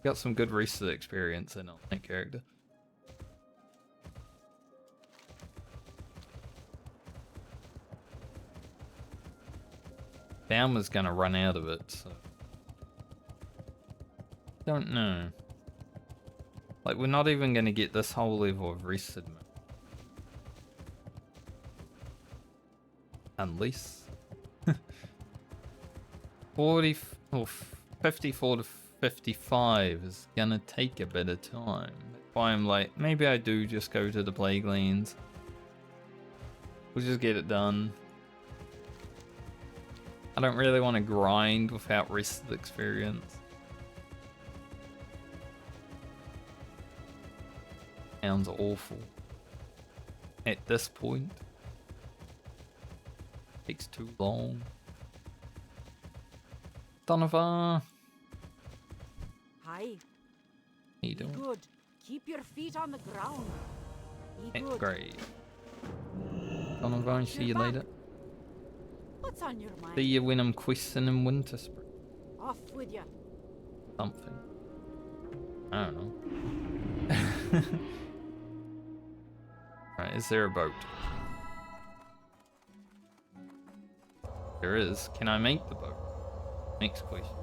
Got some good rested experience in on that character. Balmer's gonna run out of it, so don't know. Like, we're not even gonna get this whole level of rested mode. Unless 40 or 54 to 55 is gonna take a bit of time. That's why I'm like, maybe I do just go to the Plague Lands. We'll just get it done. I don't really want to grind without rested experience. Sounds awful. At this point. Takes too long. Donovan. Hi. How you doing? Good. Keep your feet on the ground. Be good. Great. Donovan, see you You're back. later. What's on your mind? See you when I'm questing in Winterspring. Off with you. Something. I don't know. Right, is there a boat? There is. Can I make the boat? Next question.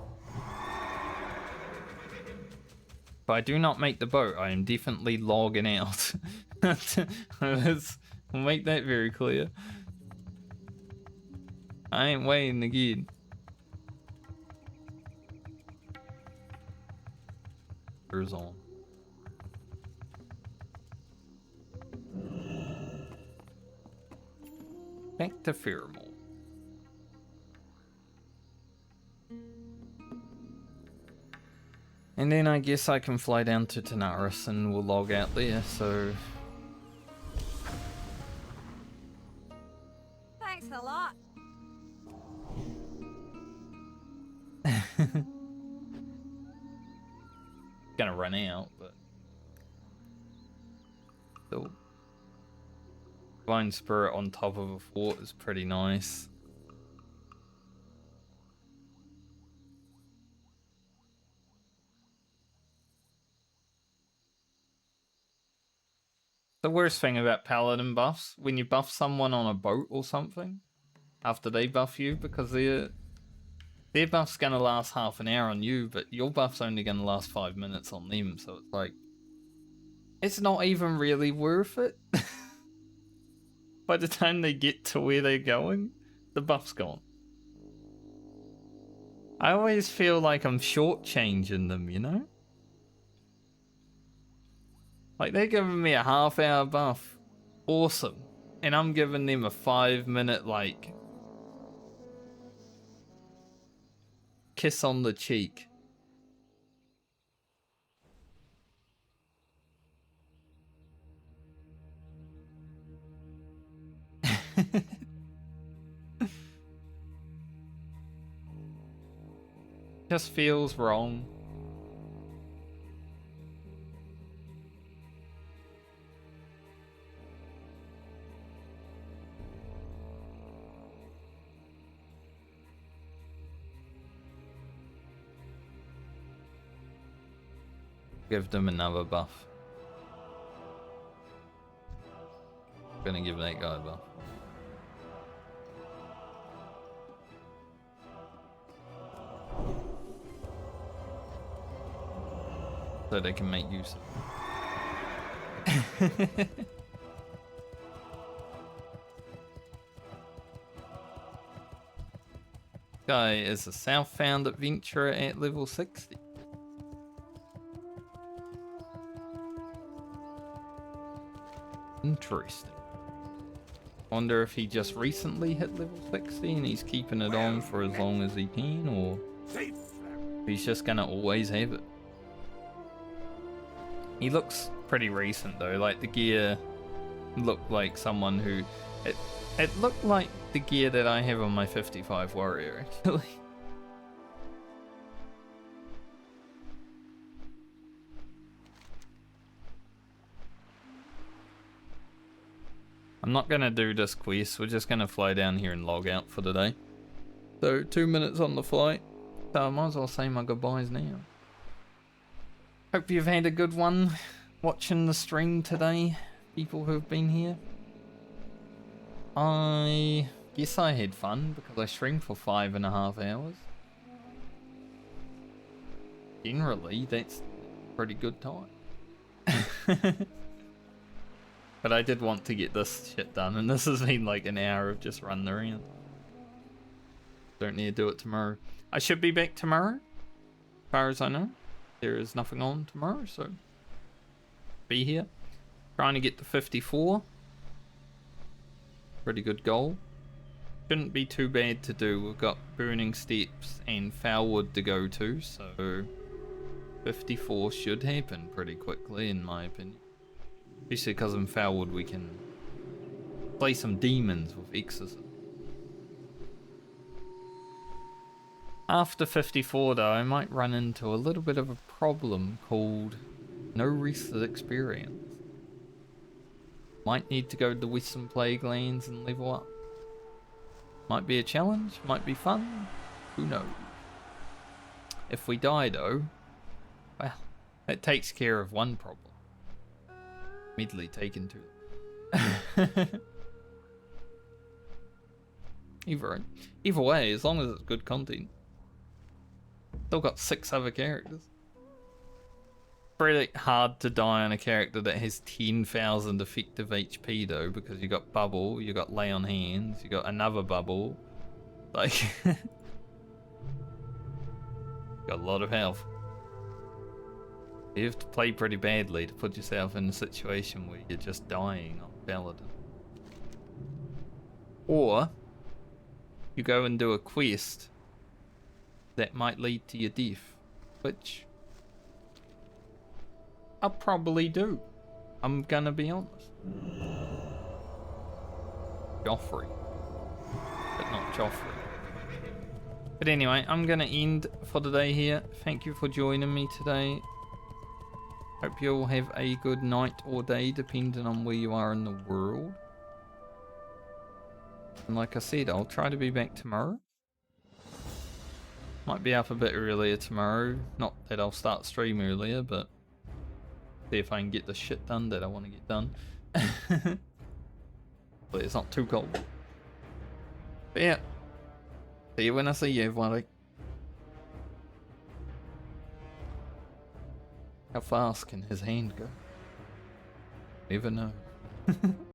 If I do not make the boat, I am definitely logging out. We'll make that very clear. I ain't waiting again. Where's on? Back to Pheromone. And then I guess I can fly down to Tanaris and we'll log out there, so... Thanks a lot. Gonna run out, but... Still... Divine Spirit on top of a fort is pretty nice. The worst thing about Paladin buffs, when you buff someone on a boat or something, after they buff you, because their buff's gonna last half an hour on you, but your buff's only gonna last 5 minutes on them, so it's like... It's not even really worth it. By the time they get to where they're going, the buff's gone. I always feel like I'm shortchanging them, you know? Like, they're giving me a half-hour buff. Awesome. And I'm giving them a 5-minute, like... kiss on the cheek. Just feels wrong. Give them another buff. Gonna give that guy a buff. So they can make use of it. Guy is a southbound adventurer at level 60. Interesting. Wonder if he just recently hit level 60 and he's keeping it on for as long as he can, or if he's just gonna always have it. He looks pretty recent though, like the gear looked like someone who... It looked like the gear that I have on my 55 warrior, actually. I'm not gonna do this quest, we're just gonna fly down here and log out for the day. So 2 minutes on the flight, so I might as well say my goodbyes now. Hope you've had a good one watching the stream today, people who have been here. I guess I had fun because I streamed for 5.5 hours. Generally, that's a pretty good time. But I did want to get this shit done, and this has been like an hour of just running around. Don't need to do it tomorrow. I should be back tomorrow, as far as I know. There is nothing on tomorrow, so be here. Trying to get to 54. Pretty good goal. Shouldn't be too bad to do. We've got Burning Steps and Foulwood to go to, so 54 should happen pretty quickly in my opinion. Especially because in Foulwood we can play some demons with Exorcism. After 54 though, I might run into a little bit of a problem called no rested experience. Might need to go to the Western Plague Lands and level up. Might be a challenge, might be fun, who knows. If we die though, well, that takes care of one problem. Medley taken to Either way, as long as it's good content. Still got 6 other characters. Pretty hard to die on a character that has 10,000 effective HP though, because you got bubble, you got lay on hands, you got another bubble. Like, got a lot of health. You have to play pretty badly to put yourself in a situation where you're just dying on Paladin. Or you go and do a quest that might lead to your death, which I'll probably do. I'm gonna be honest. Joffrey, but not Joffrey. But anyway, I'm gonna end for the day here. Thank you for joining me today. Hope you all have a good night or day, depending on where you are in the world. And like I said, I'll try to be back tomorrow. Might be up a bit earlier tomorrow. Not that I'll start stream earlier, but see if I can get the shit done that I want to get done. But it's not too cold. But yeah. See you when I see you, everybody. How fast can his hand go? Never know.